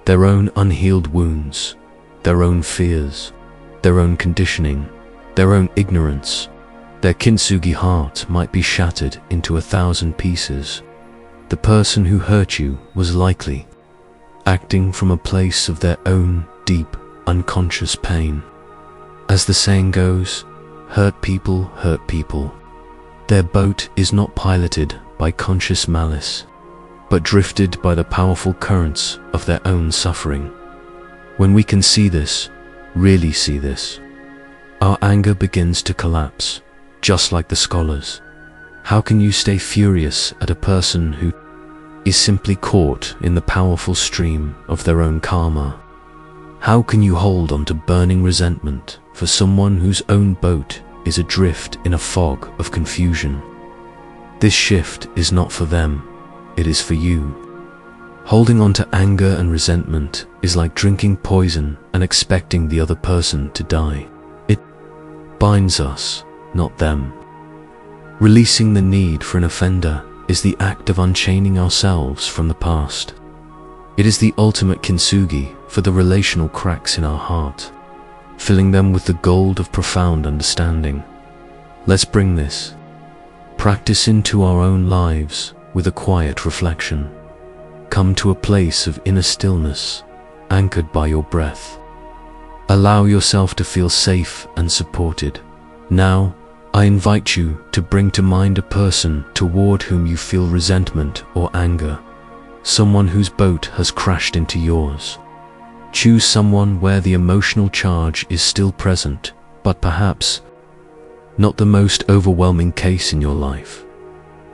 their own unhealed wounds, their own fears, their own conditioning, their own ignorance. Their kintsugi heart might be shattered into 1,000 pieces. The person who hurt you was likely acting from a place of their own deep, unconscious pain. As the saying goes, hurt people hurt people. Their boat is not piloted by conscious malice, but drifted by the powerful currents of their own suffering. When we can see this, really see this, our anger begins to collapse, just like the scholars. How can you stay furious at a person who is simply caught in the powerful stream of their own karma? How can you hold on to burning resentment for someone whose own boat is adrift in a fog of confusion? This shift is not for them, it is for you. Holding on to anger and resentment is like drinking poison and expecting the other person to die. It binds us, not them. Releasing the need for an offender is the act of unchaining ourselves from the past. It is the ultimate kintsugi for the relational cracks in our heart, filling them with the gold of profound understanding. Let's bring this practice into our own lives with a quiet reflection. Come to a place of inner stillness, anchored by your breath. Allow yourself to feel safe and supported. Now, I invite you to bring to mind a person toward whom you feel resentment or anger, someone whose boat has crashed into yours. Choose someone where the emotional charge is still present, but perhaps not the most overwhelming case in your life.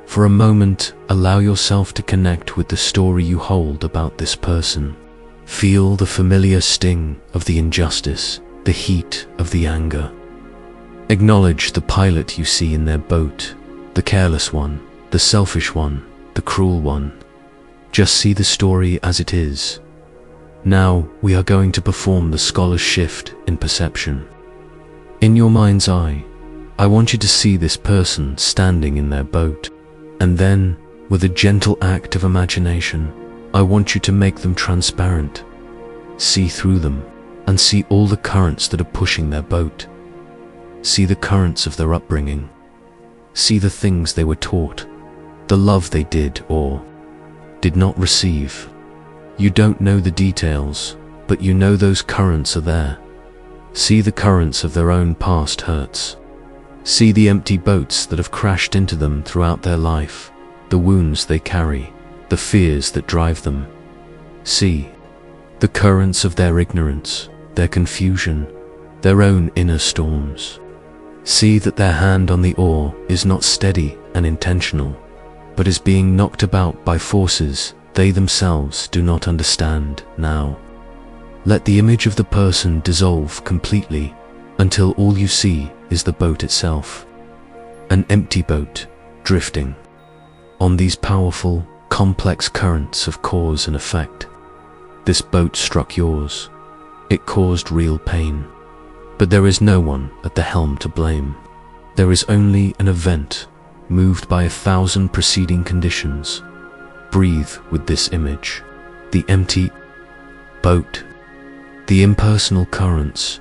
For a moment, allow yourself to connect with the story you hold about this person. Feel the familiar sting of the injustice, the heat of the anger. Acknowledge the pilot you see in their boat, the careless one, the selfish one, the cruel one. Just see the story as it is. Now we are going to perform the scholar's shift in perception. In your mind's eye, I want you to see this person standing in their boat, and then, with a gentle act of imagination, I want you to make them transparent. See through them, and see all the currents that are pushing their boat. See the currents of their upbringing. See the things they were taught, the love they did or did not receive. You don't know the details, but you know those currents are there. See the currents of their own past hurts. See the empty boats that have crashed into them throughout their life, the wounds they carry, the fears that drive them. See the currents of their ignorance, their confusion, their own inner storms. See that their hand on the oar is not steady and intentional, but is being knocked about by forces they themselves do not understand now. Let the image of the person dissolve completely until all you see is the boat itself. An empty boat, drifting on these powerful, complex currents of cause and effect. This boat struck yours. It caused real pain. But there is no one at the helm to blame. There is only an event, moved by 1,000 preceding conditions. Breathe with this image. The empty boat. The impersonal currents.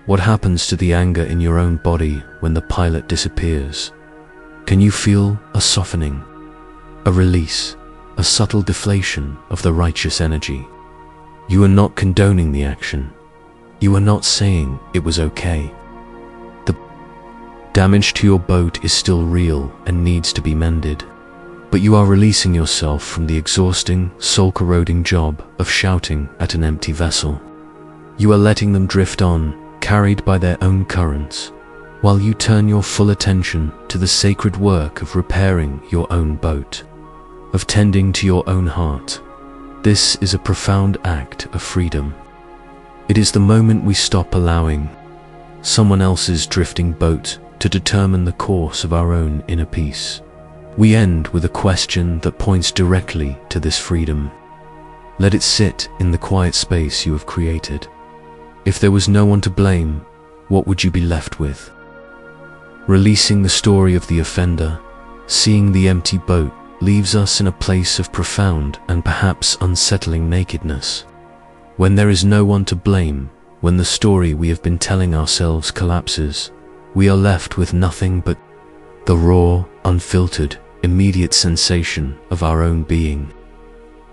What happens to the anger in your own body when the pilot disappears? Can you feel a softening, a release, a subtle deflation of the righteous energy? You are not condoning the action. You are not saying it was okay. The damage to your boat is still real and needs to be mended, but you are releasing yourself from the exhausting, soul-corroding job of shouting at an empty vessel. You are letting them drift on, carried by their own currents, while you turn your full attention to the sacred work of repairing your own boat, of tending to your own heart. This is a profound act of freedom. It is the moment we stop allowing someone else's drifting boat to determine the course of our own inner peace. We end with a question that points directly to this freedom. Let it sit in the quiet space you have created. If there was no one to blame, what would you be left with? Releasing the story of the offender, Seeing the empty boat leaves us in a place of profound and perhaps unsettling nakedness. When there is no one to blame, when the story we have been telling ourselves collapses, we are left with nothing but the raw, unfiltered, immediate sensation of our own being.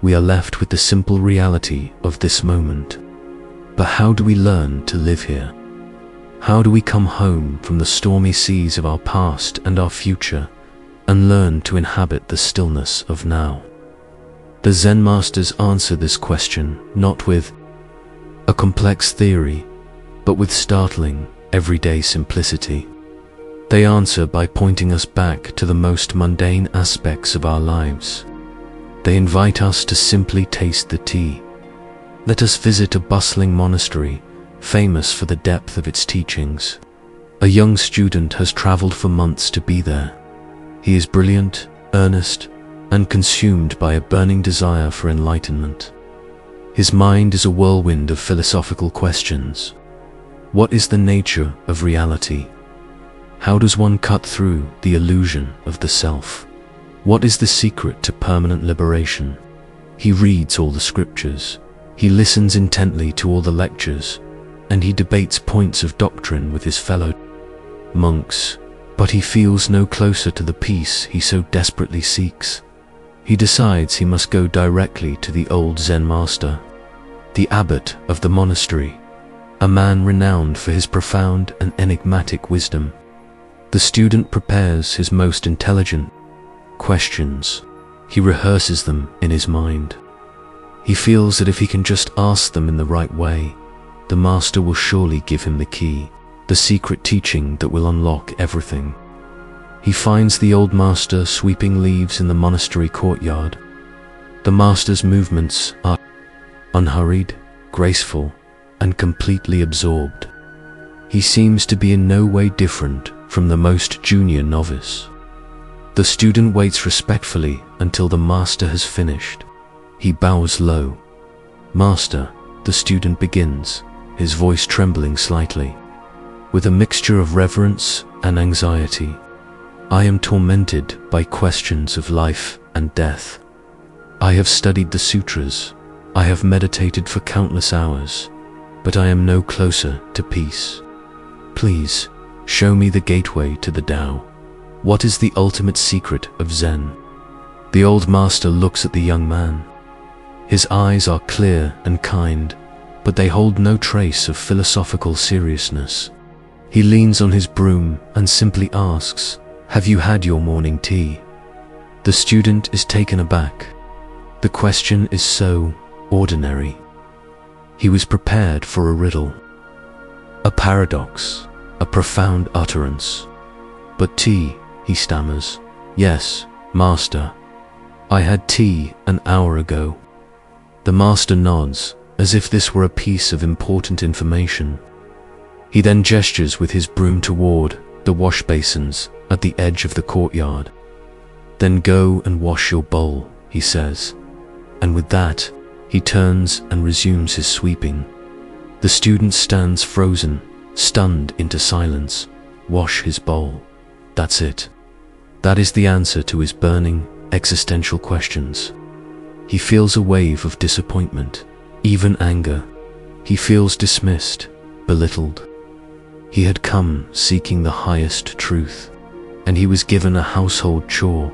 We are left with the simple reality of this moment. But how do we learn to live here? How do we come home from the stormy seas of our past and our future and learn to inhabit the stillness of now? The Zen masters answer this question not with a complex theory, but with startling, everyday simplicity. They answer by pointing us back to the most mundane aspects of our lives. They invite us to simply taste the tea. Let us visit a bustling monastery, famous for the depth of its teachings. A young student has traveled for months to be there. He is brilliant, earnest, and consumed by a burning desire for enlightenment. His mind is a whirlwind of philosophical questions. What is the nature of reality? How does one cut through the illusion of the self? What is the secret to permanent liberation? He reads all the scriptures. He listens intently to all the lectures, and he debates points of doctrine with his fellow monks, but he feels no closer to the peace he so desperately seeks. He decides he must go directly to the old Zen master, the abbot of the monastery, a man renowned for his profound and enigmatic wisdom. The student prepares his most intelligent questions. He rehearses them in his mind. He feels that if he can just ask them in the right way, the master will surely give him the key, the secret teaching that will unlock everything. He finds the old master sweeping leaves in the monastery courtyard. The master's movements are unhurried, graceful, and completely absorbed. He seems to be in no way different from the most junior novice. The student waits respectfully until the master has finished. He bows low. "Master," the student begins, his voice trembling slightly, with a mixture of reverence and anxiety. "I am tormented by questions of life and death. I have studied the sutras. I have meditated for countless hours, but I am no closer to peace. Please, show me the gateway to the Tao. What is the ultimate secret of Zen?" The old master looks at the young man. His eyes are clear and kind, but they hold no trace of philosophical seriousness. He leans on his broom and simply asks, "Have you had your morning tea?" The student is taken aback. The question is so ordinary. He was prepared for a riddle, a paradox, a profound utterance. "But tea," he stammers. "Yes, master. I had tea an hour ago." The master nods, as if this were a piece of important information. He then gestures with his broom toward the wash basins at the edge of the courtyard. "Then go and wash your bowl," he says. And with that, he turns and resumes his sweeping. The student stands frozen, stunned into silence. Wash his bowl. That's it. That is the answer to his burning, existential questions. He feels a wave of disappointment, even anger. He feels dismissed, belittled. He had come seeking the highest truth, and he was given a household chore.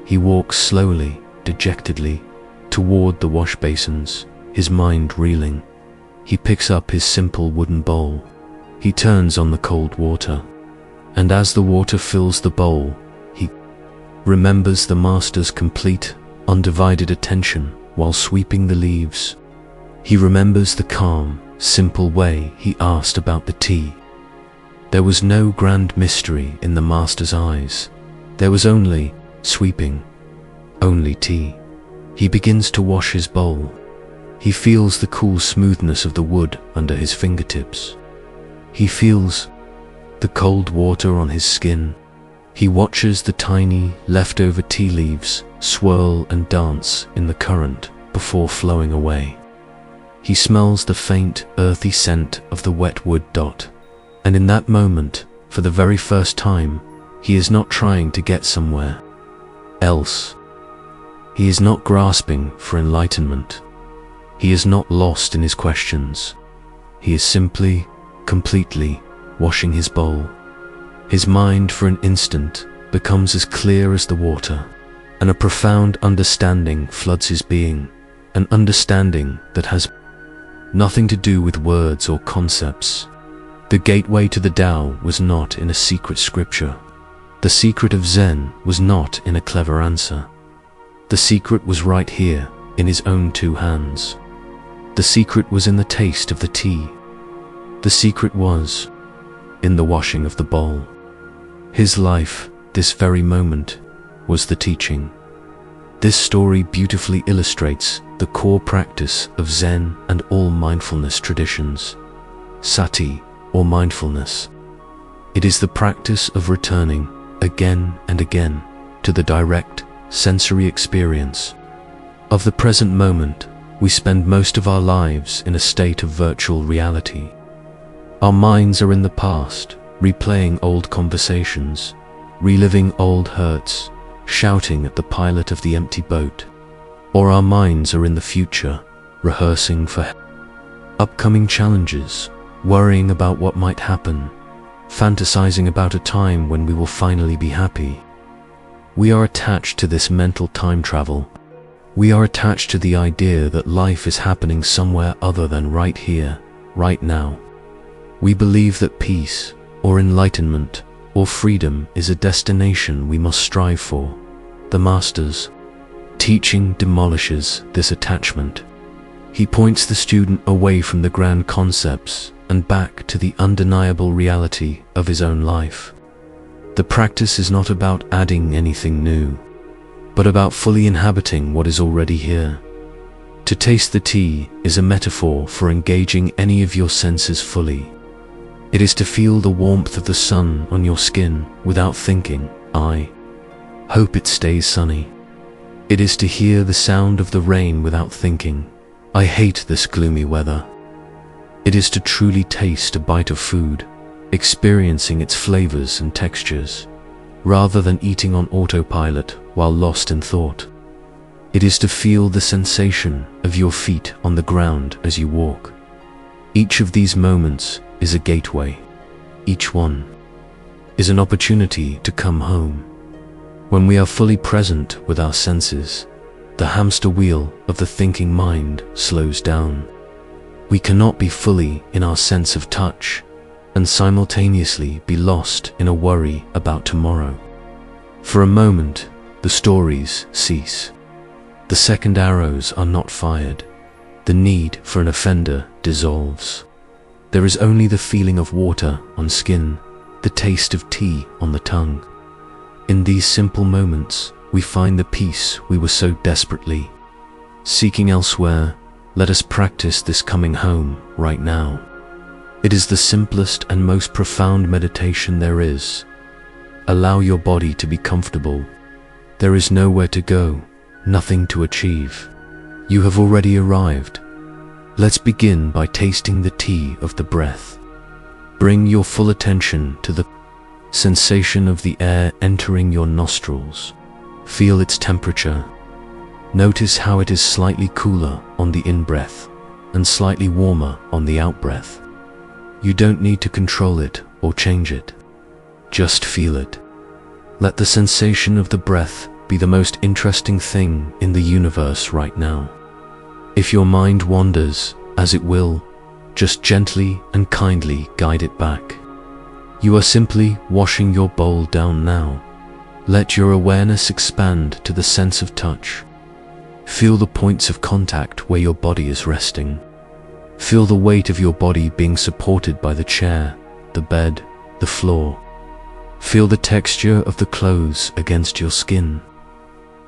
He walks slowly, dejectedly, toward the wash basins, his mind reeling. He picks up his simple wooden bowl. He turns on the cold water, and as the water fills the bowl, he remembers the master's complete, undivided attention while sweeping the leaves. He remembers the calm, simple way he asked about the tea. There was no grand mystery in the master's eyes. There was only sweeping, only tea. He begins to wash his bowl. He feels the cool smoothness of the wood under his fingertips. He feels the cold water on his skin. He watches the tiny, leftover tea leaves swirl and dance in the current before flowing away. He smells the faint, earthy scent of the wet wood dot. And in that moment, for the very first time, He is not trying to get somewhere else. He is not grasping for enlightenment. He is not lost in his questions. He is simply, completely washing his bowl. His mind for an instant becomes as clear as the water, and a profound understanding floods his being, an understanding that has nothing to do with words or concepts. The gateway to the Tao was not in a secret scripture. The secret of Zen was not in a clever answer. The secret was right here, in his own two hands. The secret was in the taste of the tea. The secret was in the washing of the bowl. His life, this very moment, was the teaching. This story beautifully illustrates the core practice of Zen and all mindfulness traditions. Sati, or mindfulness. It is the practice of returning again and again to the direct sensory experience of the present moment. We spend most of our lives in a state of virtual reality. Our minds are in the past, replaying old conversations, reliving old hurts, shouting at the pilot of the empty boat. Or our minds are in the future, rehearsing for upcoming challenges, worrying about what might happen, fantasizing about a time when we will finally be happy. We are attached to this mental time travel. We are attached to the idea that life is happening somewhere other than right here, right now. We believe that peace, or enlightenment, or freedom is a destination we must strive for. The Master's teaching demolishes this attachment. He points the student away from the grand concepts and back to the undeniable reality of his own life. The practice is not about adding anything new, but about fully inhabiting what is already here. To taste the tea is a metaphor for engaging any of your senses fully. It is to feel the warmth of the sun on your skin without thinking, "I hope it stays sunny." It is to hear the sound of the rain without thinking, "I hate this gloomy weather." It is to truly taste a bite of food, experiencing its flavors and textures, rather than eating on autopilot while lost in thought. It is to feel the sensation of your feet on the ground as you walk. Each of these moments is a gateway. Each one is an opportunity to come home. When we are fully present with our senses, the hamster wheel of the thinking mind slows down. We cannot be fully in our sense of touch and simultaneously be lost in a worry about tomorrow. For a moment, the stories cease. The second arrows are not fired. The need for an offender dissolves. There is only the feeling of water on skin, the taste of tea on the tongue. In these simple moments, we find the peace we were so desperately seeking elsewhere. Let us practice this coming home right now. It is the simplest and most profound meditation there is. Allow your body to be comfortable. There is nowhere to go, nothing to achieve. You have already arrived. Let's begin by tasting the tea of the breath. Bring your full attention to the sensation of the air entering your nostrils. Feel its temperature. Notice how it is slightly cooler on the in-breath and slightly warmer on the out-breath. You don't need to control it or change it. Just feel it. Let the sensation of the breath be the most interesting thing in the universe right now. If your mind wanders, as it will, just gently and kindly guide it back. You are simply washing your bowl down now. Let your awareness expand to the sense of touch. Feel the points of contact where your body is resting. Feel the weight of your body being supported by the chair, the bed, the floor. Feel the texture of the clothes against your skin.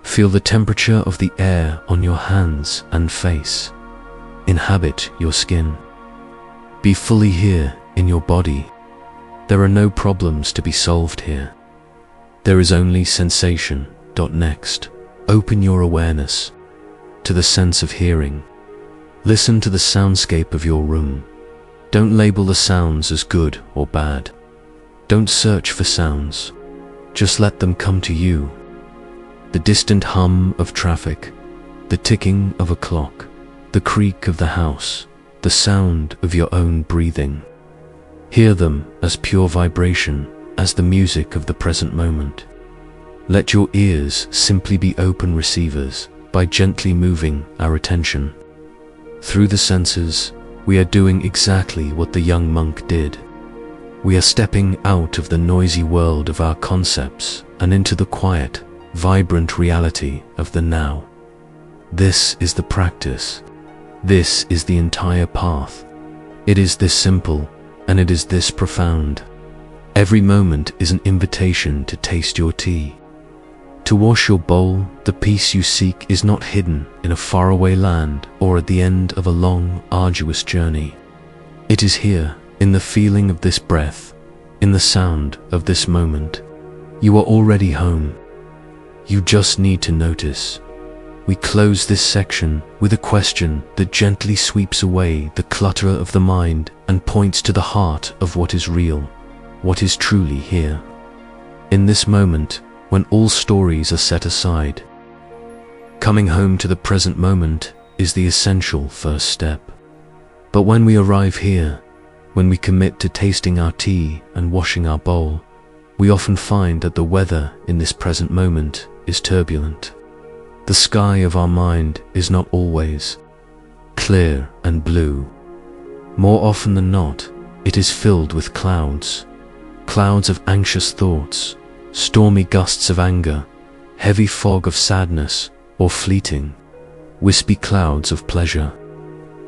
Feel the temperature of the air on your hands and face. Inhabit your skin. Be fully here in your body. There are no problems to be solved here. There is only sensation. Next, open your awareness to the sense of hearing. Listen to the soundscape of your room. Don't label the sounds as good or bad. Don't search for sounds. Just let them come to you. The distant hum of traffic, the ticking of a clock, the creak of the house, the sound of your own breathing. Hear them as pure vibration, as the music of the present moment. Let your ears simply be open receivers by gently moving our attention. Through the senses, we are doing exactly what the young monk did. We are stepping out of the noisy world of our concepts and into the quiet, vibrant reality of the now. This is the practice. This is the entire path. It is this simple, and it is this profound. Every moment is an invitation to taste your tea. To wash your bowl, the peace you seek is not hidden in a faraway land or at the end of a long, arduous journey. It is here, in the feeling of this breath, in the sound of this moment. You are already home. You just need to notice. We close this section with a question that gently sweeps away the clutter of the mind and points to the heart of what is real, what is truly here. In this moment, when all stories are set aside, coming home to the present moment is the essential first step. But when we arrive here, when we commit to tasting our tea and washing our bowl, we often find that the weather in this present moment is turbulent. The sky of our mind is not always clear and blue. More often than not, it is filled with clouds, clouds of anxious thoughts, stormy gusts of anger, heavy fog of sadness, or fleeting, wispy clouds of pleasure.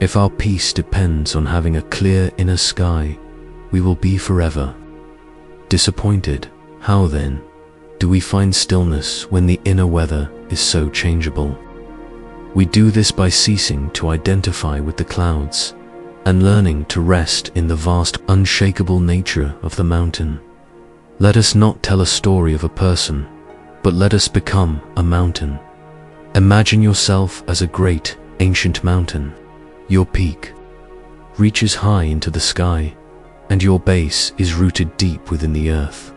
If our peace depends on having a clear inner sky, we will be forever disappointed. How then do we find stillness when the inner weather is so changeable? We do this by ceasing to identify with the clouds and learning to rest in the vast, unshakable nature of the mountain. Let us not tell a story of a person, but let us become a mountain. Imagine yourself as a great, ancient mountain. Your peak reaches high into the sky, and your base is rooted deep within the earth.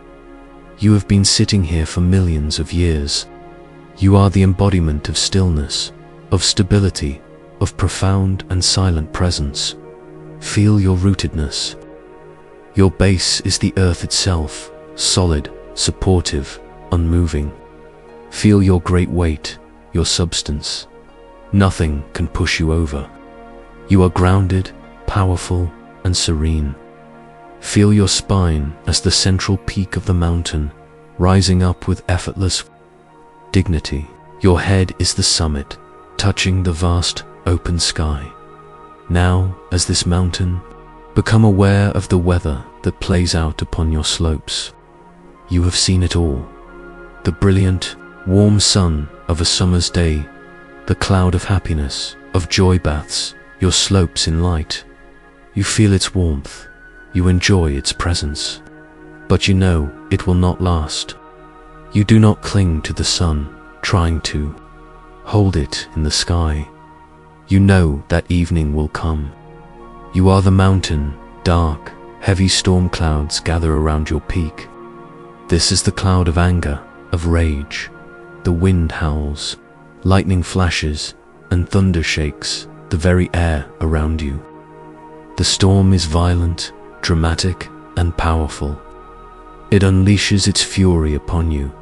You have been sitting here for millions of years. You are the embodiment of stillness, of stability, of profound and silent presence. Feel your rootedness. Your base is the earth itself, solid, supportive, unmoving. Feel your great weight, your substance. Nothing can push you over. You are grounded, powerful, and serene. Feel your spine as the central peak of the mountain, rising up with effortless dignity. Your head is the summit, touching the vast, open sky. Now, as this mountain, become aware of the weather that plays out upon your slopes. You have seen it all. The brilliant, warm sun of a summer's day, the cloud of happiness, of joy baths, your slopes in light. You feel its warmth. You enjoy its presence. But you know it will not last. You do not cling to the sun, trying to hold it in the sky. You know that evening will come. You are the mountain. Dark, heavy storm clouds gather around your peak. This is the cloud of anger, of rage. The wind howls, lightning flashes, and thunder shakes the very air around you. The storm is violent, dramatic, and powerful. It unleashes its fury upon you.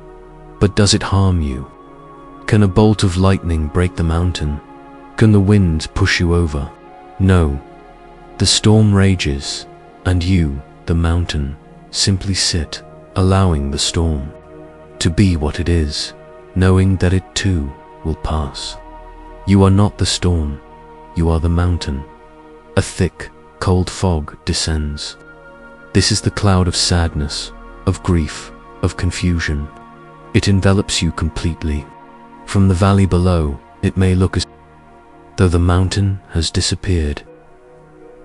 But does it harm you? Can a bolt of lightning break the mountain? Can the wind push you over? No. The storm rages, and you, the mountain, simply sit, allowing the storm to be what it is, knowing that it too will pass. You are not the storm, you are the mountain. A thick, cold fog descends. This is the cloud of sadness, of grief, of confusion. It envelops you completely. From the valley below, it may look as though the mountain has disappeared.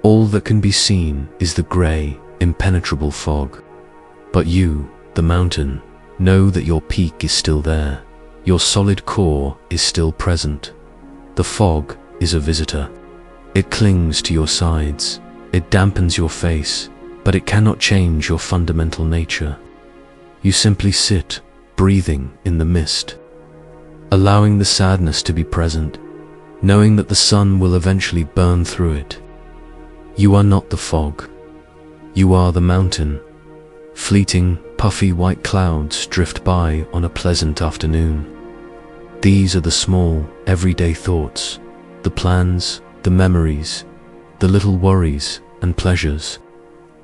All that can be seen is the grey, impenetrable fog. But you, the mountain, know that your peak is still there. Your solid core is still present. The fog is a visitor. It clings to your sides. It dampens your face, but it cannot change your fundamental nature. You simply sit, breathing in the mist, allowing the sadness to be present, knowing that the sun will eventually burn through it. You are not the fog. You are the mountain. Fleeting, puffy white clouds drift by on a pleasant afternoon. These are the small, everyday thoughts, the plans, the memories, the little worries and pleasures.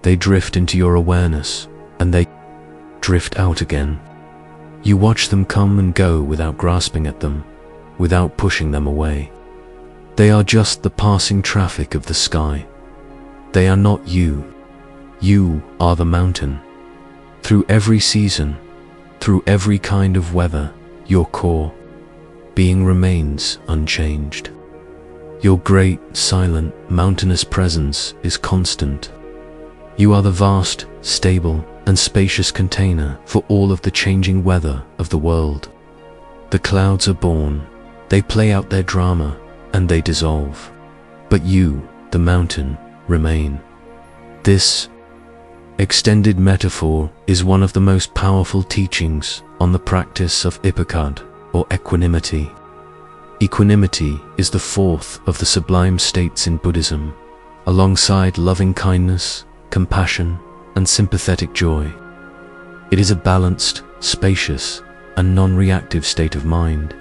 They drift into your awareness, and they drift out again. You watch them come and go without grasping at them, without pushing them away. They are just the passing traffic of the sky. They are not you. You are the mountain. Through every season, through every kind of weather, your core being remains unchanged. Your great, silent, mountainous presence is constant. You are the vast, stable, and spacious container for all of the changing weather of the world. The clouds are born, they play out their drama, and they dissolve. But you, the mountain, remain. This extended metaphor is one of the most powerful teachings on the practice of ippakad, or equanimity. Equanimity is the fourth of the sublime states in Buddhism, alongside loving kindness, compassion, and sympathetic joy. It is a balanced, spacious, and non-reactive state of mind.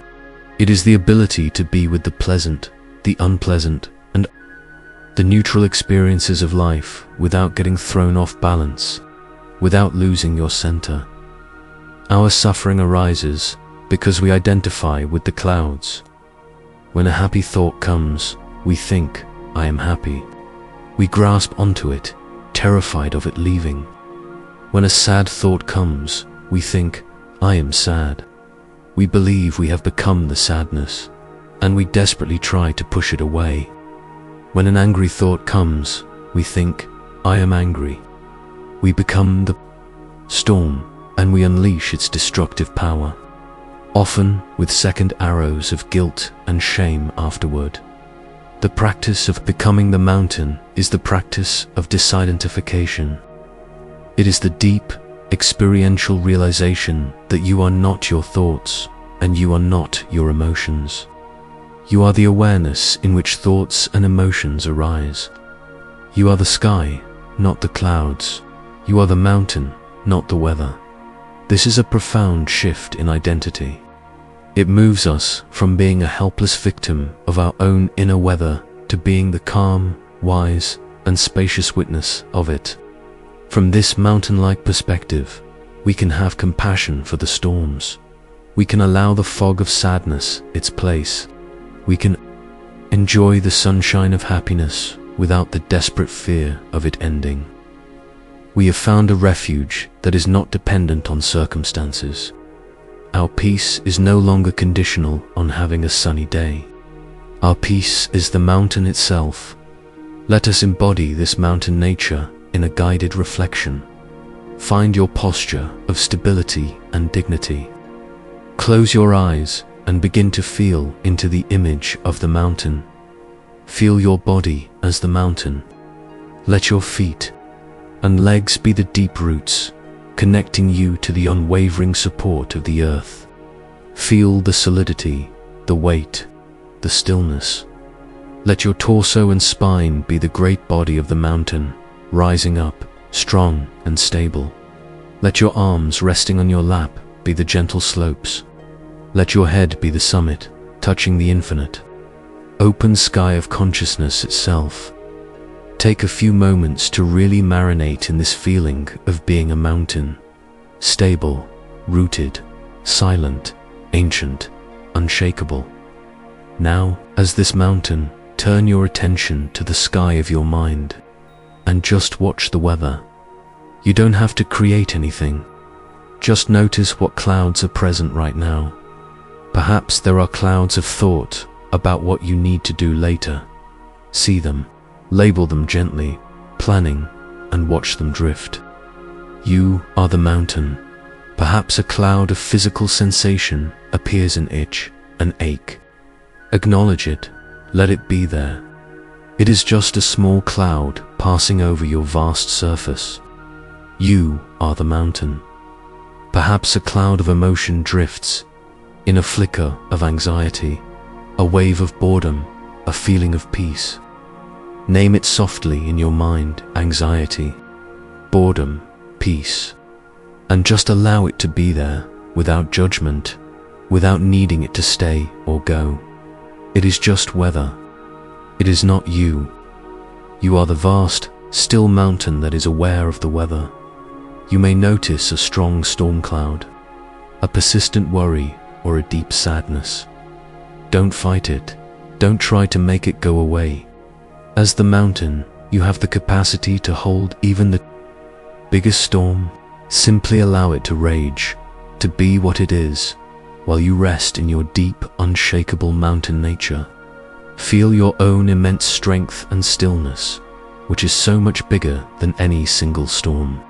It is the ability to be with the pleasant, the unpleasant, and the neutral experiences of life without getting thrown off balance, without losing your center. Our suffering arises because we identify with the clouds. When a happy thought comes, we think, I am happy. We grasp onto it, terrified of it leaving. When a sad thought comes, we think, I am sad. We believe we have become the sadness, and we desperately try to push it away. When an angry thought comes, we think, I am angry. We become the storm, and we unleash its destructive power, often with second arrows of guilt and shame afterward. The practice of becoming the mountain is the practice of disidentification. It is the deep, experiential realization that you are not your thoughts, and you are not your emotions. You are the awareness in which thoughts and emotions arise. You are the sky, not the clouds. You are the mountain, not the weather. This is a profound shift in identity. It moves us from being a helpless victim of our own inner weather to being the calm, wise, and spacious witness of it. From this mountain-like perspective, we can have compassion for the storms. We can allow the fog of sadness its place. We can enjoy the sunshine of happiness without the desperate fear of it ending. We have found a refuge that is not dependent on circumstances. Our peace is no longer conditional on having a sunny day. Our peace is the mountain itself. Let us embody this mountain nature in a guided reflection. Find your posture of stability and dignity. Close your eyes and begin to feel into the image of the mountain. Feel your body as the mountain. Let your feet and legs be the deep roots, connecting you to the unwavering support of the earth. Feel the solidity, the weight, the stillness. Let your torso and spine be the great body of the mountain, rising up, strong and stable. Let your arms resting on your lap be the gentle slopes. Let your head be the summit, touching the infinite. Open sky of consciousness itself. Take a few moments to really marinate in this feeling of being a mountain. Stable, rooted, silent, ancient, unshakable. Now, as this mountain, turn your attention to the sky of your mind and just watch the weather. You don't have to create anything. Just notice what clouds are present right now. Perhaps there are clouds of thought about what you need to do later. See them, label them gently, planning, and watch them drift. You are the mountain. Perhaps a cloud of physical sensation appears an itch, an ache. Acknowledge it, let it be there. It is just a small cloud passing over your vast surface. You are the mountain. Perhaps a cloud of emotion drifts, in a flicker of anxiety, a wave of boredom, a feeling of peace. Name it softly in your mind: anxiety, boredom, peace. And just allow it to be there, without judgment, without needing it to stay or go. It is just weather. It is not you. You are the vast, still mountain that is aware of the weather. You may notice a strong storm cloud, a persistent worry, or a deep sadness. Don't fight it. Don't try to make it go away. As the mountain, you have the capacity to hold even the biggest storm. Simply allow it to rage, to be what it is, while you rest in your deep, unshakable mountain nature. Feel your own immense strength and stillness, which is so much bigger than any single storm.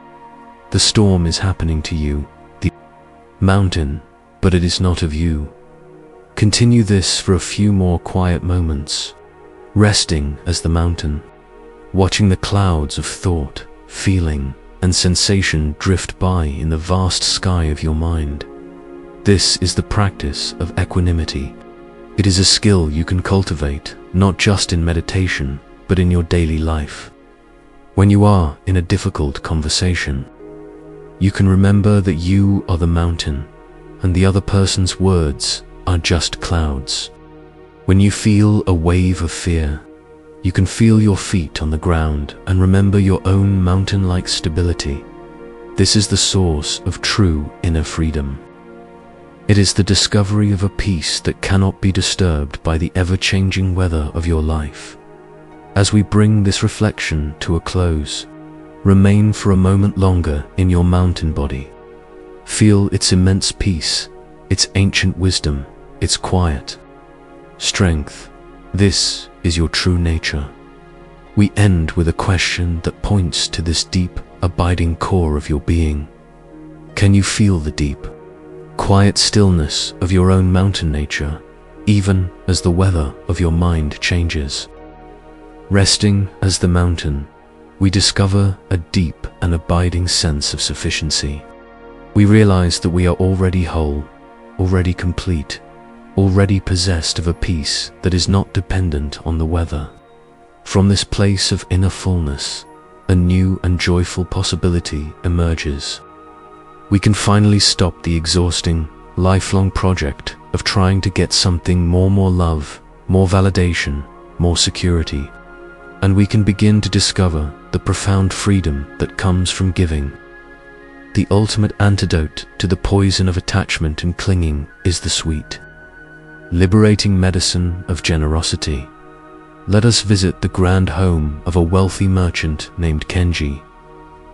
The storm is happening to you, the mountain, but it is not of you. Continue this for a few more quiet moments, resting as the mountain, watching the clouds of thought, feeling, and sensation drift by in the vast sky of your mind. This is the practice of equanimity. It is a skill you can cultivate, not just in meditation, but in your daily life. When you are in a difficult conversation, you can remember that you are the mountain, and the other person's words are just clouds. When you feel a wave of fear, you can feel your feet on the ground and remember your own mountain-like stability. This is the source of true inner freedom. It is the discovery of a peace that cannot be disturbed by the ever-changing weather of your life. As we bring this reflection to a close, remain for a moment longer in your mountain body. Feel its immense peace, its ancient wisdom, its quiet strength. This is your true nature. We end with a question that points to this deep, abiding core of your being. Can you feel the deep, quiet stillness of your own mountain nature, even as the weather of your mind changes? Resting as the mountain, we discover a deep and abiding sense of sufficiency. We realize that we are already whole, already complete, already possessed of a peace that is not dependent on the weather. From this place of inner fullness, a new and joyful possibility emerges. We can finally stop the exhausting, lifelong project of trying to get something more love, more validation, more security. And we can begin to discover the profound freedom that comes from giving. The ultimate antidote to the poison of attachment and clinging is the sweet, liberating medicine of generosity. Let us visit the grand home of a wealthy merchant named Kenji.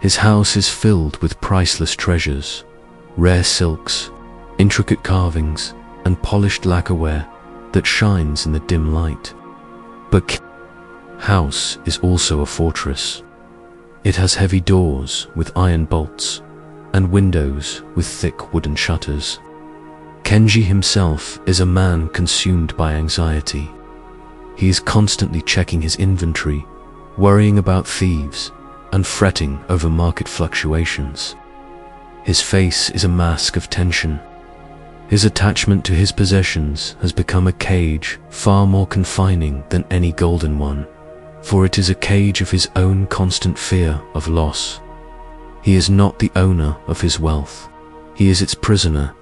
His house is filled with priceless treasures, rare silks, intricate carvings, and polished lacquerware that shines in the dim light. But house is also a fortress. It has heavy doors with iron bolts and windows with thick wooden shutters. Kenji himself is a man consumed by anxiety. He is constantly checking his inventory, worrying about thieves, and fretting over market fluctuations. His face is a mask of tension. His attachment to his possessions has become a cage far more confining than any golden one, for it is a cage of his own constant fear of loss. He is not the owner of his wealth. He is its prisoner.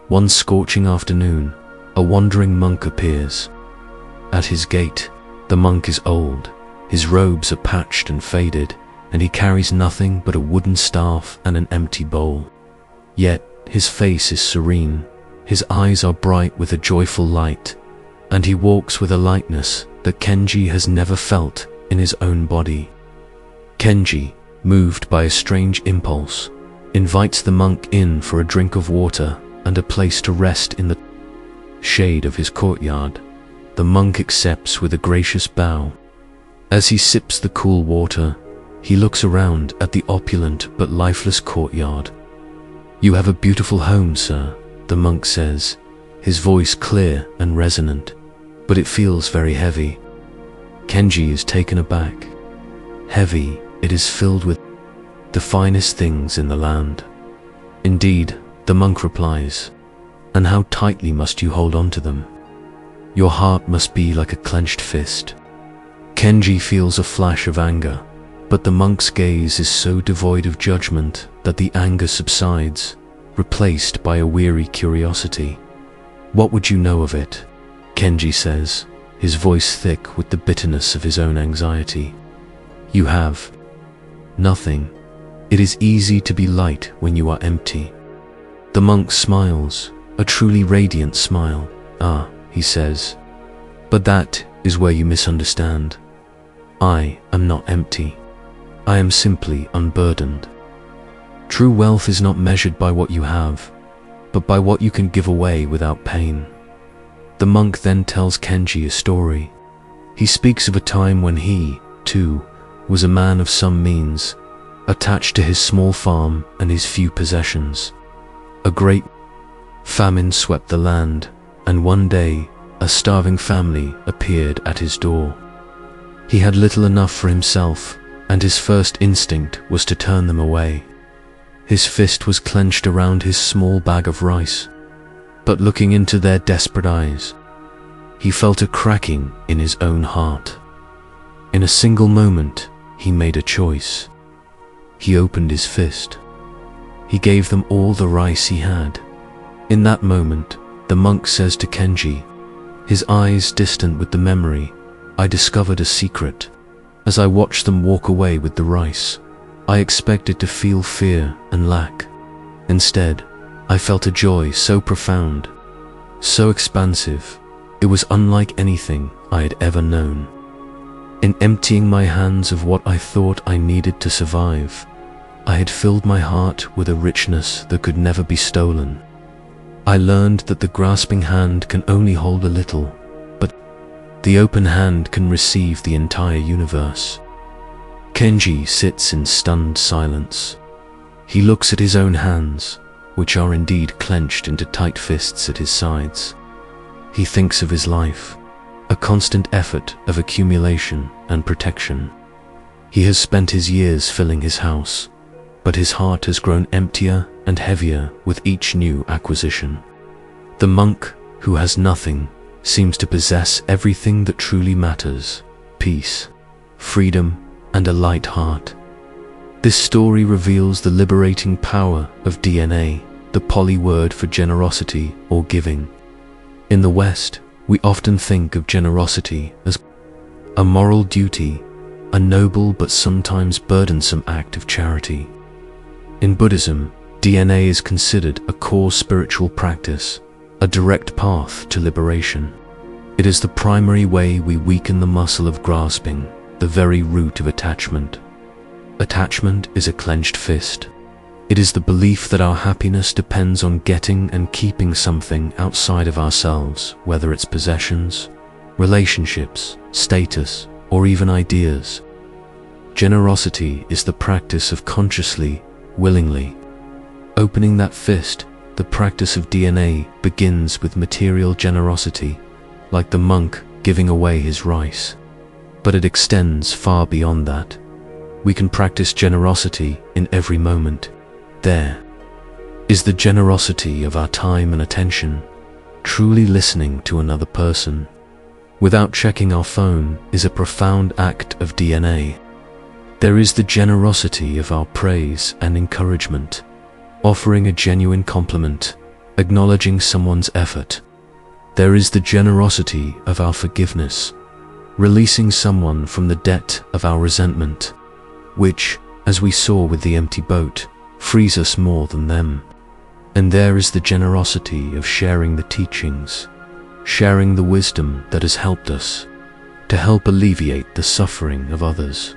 One scorching afternoon, a wandering monk appears. At his gate, the monk is old, his robes are patched and faded, and he carries nothing but a wooden staff and an empty bowl. Yet his face is serene, his eyes are bright with a joyful light, and he walks with a lightness that Kenji has never felt in his own body. Kenji, moved by a strange impulse, invites the monk in for a drink of water and a place to rest in the shade of his courtyard. The monk accepts with a gracious bow. As he sips the cool water, he looks around at the opulent but lifeless courtyard. "You have a beautiful home, sir," the monk says, his voice clear and resonant, but it feels very heavy. Kenji is taken aback. Heavy, it is filled with the finest things in the land. Indeed, The monk replies, "And how tightly must you hold on to them? Your heart must be like a clenched fist." Kenji feels a flash of anger, but the monk's gaze is so devoid of judgment that the anger subsides, replaced by a weary curiosity. "What would you know of it?" Kenji says, his voice thick with the bitterness of his own anxiety. "You have nothing. It is easy to be light when you are empty." The monk smiles, a truly radiant smile. "Ah," he says, "but that is where you misunderstand. I am not empty. I am simply unburdened. True wealth is not measured by what you have, but by what you can give away without pain." The monk then tells Kenji a story. He speaks of a time when he, too, was a man of some means, attached to his small farm and his few possessions. A great famine swept the land, and one day a starving family appeared at his door. He had little enough for himself, and his first instinct was to turn them away. His fist was clenched around his small bag of rice, but looking into their desperate eyes, he felt a cracking in his own heart. In a single moment, he made a choice. He opened his fist. He gave them all the rice he had. In that moment, the monk says to Kenji, his eyes distant with the memory, "I discovered a secret. As I watched them walk away with the rice, I expected to feel fear and lack. Instead, I felt a joy so profound, so expansive, it was unlike anything I had ever known. In emptying my hands of what I thought I needed to survive, I had filled my heart with a richness that could never be stolen. I learned that the grasping hand can only hold a little, but the open hand can receive the entire universe." Kenji sits in stunned silence. He looks at his own hands, which are indeed clenched into tight fists at his sides. He thinks of his life, a constant effort of accumulation and protection. He has spent his years filling his house, but his heart has grown emptier and heavier with each new acquisition. The monk, who has nothing, seems to possess everything that truly matters: peace, freedom, and a light heart. This story reveals the liberating power of DNA, the Pali word for generosity or giving. In the West, we often think of generosity as a moral duty, a noble but sometimes burdensome act of charity. In Buddhism, DNA is considered a core spiritual practice, a direct path to liberation. It is the primary way we weaken the muscle of grasping, the very root of attachment. Attachment is a clenched fist. It is the belief that our happiness depends on getting and keeping something outside of ourselves, whether it's possessions, relationships, status, or even ideas. Generosity is the practice of consciously, willingly opening that fist. The practice of DNA begins with material generosity, like the monk giving away his rice. But it extends far beyond that. We can practice generosity in every moment. There is the generosity of our time and attention, truly listening to another person without checking our phone is a profound act of DNA. There is the generosity of our praise and encouragement, offering a genuine compliment, acknowledging someone's effort. There is the generosity of our forgiveness, releasing someone from the debt of our resentment, which, as we saw with the empty boat, frees us more than them. And there is the generosity of sharing the teachings, sharing the wisdom that has helped us, to help alleviate the suffering of others.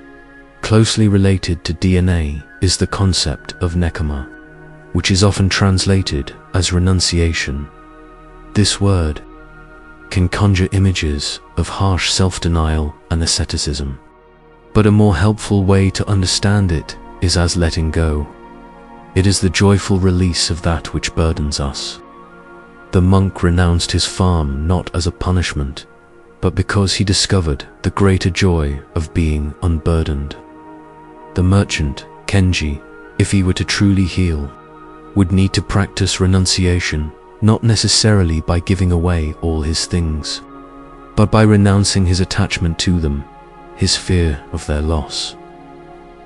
Closely related to DNA is the concept of nekama, which is often translated as renunciation. This word can conjure images of harsh self-denial and asceticism, but a more helpful way to understand it is as letting go. It is the joyful release of that which burdens us. The monk renounced his farm not as a punishment, but because he discovered the greater joy of being unburdened. The merchant, Kenji, if he were to truly heal, would need to practice renunciation, not necessarily by giving away all his things, but by renouncing his attachment to them, his fear of their loss.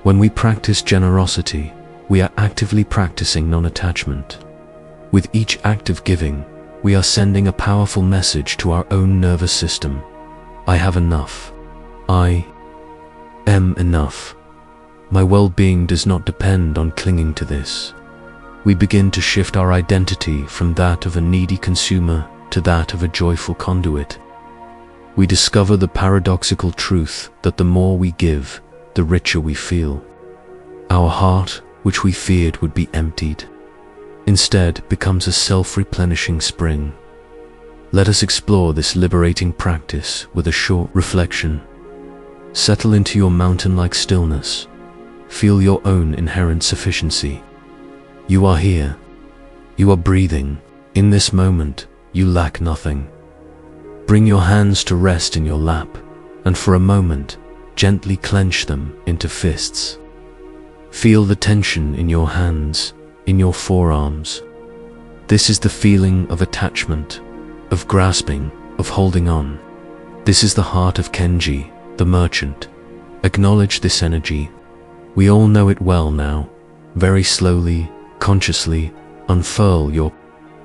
When we practice generosity, we are actively practicing non-attachment. With each act of giving, we are sending a powerful message to our own nervous system. I have enough. I am enough. My well-being does not depend on clinging to this. We begin to shift our identity from that of a needy consumer to that of a joyful conduit. We discover the paradoxical truth that the more we give, the richer we feel. Our heart, which we feared would be emptied, instead becomes a self-replenishing spring. Let us explore this liberating practice with a short reflection. Settle into your mountain-like stillness. Feel your own inherent sufficiency. You are here. You are breathing. In this moment, you lack nothing. Bring your hands to rest in your lap, and for a moment, gently clench them into fists. Feel the tension in your hands, in your forearms. This is the feeling of attachment, of grasping, of holding on. This is the heart of Kenji, the merchant. Acknowledge this energy. We all know it well now. Very slowly, consciously, unfurl your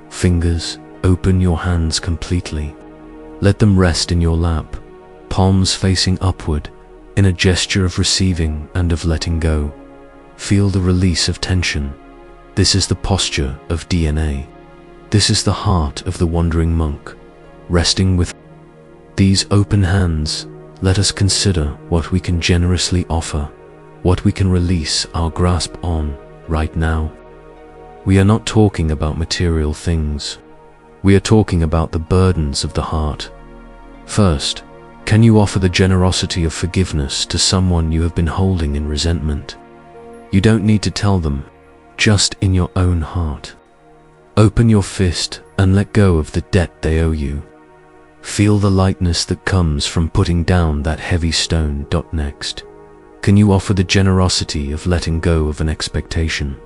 fingers, open your hands completely. Let them rest in your lap, palms facing upward, in a gesture of receiving and of letting go. Feel the release of tension. This is the posture of DNA. This is the heart of the wandering monk. Resting with these open hands, let us consider what we can generously offer, what we can release our grasp on right now. We are not talking about material things. We are talking about the burdens of the heart. First, can you offer the generosity of forgiveness to someone you have been holding in resentment? You don't need to tell them, just in your own heart. Open your fist and let go of the debt they owe you. Feel the lightness that comes from putting down that heavy stone. Next, can you offer the generosity of letting go of an expectation?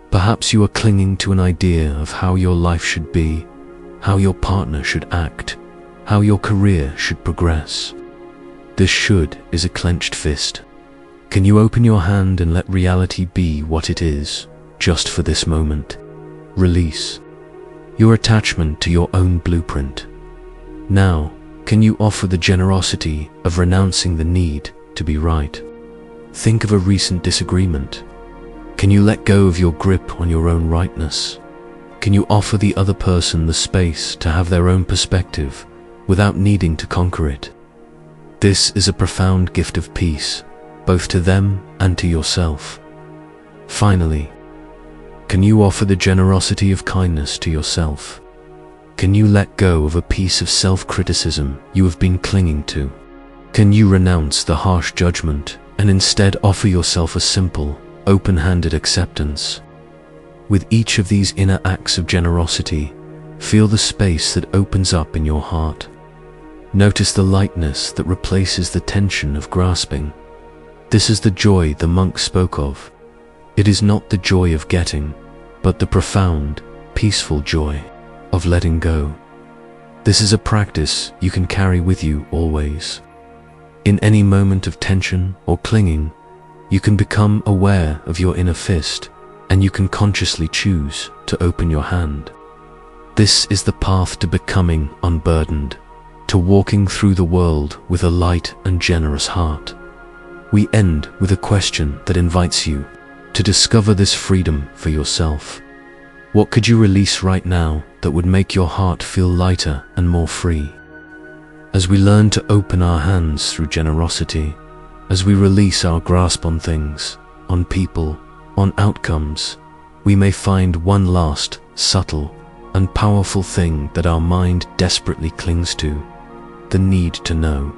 Perhaps you are clinging to an idea of how your life should be, how your partner should act, how your career should progress. This should is a clenched fist. Can you open your hand and let reality be what it is, just for this moment? Release your attachment to your own blueprint. Now, can you offer the generosity of renouncing the need to be right? Think of a recent disagreement. Can you let go of your grip on your own rightness? Can you offer the other person the space to have their own perspective without needing to conquer it? This is a profound gift of peace, both to them and to yourself. Finally, can you offer the generosity of kindness to yourself? Can you let go of a piece of self-criticism you have been clinging to? Can you renounce the harsh judgment and instead offer yourself a simple, open-handed acceptance? With each of these inner acts of generosity, feel the space that opens up in your heart. Notice the lightness that replaces the tension of grasping. This is the joy the monk spoke of. It is not the joy of getting, but the profound, peaceful joy of letting go. This is a practice you can carry with you always. In any moment of tension or clinging, you can become aware of your inner fist, and you can consciously choose to open your hand. This is the path to becoming unburdened, to walking through the world with a light and generous heart. We end with a question that invites you to discover this freedom for yourself. What could you release right now that would make your heart feel lighter and more free? As we learn to open our hands through generosity, as we release our grasp on things, on people, on outcomes, we may find one last, subtle, and powerful thing that our mind desperately clings to: the need to know,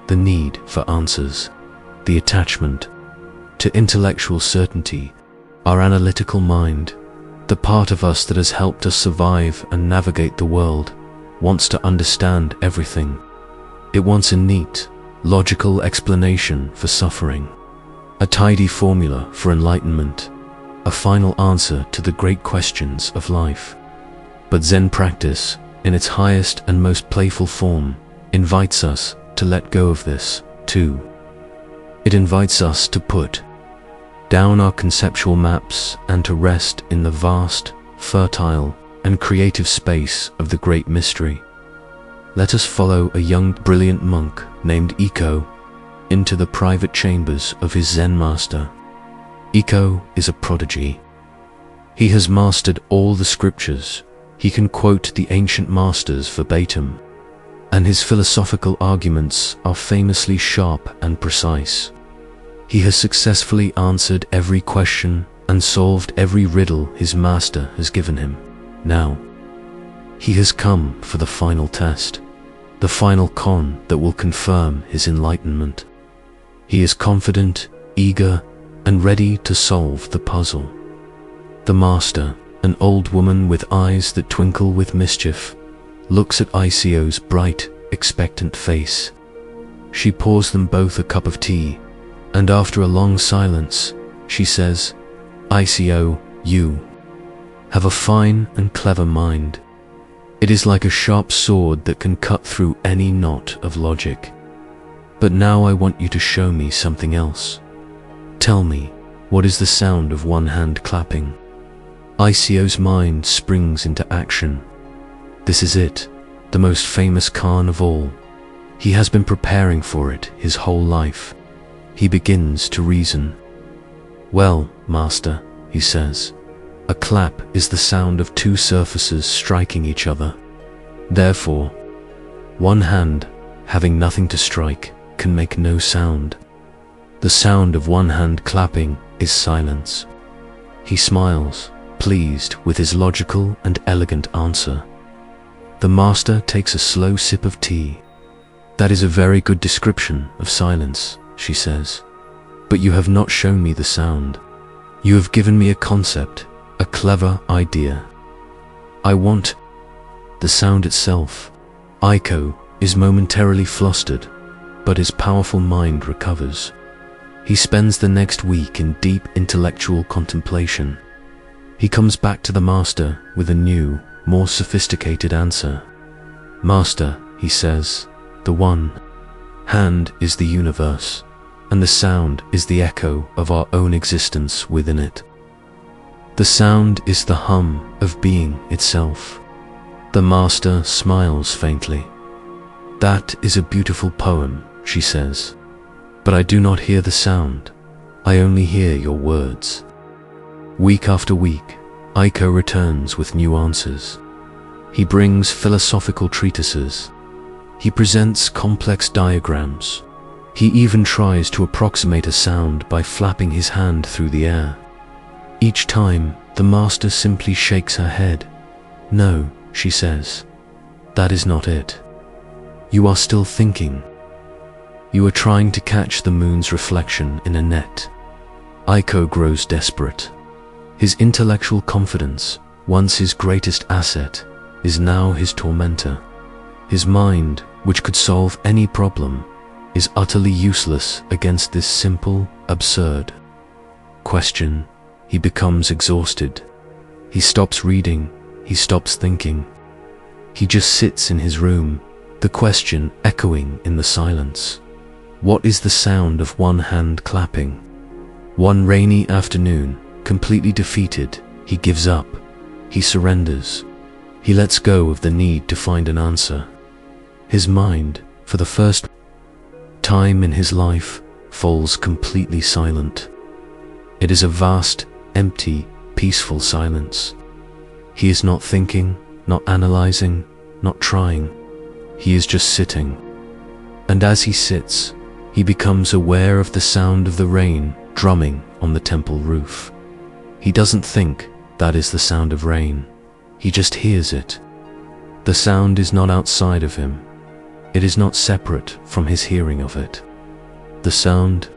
the need for answers, the attachment to intellectual certainty. Our analytical mind, the part of us that has helped us survive and navigate the world, wants to understand everything. It wants a neat, logical explanation for suffering, a tidy formula for enlightenment. a final answer to the great questions of life. But Zen practice, in its highest and most playful form, invites us to let go of this, too. It invites us to put down our conceptual maps and to rest in the vast, fertile, and creative space of the great mystery. Let us follow a young, brilliant monk named Iko into the private chambers of his Zen master. Iko is a prodigy. He has mastered all the scriptures. He can quote the ancient masters verbatim, and his philosophical arguments are famously sharp and precise. He has successfully answered every question and solved every riddle his master has given him. Now, he has come for the final test, the final con that will confirm his enlightenment. He is confident, eager, and ready to solve the puzzle. The master, an old woman with eyes that twinkle with mischief, looks at Iko's bright, expectant face. She pours them both a cup of tea, and after a long silence, she says, "Iko, you have a fine and clever mind. It is like a sharp sword that can cut through any knot of logic. But now I want you to show me something else. Tell me, what is the sound of one hand clapping?" Iko's mind springs into action. This is it, the most famous Khan of all. He has been preparing for it his whole life. He begins to reason. "Well, master," he says, "a clap is the sound of two surfaces striking each other. Therefore, one hand, having nothing to strike, can make no sound. The sound of one hand clapping is silence." He smiles, pleased with his logical and elegant answer. The master takes a slow sip of tea. "That is a very good description of silence," she says. "But you have not shown me the sound. You have given me a concept, a clever idea. I want the sound itself." Iko is momentarily flustered, but his powerful mind recovers. He spends the next week in deep intellectual contemplation. He comes back to the master with a new, more sophisticated answer. "Master," he says, "the one hand is the universe, and the sound is the echo of our own existence within it. The sound is the hum of being itself." The master smiles faintly. "That is a beautiful poem," she says, "but I do not hear the sound. I only hear your words." Week after week, Iko returns with new answers. He brings philosophical treatises. He presents complex diagrams. He even tries to approximate a sound by flapping his hand through the air. Each time, the master simply shakes her head. "No," she says, "that is not it. You are still thinking. You are trying to catch the moon's reflection in a net." Iko grows desperate. His intellectual confidence, once his greatest asset, is now his tormentor. His mind, which could solve any problem, is utterly useless against this simple, absurd question. He becomes exhausted. He stops reading. He stops thinking. He just sits in his room, the question echoing in the silence. What is the sound of one hand clapping? One rainy afternoon, completely defeated, he gives up. He surrenders. He lets go of the need to find an answer. His mind, for the first time in his life, falls completely silent. It is a vast, empty, peaceful silence. He is not thinking, not analyzing, not trying. He is just sitting. And as he sits, he becomes aware of the sound of the rain drumming on the temple roof. He doesn't think that is the sound of rain. He just hears it. The sound is not outside of him. It is not separate from his hearing of it. The sound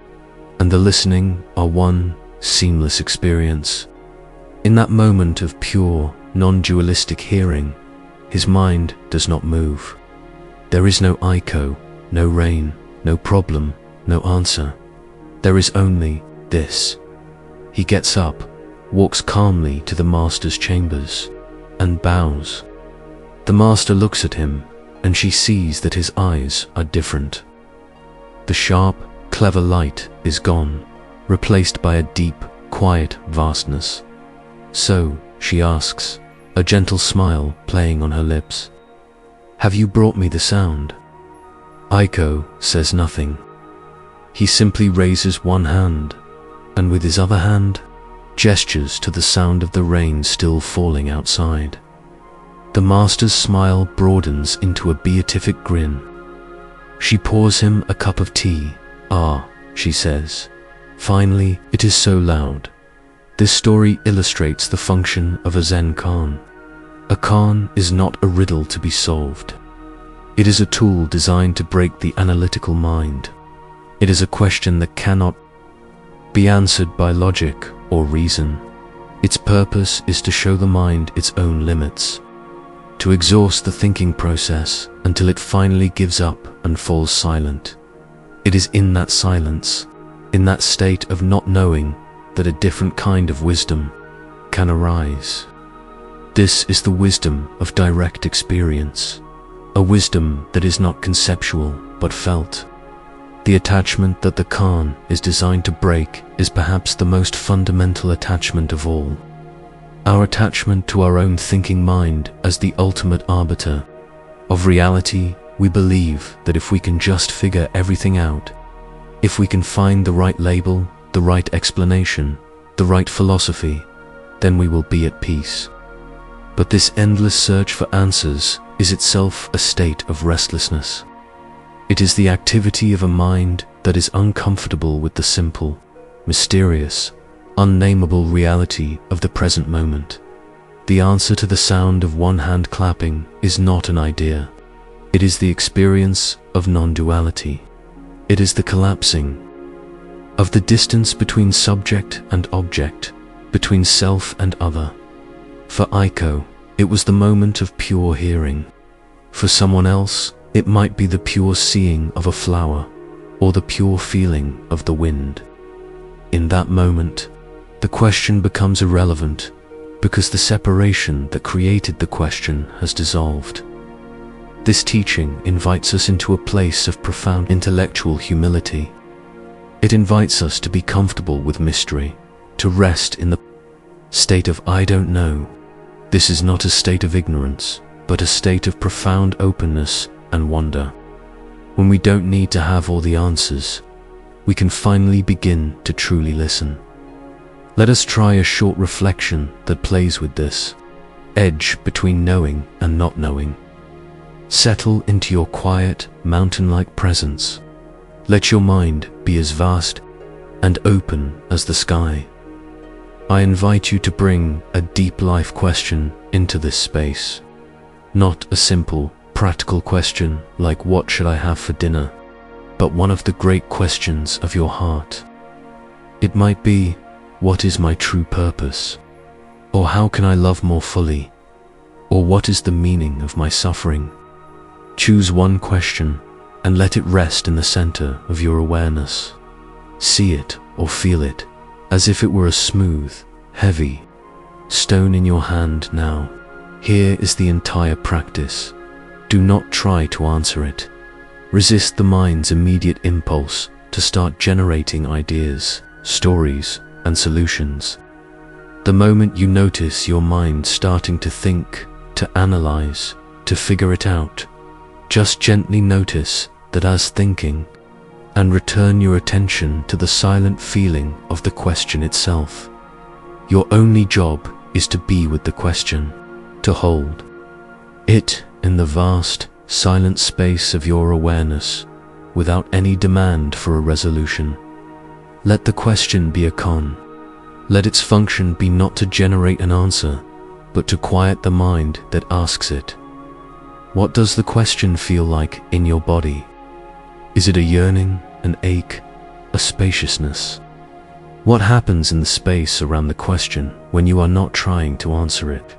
and the listening are one seamless experience. In that moment of pure, non-dualistic hearing, his mind does not move. There is no Iko, no rain, no problem, no answer. There is only this. He gets up, walks calmly to the master's chambers and bows. The master looks at him, and she sees that his eyes are different. The sharp, clever light is gone, replaced by a deep, quiet vastness. So, she asks, a gentle smile playing on her lips, "Have you brought me the sound?" Aiko says nothing. He simply raises one hand, and with his other hand, gestures to the sound of the rain still falling outside. The master's smile broadens into a beatific grin. She pours him a cup of tea. "Ah," she says, "finally, it is so loud." This story illustrates the function of a Zen koan. A koan is not a riddle to be solved. It is a tool designed to break the analytical mind. It is a question that cannot be answered by logic or reason. Its purpose is to show the mind its own limits, to exhaust the thinking process until it finally gives up and falls silent. It is in that silence, in that state of not knowing, that a different kind of wisdom can arise. This is the wisdom of direct experience, a wisdom that is not conceptual but felt. The attachment that the koan is designed to break is perhaps the most fundamental attachment of all. Our attachment to our own thinking mind as the ultimate arbiter of reality. We believe that if we can just figure everything out, if we can find the right label, the right explanation, the right philosophy, then we will be at peace. But this endless search for answers is itself a state of restlessness. It is the activity of a mind that is uncomfortable with the simple, mysterious, unnameable reality of the present moment. The answer to the sound of one hand clapping is not an idea. It is the experience of non-duality. It is the collapsing of the distance between subject and object, between self and other. For Aiko, it was the moment of pure hearing. For someone else, it might be the pure seeing of a flower, or the pure feeling of the wind. In that moment, the question becomes irrelevant, because the separation that created the question has dissolved. This teaching invites us into a place of profound intellectual humility. It invites us to be comfortable with mystery, to rest in the state of "I don't know." This is not a state of ignorance, but a state of profound openness and wonder. When we don't need to have all the answers, we can finally begin to truly listen. Let us try a short reflection that plays with this edge between knowing and not knowing. Settle into your quiet, mountain-like presence. Let your mind be as vast and open as the sky. I invite you to bring a deep life question into this space. Not a simple, practical question like "What should I have for dinner?" but one of the great questions of your heart. It might be, "What is my true purpose?" Or "How can I love more fully?" Or "What is the meaning of my suffering?" Choose one question and let it rest in the center of your awareness. See it or feel it as if it were a smooth, heavy stone in your hand now. Here is the entire practice. Do not try to answer it. Resist the mind's immediate impulse to start generating ideas, stories, and solutions. The moment you notice your mind starting to think, to analyze, to figure it out, just gently notice that as thinking, and return your attention to the silent feeling of the question itself. Your only job is to be with the question, to hold it in the vast, silent space of your awareness, without any demand for a resolution. Let the question be a koan. Let its function be not to generate an answer, but to quiet the mind that asks it. What does the question feel like in your body? Is it a yearning, an ache, a spaciousness? What happens in the space around the question when you are not trying to answer it?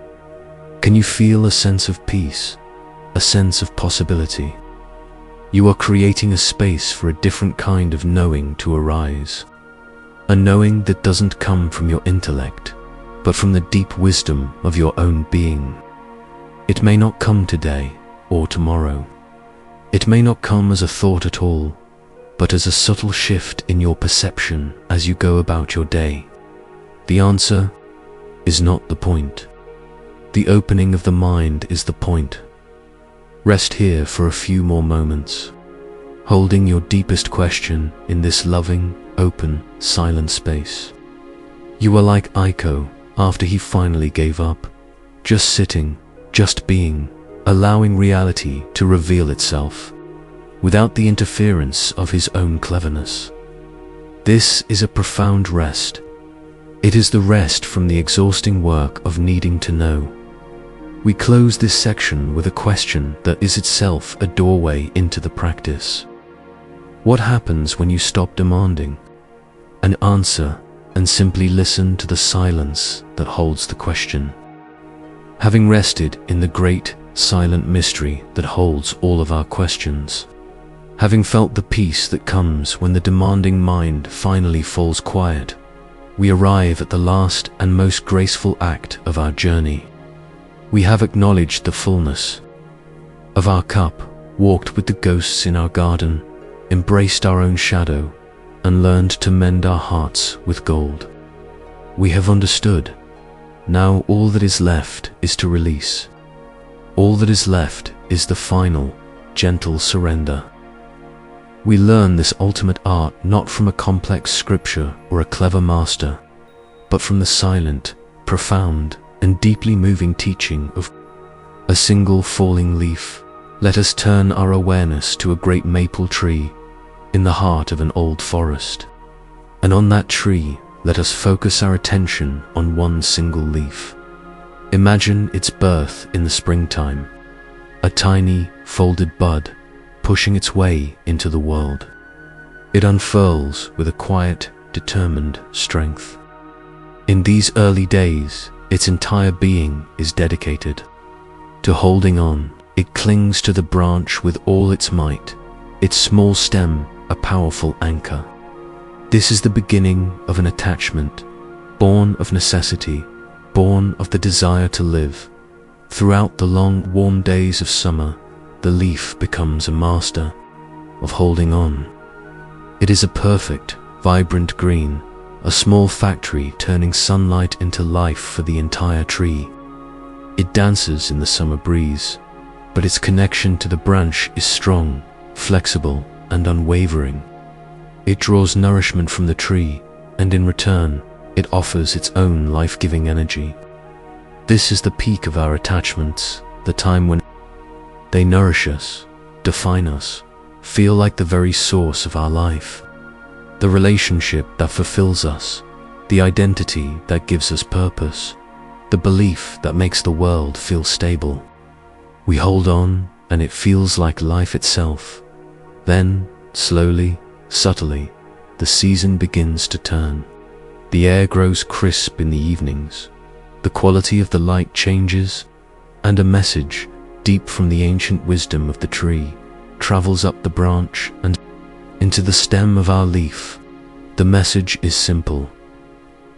Can you feel a sense of peace, a sense of possibility? You are creating a space for a different kind of knowing to arise. A knowing that doesn't come from your intellect, but from the deep wisdom of your own being. It may not come today or tomorrow. It may not come as a thought at all, but as a subtle shift in your perception as you go about your day. The answer is not the point. The opening of the mind is the point. Rest here for a few more moments, holding your deepest question in this loving, open, silent space. You are like Aiko after he finally gave up, just sitting, just being, allowing reality to reveal itself, without the interference of his own cleverness. This is a profound rest. It is the rest from the exhausting work of needing to know. We close this section with a question that is itself a doorway into the practice. What happens when you stop demanding an answer and simply listen to the silence that holds the question? Having rested in the great, silent mystery that holds all of our questions, having felt the peace that comes when the demanding mind finally falls quiet, we arrive at the last and most graceful act of our journey. We have acknowledged the fullness of our cup, walked with the ghosts in our garden, embraced our own shadow, and learned to mend our hearts with gold. We have understood. Now all that is left is to release. All that is left is the final, gentle surrender. We learn this ultimate art not from a complex scripture or a clever master, but from the silent, profound, and deeply moving teaching of a single falling leaf. Let us turn our awareness to a great maple tree in the heart of an old forest. And on that tree, let us focus our attention on one single leaf. Imagine its birth in the springtime, a tiny, folded bud pushing its way into the world. It unfurls with a quiet, determined strength. In these early days, its entire being is dedicated to holding on. It clings to the branch with all its might, its small stem a powerful anchor. This is the beginning of an attachment, born of necessity, born of the desire to live. Throughout the long, warm days of summer, the leaf becomes a master of holding on. It is a perfect, vibrant green, a small factory turning sunlight into life for the entire tree. It dances in the summer breeze, but its connection to the branch is strong, flexible, and unwavering. It draws nourishment from the tree, and in return, it offers its own life-giving energy. This is the peak of our attachments, the time when they nourish us, define us, feel like the very source of our life. The relationship that fulfills us, the identity that gives us purpose, the belief that makes the world feel stable. We hold on, and it feels like life itself. Then, slowly, subtly, the season begins to turn. The air grows crisp in the evenings, the quality of the light changes, and a message, deep from the ancient wisdom of the tree, travels up the branch and into the stem of our leaf. The message is simple.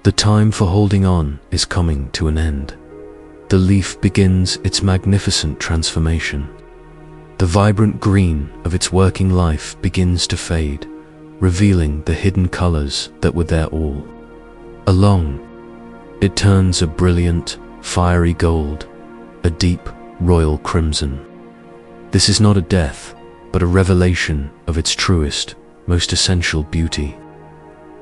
The time for holding on is coming to an end. The leaf begins its magnificent transformation. The vibrant green of its working life begins to fade, revealing the hidden colors that were there all along. It turns a brilliant, fiery gold, a deep, royal crimson. This is not a death, but a revelation of its truest, most essential beauty.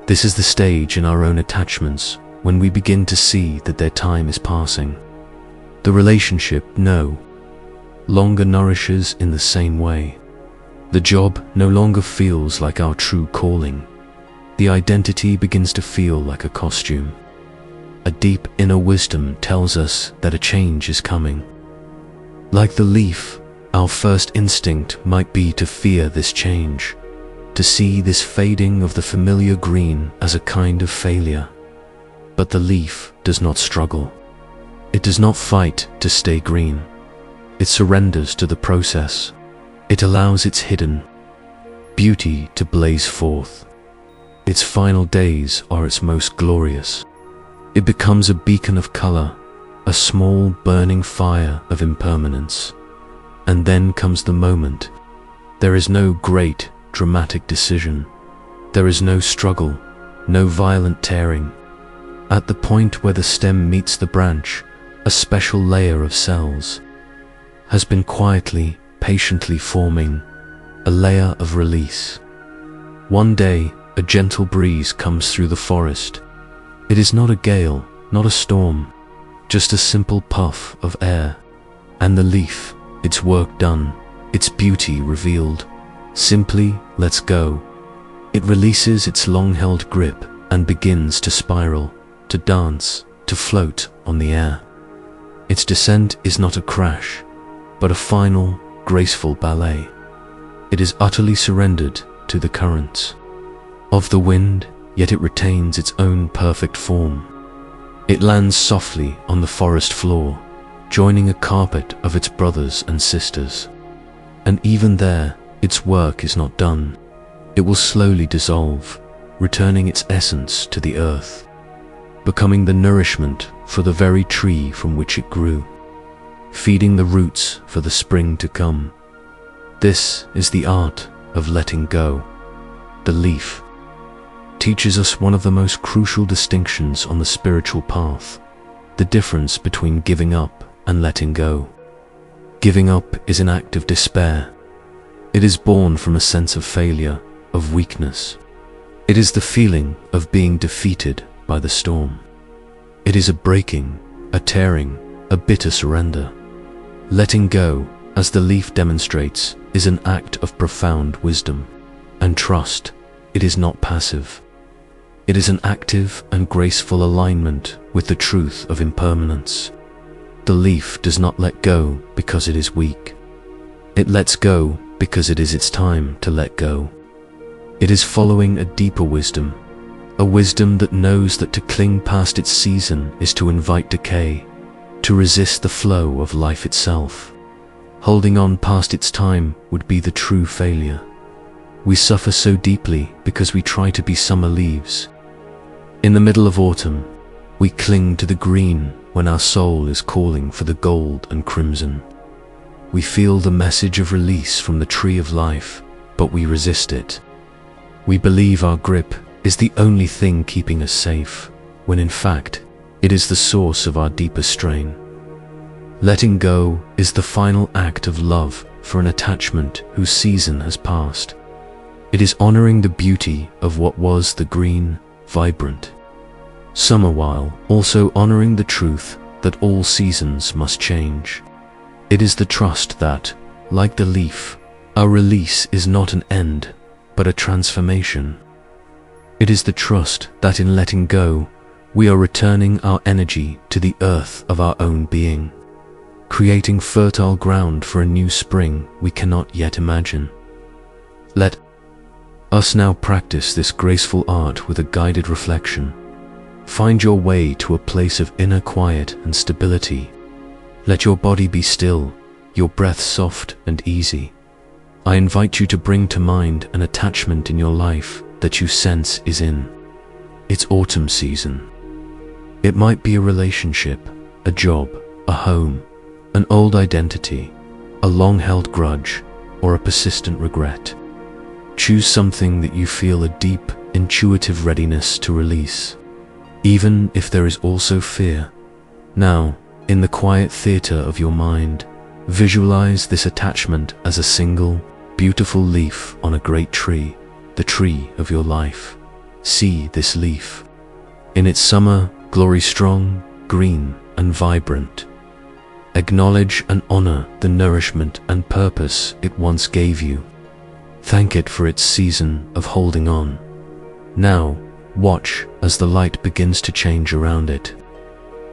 This is the stage in our own attachments when we begin to see that their time is passing. The relationship no longer nourishes in the same way. The job no longer feels like our true calling. The identity begins to feel like a costume. A deep inner wisdom tells us that a change is coming. Like the leaf, our first instinct might be to fear this change, to see this fading of the familiar green as a kind of failure. But the leaf does not struggle. It does not fight to stay green. It surrenders to the process. It allows its hidden beauty to blaze forth. Its final days are its most glorious. It becomes a beacon of color, a small burning fire of impermanence. And then comes the moment. There is no great, dramatic decision. There is no struggle, no violent tearing. At the point where the stem meets the branch, a special layer of cells has been quietly, patiently forming, a layer of release. One day, a gentle breeze comes through the forest. It is not a gale, not a storm, just a simple puff of air. And the leaf, its work done, its beauty revealed, simply lets go. It releases its long-held grip and begins to spiral, to dance, to float on the air. Its descent is not a crash, but a final, graceful ballet. It is utterly surrendered to the currents of the wind, yet it retains its own perfect form. It lands softly on the forest floor, joining a carpet of its brothers and sisters. And even there, its work is not done. It will slowly dissolve, returning its essence to the earth, becoming the nourishment for the very tree from which it grew, feeding the roots for the spring to come. This is the art of letting go. The leaf teaches us one of the most crucial distinctions on the spiritual path, the difference between giving up and letting go. Giving up is an act of despair. It is born from a sense of failure, of weakness. It is the feeling of being defeated by the storm. It is a breaking, a tearing, a bitter surrender. Letting go, as the leaf demonstrates, is an act of profound wisdom and trust. It is not passive. It is an active and graceful alignment with the truth of impermanence. The leaf does not let go because it is weak. It lets go because it is its time to let go. It is following a deeper wisdom, a wisdom that knows that to cling past its season is to invite decay, to resist the flow of life itself. Holding on past its time would be the true failure. We suffer so deeply because we try to be summer leaves. In the middle of autumn, we cling to the green when our soul is calling for the gold and crimson. We feel the message of release from the tree of life, but we resist it. We believe our grip is the only thing keeping us safe, when in fact, it is the source of our deepest strain. Letting go is the final act of love for an attachment whose season has passed. It is honoring the beauty of what was the green, vibrant summer, while also honoring the truth that all seasons must change. It is the trust that, like the leaf, our release is not an end, but a transformation. It is the trust that in letting go, we are returning our energy to the earth of our own being, creating fertile ground for a new spring we cannot yet imagine. Let us now practice this graceful art with a guided reflection. Find your way to a place of inner quiet and stability. Let your body be still, your breath soft and easy. I invite you to bring to mind an attachment in your life that you sense is in its autumn season. It might be a relationship, a job, a home, an old identity, a long-held grudge, or a persistent regret. Choose something that you feel a deep, intuitive readiness to release, even if there is also fear. Now, in the quiet theater of your mind, visualize this attachment as a single, beautiful leaf on a great tree, the tree of your life. See this leaf in its summer glory, strong, green, and vibrant. Acknowledge and honor the nourishment and purpose it once gave you. Thank it for its season of holding on. Now, watch as the light begins to change around it.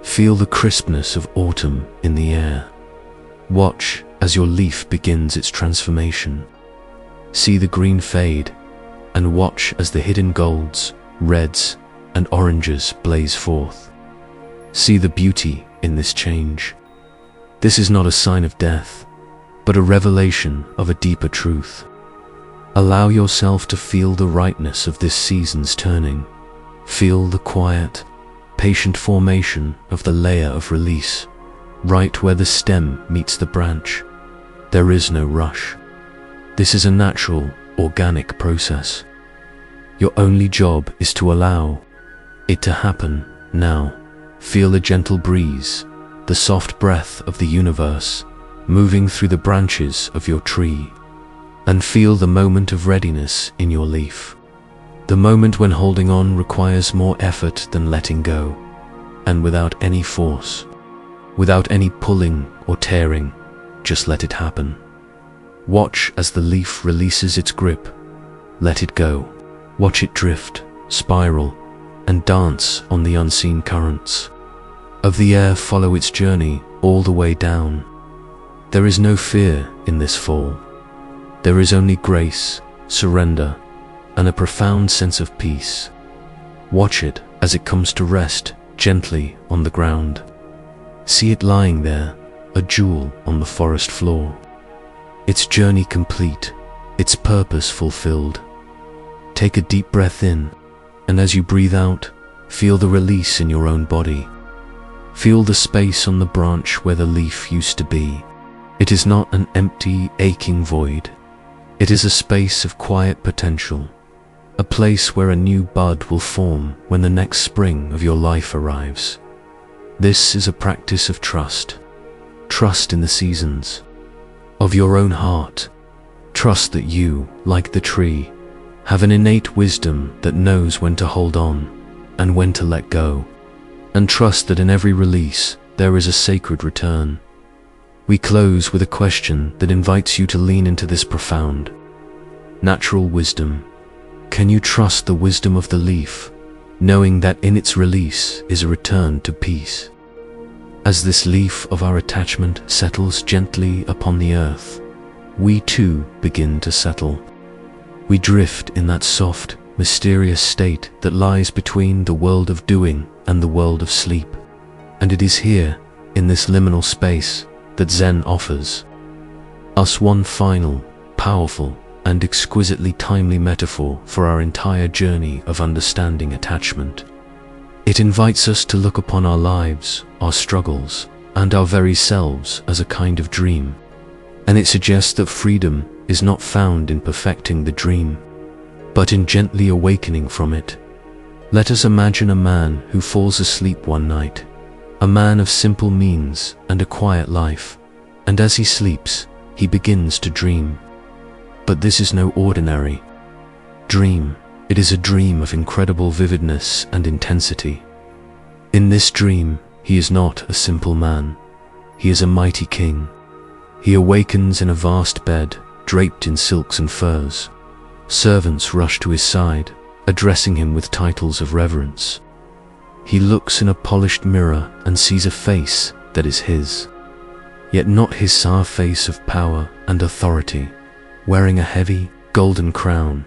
Feel the crispness of autumn in the air. Watch as your leaf begins its transformation. See the green fade, and watch as the hidden golds, reds, and oranges blaze forth. See the beauty in this change. This is not a sign of death, but a revelation of a deeper truth. Allow yourself to feel the rightness of this season's turning. Feel the quiet, patient formation of the layer of release, right where the stem meets the branch. There is no rush. This is a natural, organic process. Your only job is to allow it to happen now. Feel the gentle breeze, the soft breath of the universe moving through the branches of your tree, and feel the moment of readiness in your leaf. The moment when holding on requires more effort than letting go, and without any force, without any pulling or tearing, just let it happen. Watch as the leaf releases its grip. Let it go. Watch it drift, spiral, and dance on the unseen currents of the air. Follow its journey all the way down. There is no fear in this fall. There is only grace, surrender, and a profound sense of peace. Watch it as it comes to rest gently on the ground. See it lying there, a jewel on the forest floor. Its journey complete, its purpose fulfilled. Take a deep breath in, and as you breathe out, feel the release in your own body. Feel the space on the branch where the leaf used to be. It is not an empty, aching void. It is a space of quiet potential, a place where a new bud will form when the next spring of your life arrives. This is a practice of trust. Trust in the seasons of your own heart. Trust that you, like the tree, have an innate wisdom that knows when to hold on and when to let go. And trust that in every release there is a sacred return. We close with a question that invites you to lean into this profound, natural wisdom. Can you trust the wisdom of the leaf, knowing that in its release is a return to peace? As this leaf of our attachment settles gently upon the earth, we too begin to settle. We drift in that soft, mysterious state that lies between the world of doing and the world of sleep. And it is here, in this liminal space, that Zen offers us one final, powerful, and exquisitely timely metaphor for our entire journey of understanding attachment. It invites us to look upon our lives, our struggles, and our very selves as a kind of dream. And it suggests that freedom is not found in perfecting the dream, but in gently awakening from it. Let us imagine a man who falls asleep one night, a man of simple means and a quiet life, and as he sleeps, he begins to dream. But this is no ordinary dream. It is a dream of incredible vividness and intensity. In this dream, he is not a simple man. He is a mighty king. He awakens in a vast bed, draped in silks and furs. Servants rush to his side, addressing him with titles of reverence. He looks in a polished mirror and sees a face that is his, yet not his sour face of power and authority. Wearing a heavy, golden crown,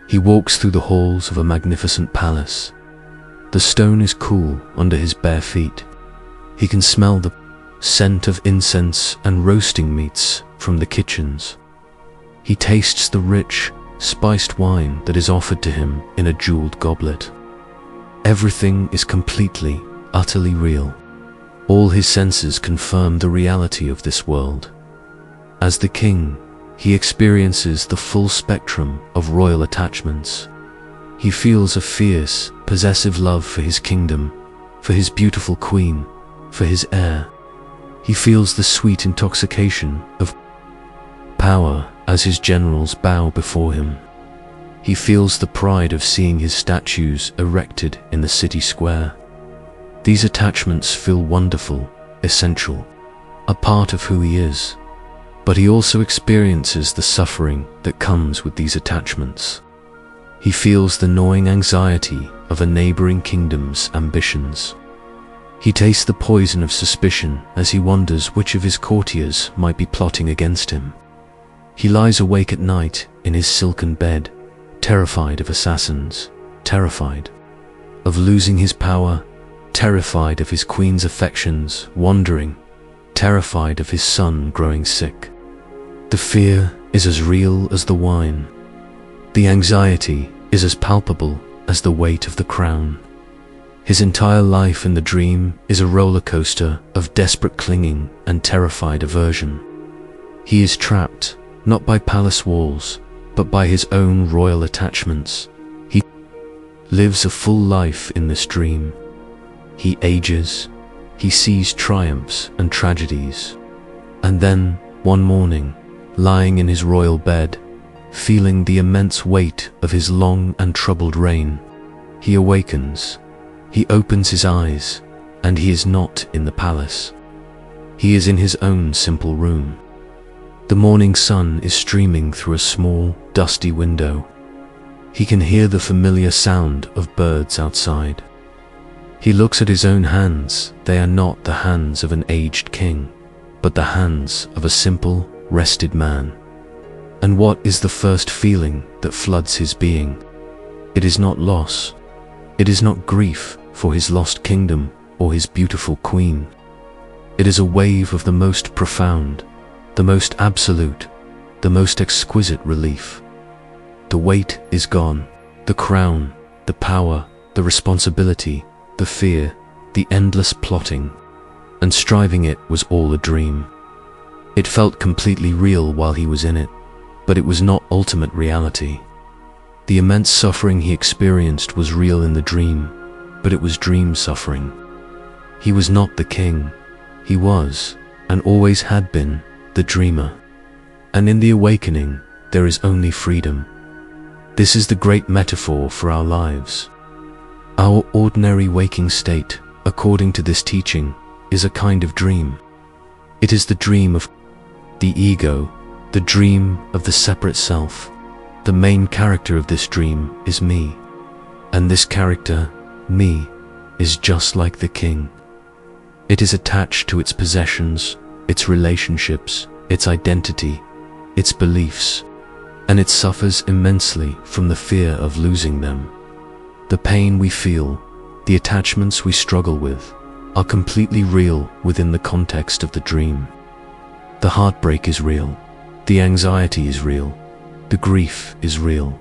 he walks through the halls of a magnificent palace. The stone is cool under his bare feet. He can smell the scent of incense and roasting meats from the kitchens. He tastes the rich, spiced wine that is offered to him in a jeweled goblet. Everything is completely, utterly real. All his senses confirm the reality of this world. As the king, he experiences the full spectrum of royal attachments. He feels a fierce, possessive love for his kingdom, for his beautiful queen, for his heir. He feels the sweet intoxication of power as his generals bow before him. He feels the pride of seeing his statues erected in the city square. These attachments feel wonderful, essential, a part of who he is. But he also experiences the suffering that comes with these attachments. He feels the gnawing anxiety of a neighboring kingdom's ambitions. He tastes the poison of suspicion as he wonders which of his courtiers might be plotting against him. He lies awake at night in his silken bed, terrified of assassins, terrified of losing his power, terrified of his queen's affections wandering, terrified of his son growing sick. The fear is as real as the wine. The anxiety is as palpable as the weight of the crown. His entire life in the dream is a roller coaster of desperate clinging and terrified aversion. He is trapped, not by palace walls, but by his own royal attachments. He lives a full life in this dream. He ages, he sees triumphs and tragedies. And then, one morning, lying in his royal bed, feeling the immense weight of his long and troubled reign, he awakens. He opens his eyes, and he is not in the palace. He is in his own simple room. The morning sun is streaming through a small, dusty window. He can hear the familiar sound of birds outside. He looks at his own hands. They are not the hands of an aged king, but the hands of a simple, rested man. And what is the first feeling that floods his being? It is not loss. It is not grief for his lost kingdom or his beautiful queen. It is a wave of the most profound, the most absolute, the most exquisite relief. The weight is gone, the crown, the power, the responsibility, the fear, the endless plotting, and striving it was all a dream. It felt completely real while he was in it, but it was not ultimate reality. The immense suffering he experienced was real in the dream, but it was dream suffering. He was not the king. He was, and always had been, the dreamer. And in the awakening, there is only freedom. This is the great metaphor for our lives. Our ordinary waking state, according to this teaching, is a kind of dream. It is the dream of the ego, the dream of the separate self. The main character of this dream is me, and this character, me, is just like the king. It is attached to its possessions, its relationships, its identity, its beliefs, and it suffers immensely from the fear of losing them. The pain we feel, the attachments we struggle with, are completely real within the context of the dream. The heartbreak is real, the anxiety is real, the grief is real.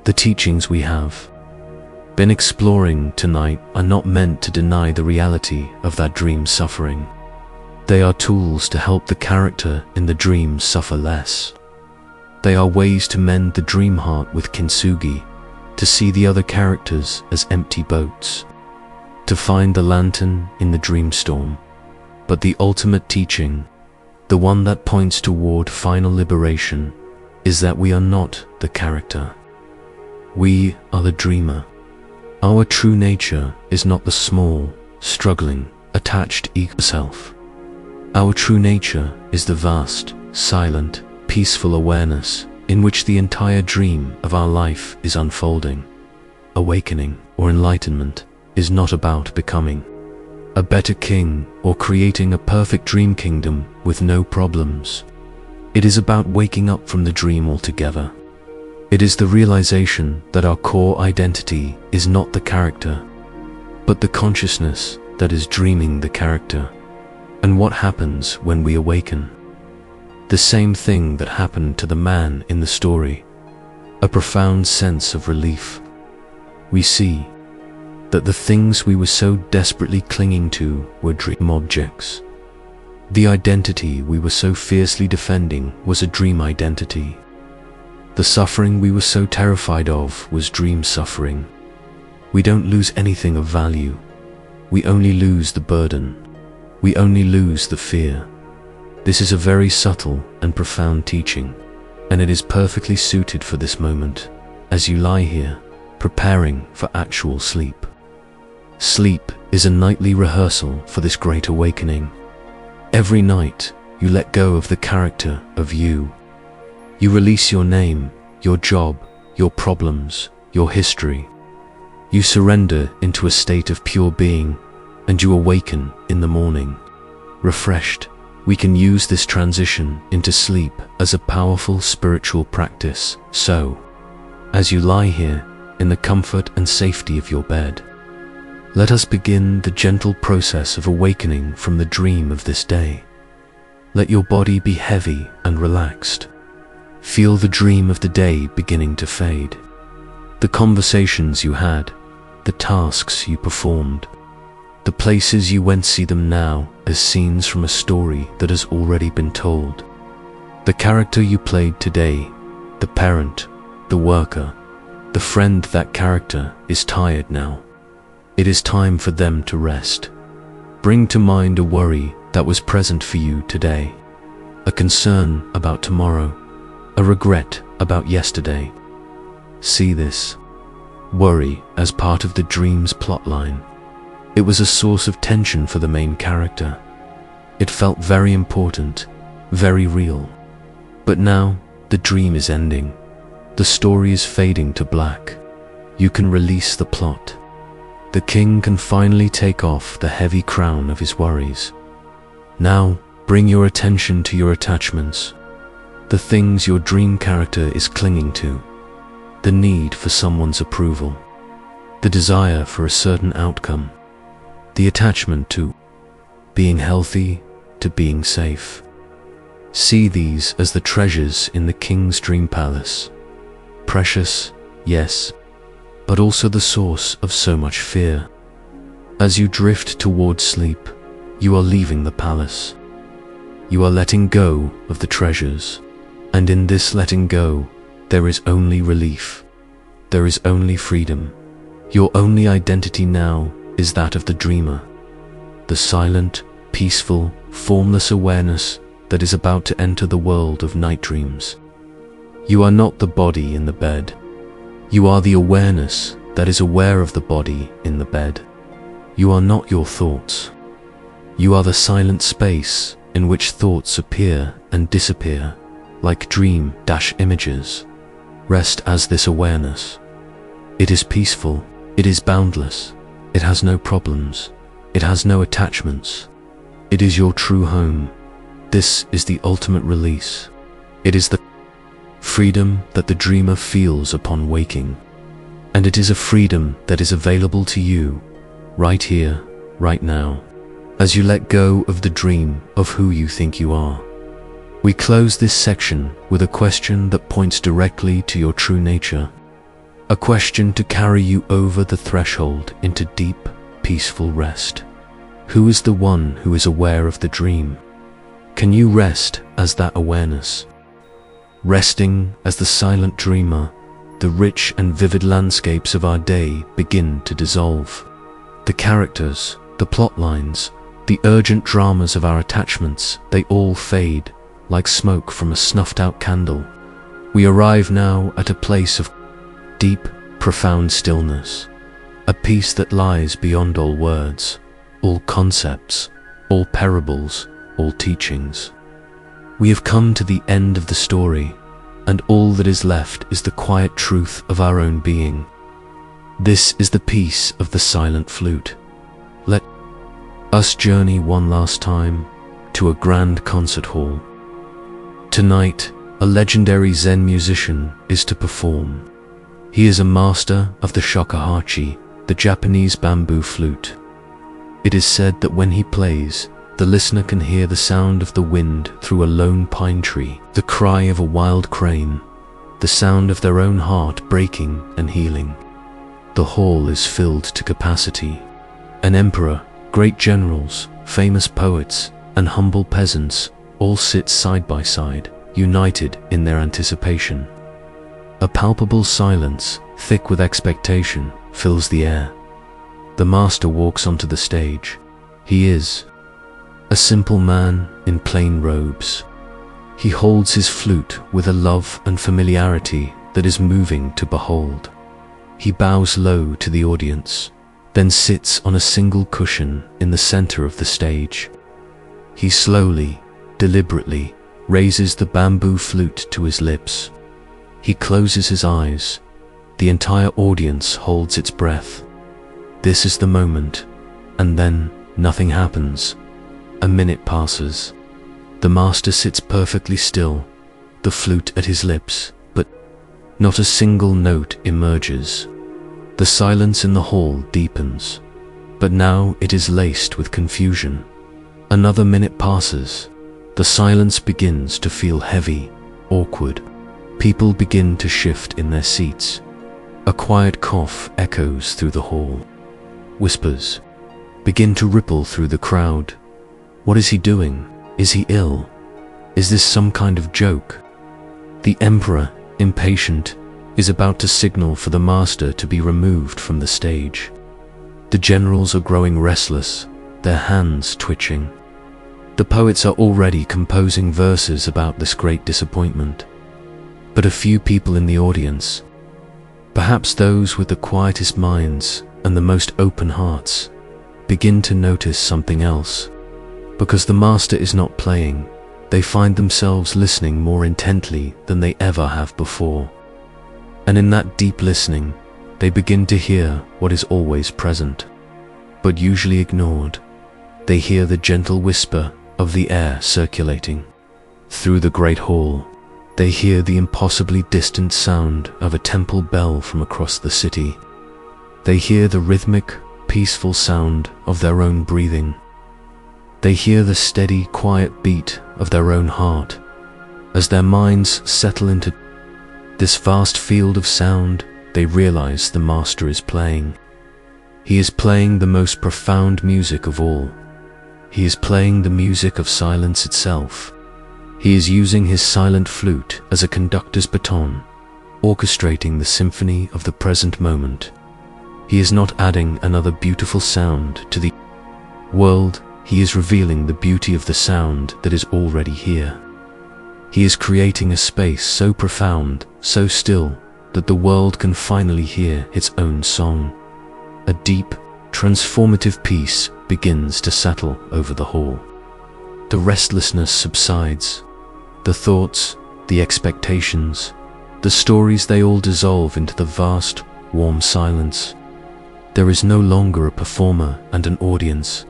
The teachings we have been exploring tonight are not meant to deny the reality of that dream suffering. They are tools to help the character in the dream suffer less. They are ways to mend the dream heart with kintsugi, to see the other characters as empty boats, to find the lantern in the dream storm. But the ultimate teaching, the one that points toward final liberation, is that we are not the character. We are the dreamer. Our true nature is not the small, struggling, attached ego self. Our true nature is the vast, silent, peaceful awareness in which the entire dream of our life is unfolding. Awakening or enlightenment is not about becoming a better king or creating a perfect dream kingdom with no problems. It is about waking up from the dream altogether. It is the realization that our core identity is not the character, but the consciousness that is dreaming the character. And what happens when we awaken? The same thing that happened to the man in the story, a profound sense of relief. We see that the things we were so desperately clinging to were dream objects. The identity we were so fiercely defending was a dream identity. The suffering we were so terrified of was dream suffering. We don't lose anything of value. We only lose the burden. We only lose the fear. This is a very subtle and profound teaching, and it is perfectly suited for this moment, as you lie here, preparing for actual sleep. Sleep is a nightly rehearsal for this great awakening. Every night, you let go of the character of you. You release your name, your job, your problems, your history. You surrender into a state of pure being, and you awaken in the morning. Refreshed, we can use this transition into sleep as a powerful spiritual practice. So, as you lie here in the comfort and safety of your bed, let us begin the gentle process of awakening from the dream of this day. Let your body be heavy and relaxed. Feel the dream of the day beginning to fade. The conversations you had, the tasks you performed. The places you went, see them now as scenes from a story that has already been told. The character you played today, the parent, the worker, the friend, that character is tired now. It is time for them to rest. Bring to mind a worry that was present for you today, a concern about tomorrow, a regret about yesterday. See this worry as part of the dream's plotline. It was a source of tension for the main character. It felt very important, very real. But now, the dream is ending. The story is fading to black. You can release the plot. The king can finally take off the heavy crown of his worries. Now, bring your attention to your attachments, the things your dream character is clinging to, the need for someone's approval, the desire for a certain outcome, the attachment to being healthy, to being safe. See these as the treasures in the king's dream palace. Precious, yes, but also the source of so much fear. As you drift towards sleep, you are leaving the palace. You are letting go of the treasures, and in this letting go, there is only relief. There is only freedom. Your only identity now is that of the dreamer, the silent, peaceful, formless awareness that is about to enter the world of night dreams. You are not the body in the bed. You are the awareness that is aware of the body in the bed. You are not your thoughts. You are the silent space in which thoughts appear and disappear, like dream-images. Rest as this awareness. It is peaceful, it is boundless, it has no problems, it has no attachments. It is your true home. This is the ultimate release. It is the freedom that the dreamer feels upon waking. And it is a freedom that is available to you, right here, right now, as you let go of the dream of who you think you are. We close this section with a question that points directly to your true nature, a question to carry you over the threshold into deep, peaceful rest. Who is the one who is aware of the dream? Can you rest as that awareness? Resting as the silent dreamer, the rich and vivid landscapes of our day begin to dissolve. The characters, the plot lines, the urgent dramas of our attachments, they all fade like smoke from a snuffed-out candle. We arrive now at a place of deep, profound stillness, a peace that lies beyond all words, all concepts, all parables, all teachings. We have come to the end of the story, and all that is left is the quiet truth of our own being. This is the peace of the silent flute. Let us journey one last time to a grand concert hall. Tonight, a legendary Zen musician is to perform. He is a master of the shakuhachi, the Japanese bamboo flute. It is said that when he plays, the listener can hear the sound of the wind through a lone pine tree, the cry of a wild crane, the sound of their own heart breaking and healing. The hall is filled to capacity. An emperor, great generals, famous poets, and humble peasants all sit side by side, united in their anticipation. A palpable silence, thick with expectation, fills the air. The master walks onto the stage. He is a simple man in plain robes. He holds his flute with a love and familiarity that is moving to behold. He bows low to the audience, then sits on a single cushion in the center of the stage. He slowly, deliberately, raises the bamboo flute to his lips. He closes his eyes. The entire audience holds its breath. This is the moment, and then nothing happens. A minute passes. The master sits perfectly still, the flute at his lips, but not a single note emerges. The silence in the hall deepens, but now it is laced with confusion. Another minute passes. The silence begins to feel heavy, awkward. People begin to shift in their seats. A quiet cough echoes through the hall. Whispers begin to ripple through the crowd. What is he doing? Is he ill? Is this some kind of joke? The emperor, impatient, is about to signal for the master to be removed from the stage. The generals are growing restless, their hands twitching. The poets are already composing verses about this great disappointment. But a few people in the audience, perhaps those with the quietest minds and the most open hearts, begin to notice something else. Because the master is not playing, they find themselves listening more intently than they ever have before. And in that deep listening, they begin to hear what is always present, but usually ignored. They hear the gentle whisper of the air circulating through the great hall. They hear the impossibly distant sound of a temple bell from across the city. They hear the rhythmic, peaceful sound of their own breathing. They hear the steady, quiet beat of their own heart. As their minds settle into this vast field of sound, they realize the master is playing. He is playing the most profound music of all. He is playing the music of silence itself. He is using his silent flute as a conductor's baton, orchestrating the symphony of the present moment. He is not adding another beautiful sound to the world. He is revealing the beauty of the sound that is already here. He is creating a space so profound, so still, that the world can finally hear its own song. A deep, transformative peace begins to settle over the hall. The restlessness subsides. The thoughts, the expectations, the stories, they all dissolve into the vast, warm silence. There is no longer a performer and an audience.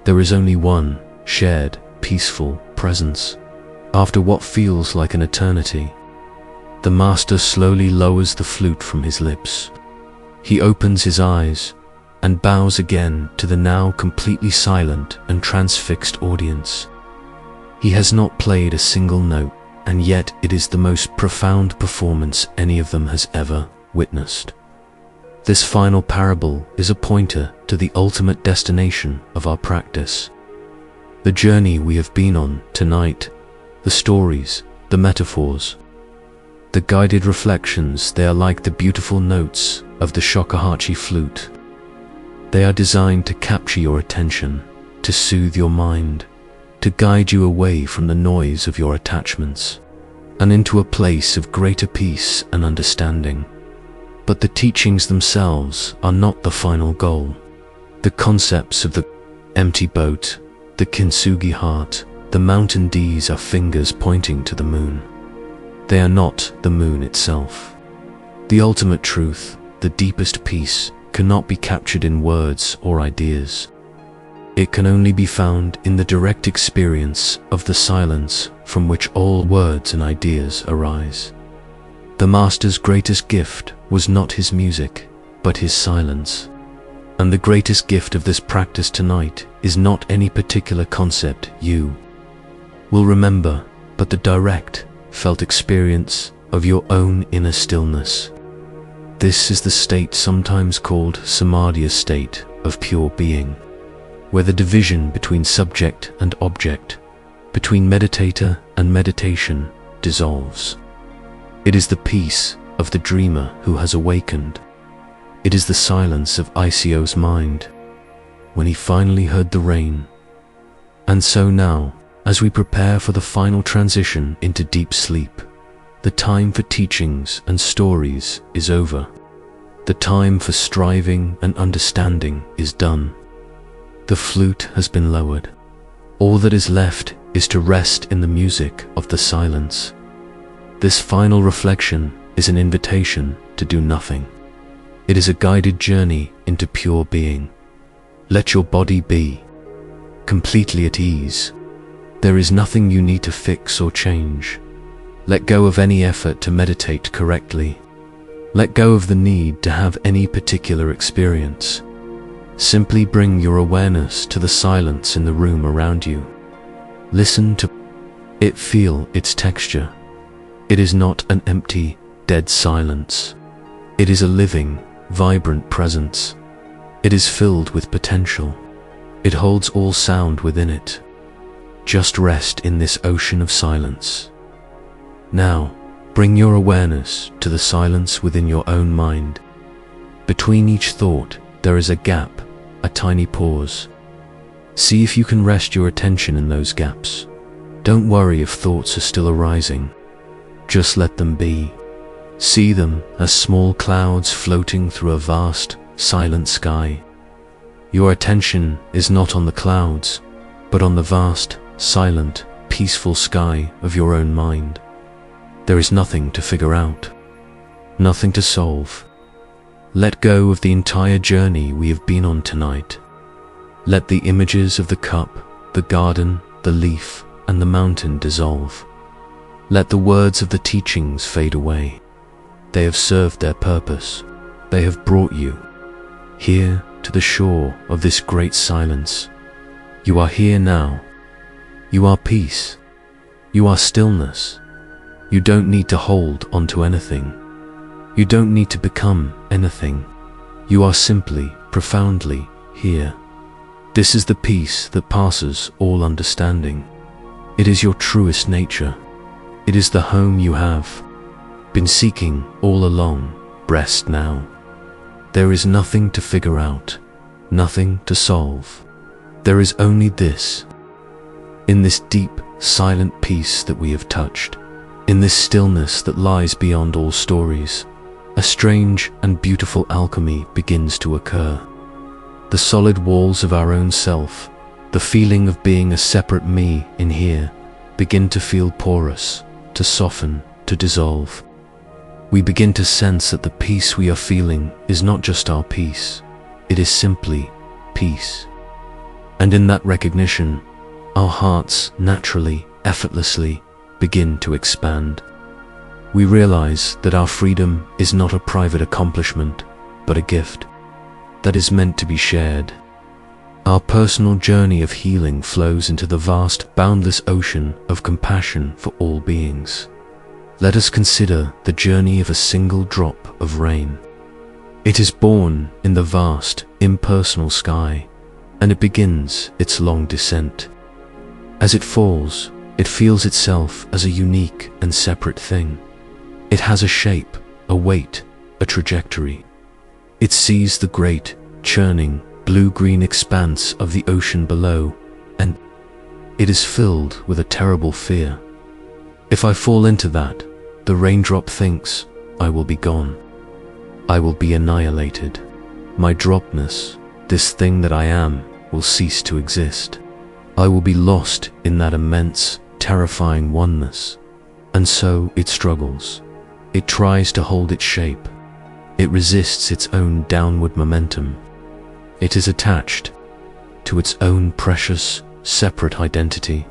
There is only one shared, peaceful presence. After what feels like an eternity, the master slowly lowers the flute from his lips. He opens his eyes and bows again to the now completely silent and transfixed audience. He has not played a single note, and yet it is the most profound performance any of them has ever witnessed. This final parable is a pointer to the ultimate destination of our practice. The journey we have been on tonight, the stories, the metaphors, the guided reflections, they are like the beautiful notes of the shakuhachi flute. They are designed to capture your attention, to soothe your mind, to guide you away from the noise of your attachments, and into a place of greater peace and understanding. But the teachings themselves are not the final goal. The concepts of the empty boat, the kintsugi heart, the mountain D's are fingers pointing to the moon. They are not the moon itself. The ultimate truth, the deepest peace, cannot be captured in words or ideas. It can only be found in the direct experience of the silence from which all words and ideas arise. The master's greatest gift was not his music, but his silence. And the greatest gift of this practice tonight is not any particular concept you will remember, but the direct, felt experience of your own inner stillness. This is the state sometimes called samadhi, a state of pure being, where the division between subject and object, between meditator and meditation, dissolves. It is the peace of the dreamer who has awakened. It is the silence of Isio's mind, when he finally heard the rain. And so now, as we prepare for the final transition into deep sleep, the time for teachings and stories is over. The time for striving and understanding is done. The flute has been lowered. All that is left is to rest in the music of the silence. This final reflection is an invitation to do nothing. It is a guided journey into pure being. Let your body be completely at ease. There is nothing you need to fix or change. Let go of any effort to meditate correctly. Let go of the need to have any particular experience. Simply bring your awareness to the silence in the room around you. Listen to it, feel its texture. It is not an empty, dead silence. It is a living, vibrant presence. It is filled with potential. It holds all sound within it. Just rest in this ocean of silence. Now, bring your awareness to the silence within your own mind. Between each thought, there is a gap, a tiny pause. See if you can rest your attention in those gaps. Don't worry if thoughts are still arising. Just let them be. See them as small clouds floating through a vast, silent sky. Your attention is not on the clouds, but on the vast, silent, peaceful sky of your own mind. There is nothing to figure out, nothing to solve. Let go of the entire journey we have been on tonight. Let the images of the cup, the garden, the leaf, and the mountain dissolve. Let the words of the teachings fade away. They have served their purpose. They have brought you here to the shore of this great silence. You are here now. You are peace. You are stillness. You don't need to hold onto anything. You don't need to become anything. You are simply, profoundly here. This is the peace that passes all understanding. It is your truest nature. It is the home you have been seeking all along. Rest now. There is nothing to figure out, nothing to solve. There is only this. In this deep, silent peace that we have touched, in this stillness that lies beyond all stories, a strange and beautiful alchemy begins to occur. The solid walls of our own self, the feeling of being a separate me in here, begin to feel porous, to soften, to dissolve. We begin to sense that the peace we are feeling is not just our peace, it is simply peace. And in that recognition, our hearts naturally, effortlessly begin to expand. We realize that our freedom is not a private accomplishment, but a gift that is meant to be shared. Our personal journey of healing flows into the vast, boundless ocean of compassion for all beings. Let us consider the journey of a single drop of rain. It is born in the vast, impersonal sky, and it begins its long descent. As it falls, it feels itself as a unique and separate thing. It has a shape, a weight, a trajectory. It sees the great, churning, blue-green expanse of the ocean below, and it is filled with a terrible fear. If I fall into that, the raindrop thinks, I will be gone. I will be annihilated. My dropness, this thing that I am, will cease to exist. I will be lost in that immense, terrifying oneness. And so it struggles. It tries to hold its shape. It resists its own downward momentum. It is attached to its own precious, separate identity.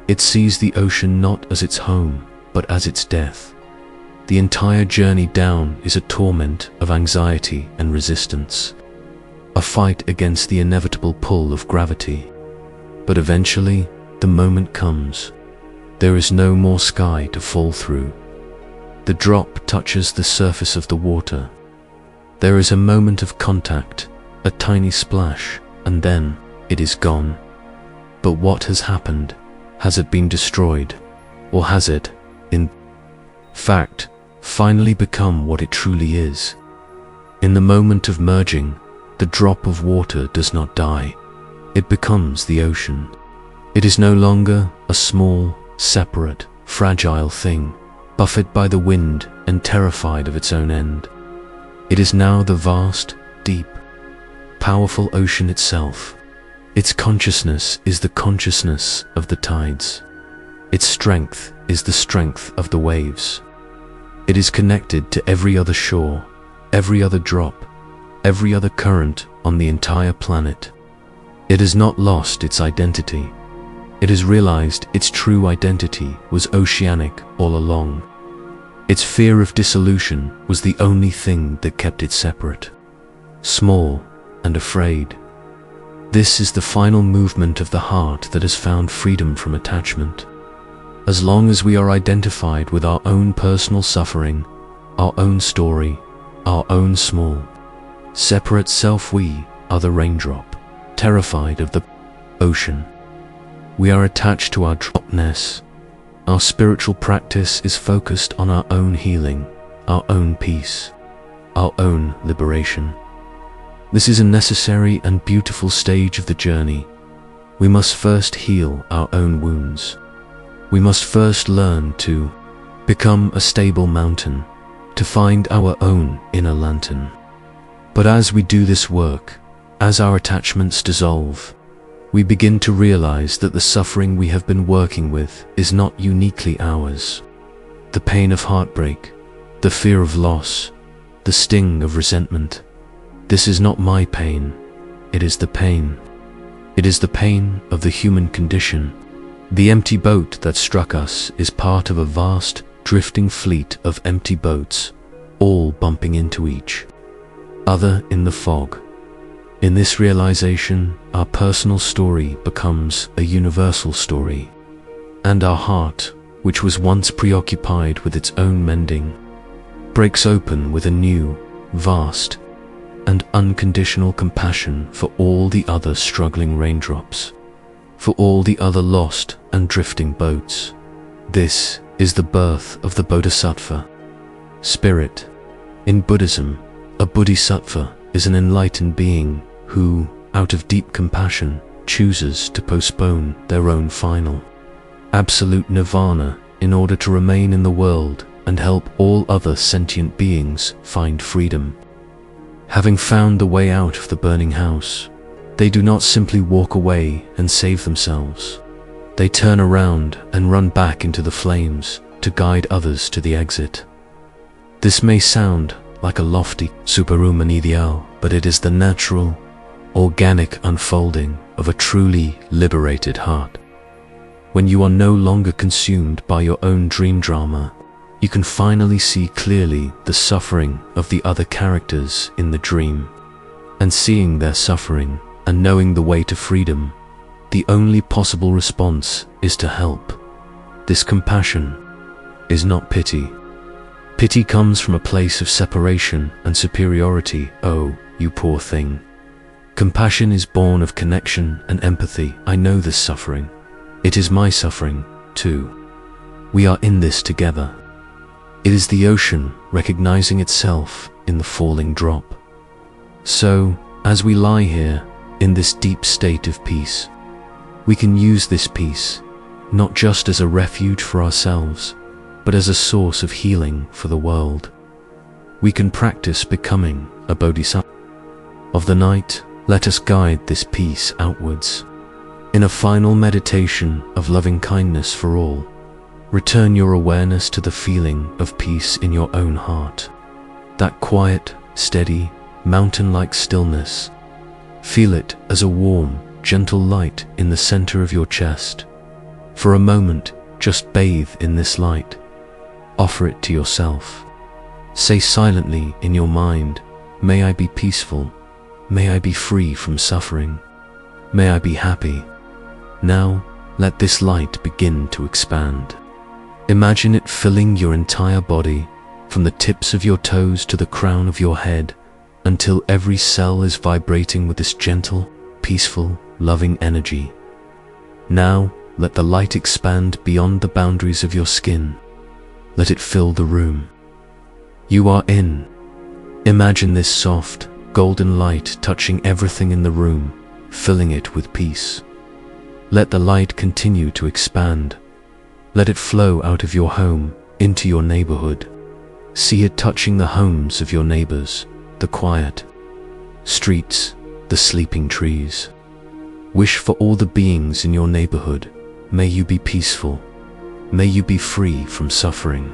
It sees the ocean not as its home, but as its death. The entire journey down is a torment of anxiety and resistance, a fight against the inevitable pull of gravity. But eventually, the moment comes. There is no more sky to fall through. The drop touches the surface of the water. There is a moment of contact, a tiny splash, and then it is gone. But what has happened? Has it been destroyed? Or has it, in fact, finally become what it truly is? In the moment of merging, the drop of water does not die. It becomes the ocean. It is no longer a small, separate, fragile thing, buffeted by the wind and terrified of its own end. It is now the vast, deep, powerful ocean itself. Its consciousness is the consciousness of the tides. Its strength is the strength of the waves. It is connected to every other shore, every other drop, every other current on the entire planet. It has not lost its identity. It has realized its true identity was oceanic all along. Its fear of dissolution was the only thing that kept it separate, small and afraid. This is the final movement of the heart that has found freedom from attachment. As long as we are identified with our own personal suffering, our own story, our own small, separate self. We are the raindrop, terrified of the ocean. We are attached to our dropness. Our spiritual practice is focused on our own healing, our own peace, our own liberation. This is a necessary and beautiful stage of the journey. We must first heal our own wounds. We must first learn to become a stable mountain, to find our own inner lantern. But as we do this work, as our attachments dissolve, we begin to realize that the suffering we have been working with is not uniquely ours. The pain of heartbreak, the fear of loss, the sting of resentment. This is not my pain. It is the pain. It is the pain of the human condition. The empty boat that struck us is part of a vast, drifting fleet of empty boats, all bumping into each other in the fog. In this realization, our personal story becomes a universal story, and our heart, which was once preoccupied with its own mending, breaks open with a new, vast, and unconditional compassion for all the other struggling raindrops, for all the other lost and drifting boats. This is the birth of the Bodhisattva spirit. In Buddhism, a Bodhisattva is an enlightened being who, out of deep compassion, chooses to postpone their own final, absolute nirvana in order to remain in the world and help all other sentient beings find freedom. Having found the way out of the burning house, they do not simply walk away and save themselves. They turn around and run back into the flames to guide others to the exit. This may sound like a lofty superhuman ideal, but it is the natural, organic unfolding of a truly liberated heart. When you are no longer consumed by your own dream drama, you can finally see clearly the suffering of the other characters in the dream. And seeing their suffering and knowing the way to freedom, the only possible response is to help. This compassion is not pity. Pity comes from a place of separation and superiority. Oh, you poor thing. Compassion is born of connection and empathy. I know this suffering. It is my suffering, too. We are in this together. It is the ocean recognizing itself in the falling drop. So, as we lie here in this deep state of peace, we can use this peace not just as a refuge for ourselves, but as a source of healing for the world. We can practice becoming a bodhisattva. Of the night, let us guide this peace outwards. In a final meditation of loving kindness for all, return your awareness to the feeling of peace in your own heart. That quiet, steady, mountain-like stillness. Feel it as a warm, gentle light in the center of your chest. For a moment, just bathe in this light. Offer it to yourself. Say silently in your mind, may I be peaceful. May I be free from suffering. May I be happy. Now, let this light begin to expand. Imagine it filling your entire body, from the tips of your toes to the crown of your head, until every cell is vibrating with this gentle, peaceful, loving energy. Now, let the light expand beyond the boundaries of your skin. Let it fill the room. You are in. Imagine this soft, golden light touching everything in the room, filling it with peace. Let the light continue to expand. Let it flow out of your home into your neighborhood. See it touching the homes of your neighbors, the quiet streets, the sleeping trees. Wish for all the beings in your neighborhood. May you be peaceful. May you be free from suffering.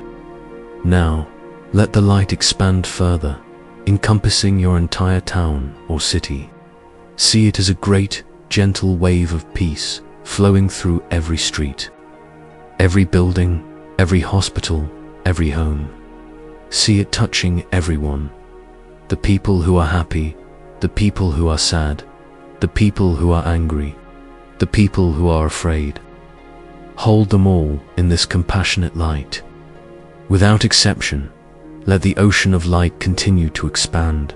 Now, let the light expand further, encompassing your entire town or city. See it as a great, gentle wave of peace flowing through every street, every building, every hospital, every home. See it touching everyone. The people who are happy, the people who are sad, the people who are angry, the people who are afraid. Hold them all in this compassionate light. Without exception, Let the ocean of light continue to expand,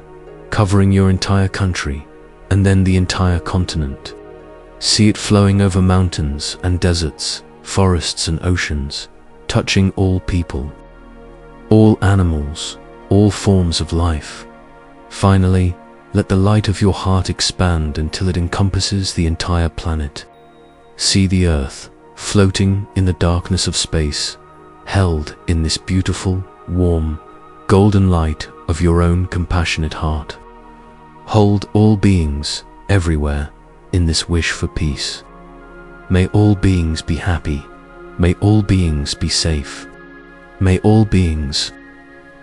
covering your entire country and then the entire continent. See it flowing over mountains and deserts, forests and oceans, touching all people, all animals, all forms of life. Finally, let the light of your heart expand until it encompasses the entire planet. See the earth floating in the darkness of space, held in this beautiful, warm, golden light of your own compassionate heart. Hold all beings everywhere in this wish for peace. May all beings be happy. May all beings be safe. May all beings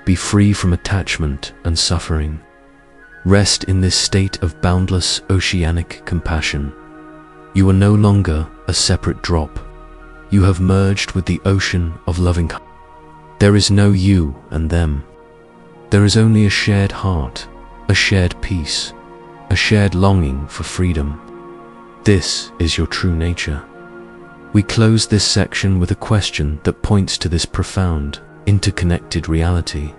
be free from attachment and suffering. Rest in this state of boundless oceanic compassion. You are no longer a separate drop. You have merged with the ocean of loving. There is no you and them. There is only a shared heart, a shared peace, a shared longing for freedom. This is your true nature. We close this section with a question that points to this profound, interconnected reality.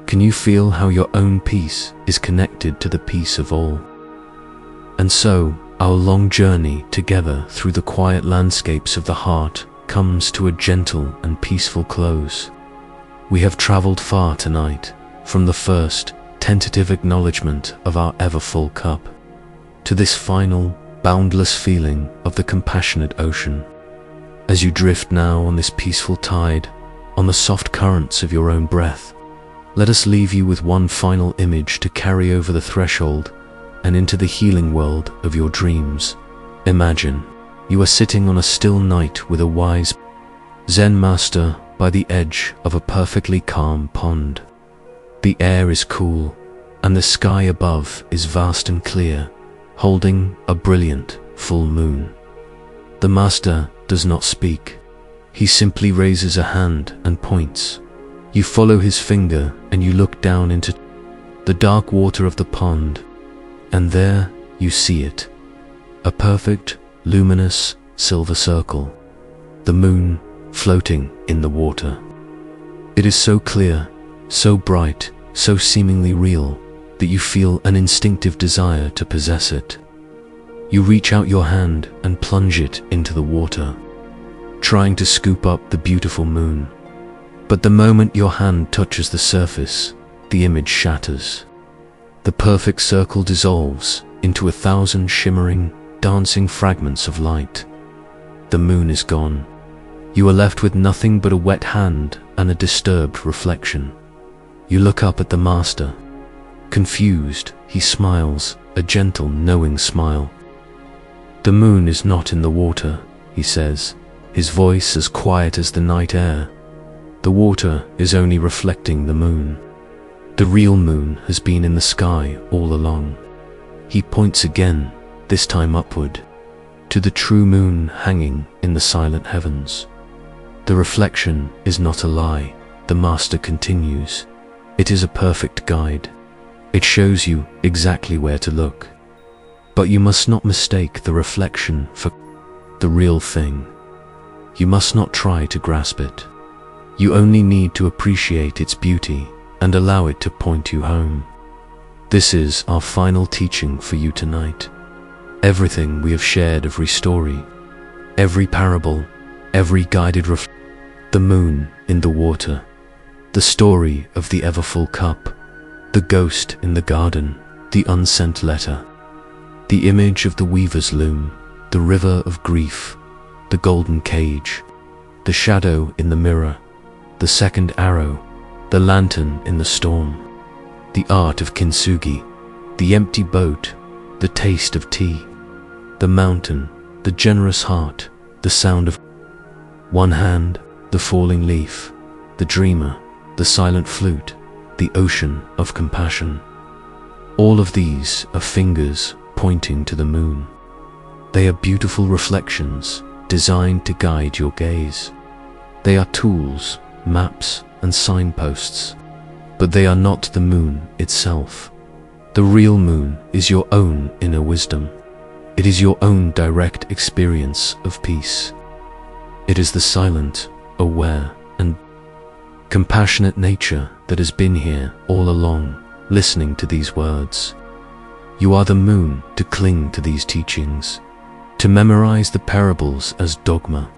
Can you feel how your own peace is connected to the peace of all? And so, our long journey together through the quiet landscapes of the heart comes to a gentle and peaceful close. We have traveled far tonight, from the first tentative acknowledgement of our ever-full cup, to this final, boundless feeling of the compassionate ocean. As you drift now on this peaceful tide, on the soft currents of your own breath, let us leave you with one final image to carry over the threshold and into the healing world of your dreams. Imagine you are sitting on a still night with a wise Zen master by the edge of a perfectly calm pond. The air is cool, and the sky above is vast and clear, holding a brilliant full moon. The master does not speak. He simply raises a hand and points. You follow his finger and you look down into the dark water of the pond, and there you see it, a perfect, luminous silver circle, the moon floating in the water. It is so clear, so bright, so seemingly real, that you feel an instinctive desire to possess it. You reach out your hand and plunge it into the water, trying to scoop up the beautiful moon. But the moment your hand touches the surface, the image shatters. The perfect circle dissolves into 1,000 shimmering, dancing fragments of light. The moon is gone. You are left with nothing but a wet hand and a disturbed reflection. You look up at the master. Confused, he smiles, a gentle, knowing smile. "The moon is not in the water," he says, his voice as quiet as the night air. "The water is only reflecting the moon. The real moon has been in the sky all along." He points again, this time upward, to the true moon hanging in the silent heavens. "The reflection is not a lie," the master continues. "It is a perfect guide. It shows you exactly where to look. But you must not mistake the reflection for the real thing. You must not try to grasp it. You only need to appreciate its beauty and allow it to point you home." This is our final teaching for you tonight. Everything we have shared, every story, every parable, every guided the moon in the water, the story of the ever-full cup, the ghost in the garden, the unsent letter, the image of the weaver's loom, the river of grief, the golden cage, the shadow in the mirror, the second arrow, the lantern in the storm, the art of kintsugi, the empty boat, the taste of tea, the mountain, the generous heart, the sound of one hand, the falling leaf, the dreamer, the silent flute, the ocean of compassion. All of these are fingers pointing to the moon. They are beautiful reflections designed to guide your gaze. They are tools, maps, and signposts, but they are not the moon itself. The real moon is your own inner wisdom. It is your own direct experience of peace. It is the silent, aware, and compassionate nature that has been here all along, listening to these words. You are the moon to cling to these teachings, to memorize the parables as dogma,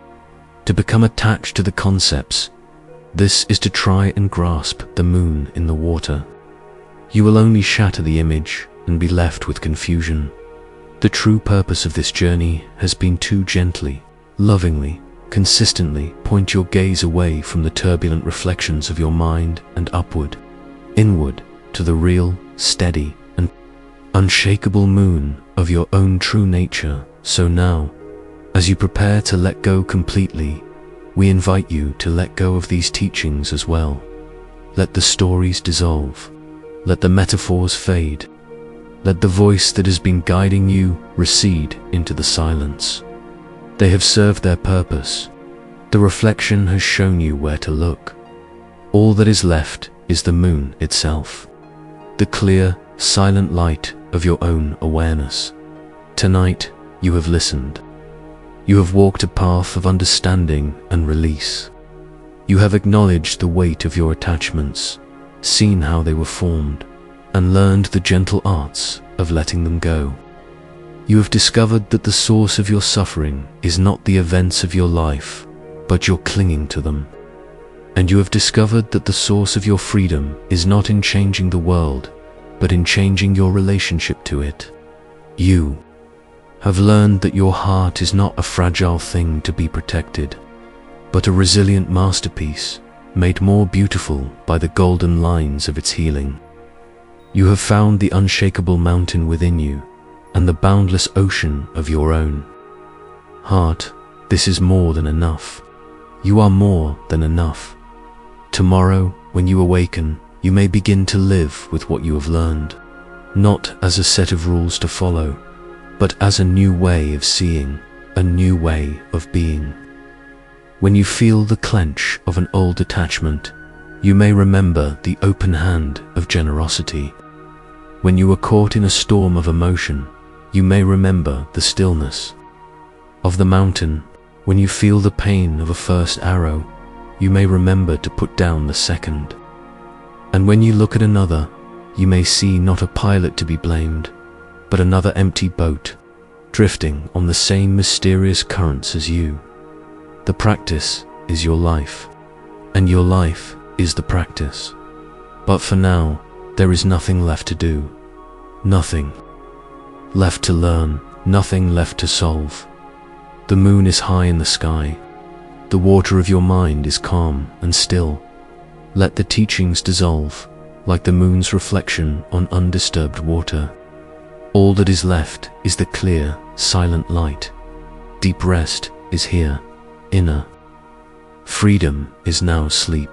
to become attached to the concepts. This is to try and grasp the moon in the water. You will only shatter the image and be left with confusion. The true purpose of this journey has been to gently, lovingly, consistently point your gaze away from the turbulent reflections of your mind and upward, inward, to the real, steady, and unshakable moon of your own true nature. So now, as you prepare to let go completely, we invite you to let go of these teachings as well. Let the stories dissolve. Let the metaphors fade. Let the voice that has been guiding you recede into the silence. They have served their purpose. The reflection has shown you where to look. All that is left is the moon itself, the clear, silent light of your own awareness. Tonight, you have listened. You have walked a path of understanding and release. You have acknowledged the weight of your attachments, seen how they were formed, and learned the gentle arts of letting them go. You have discovered that the source of your suffering is not the events of your life, but your clinging to them. And you have discovered that the source of your freedom is not in changing the world, but in changing your relationship to it. You have learned that your heart is not a fragile thing to be protected, but a resilient masterpiece made more beautiful by the golden lines of its healing. You have found the unshakable mountain within you and the boundless ocean of your own heart. This is more than enough. You are more than enough. Tomorrow, when you awaken, you may begin to live with what you have learned, not as a set of rules to follow, but as a new way of seeing, a new way of being. When you feel the clench of an old attachment, you may remember the open hand of generosity. When you are caught in a storm of emotion, you may remember the stillness of the mountain. When you feel the pain of a first arrow, you may remember to put down the second. And when you look at another, you may see not a pilot to be blamed, but another empty boat, drifting on the same mysterious currents as you. The practice is your life, and your life is the practice. But for now, there is nothing left to do, nothing left to learn, nothing left to solve. The moon is high in the sky. The water of your mind is calm and still. Let the teachings dissolve, like the moon's reflection on undisturbed water. All that is left is the clear, silent light. Deep rest is here. Inner freedom is now sleep.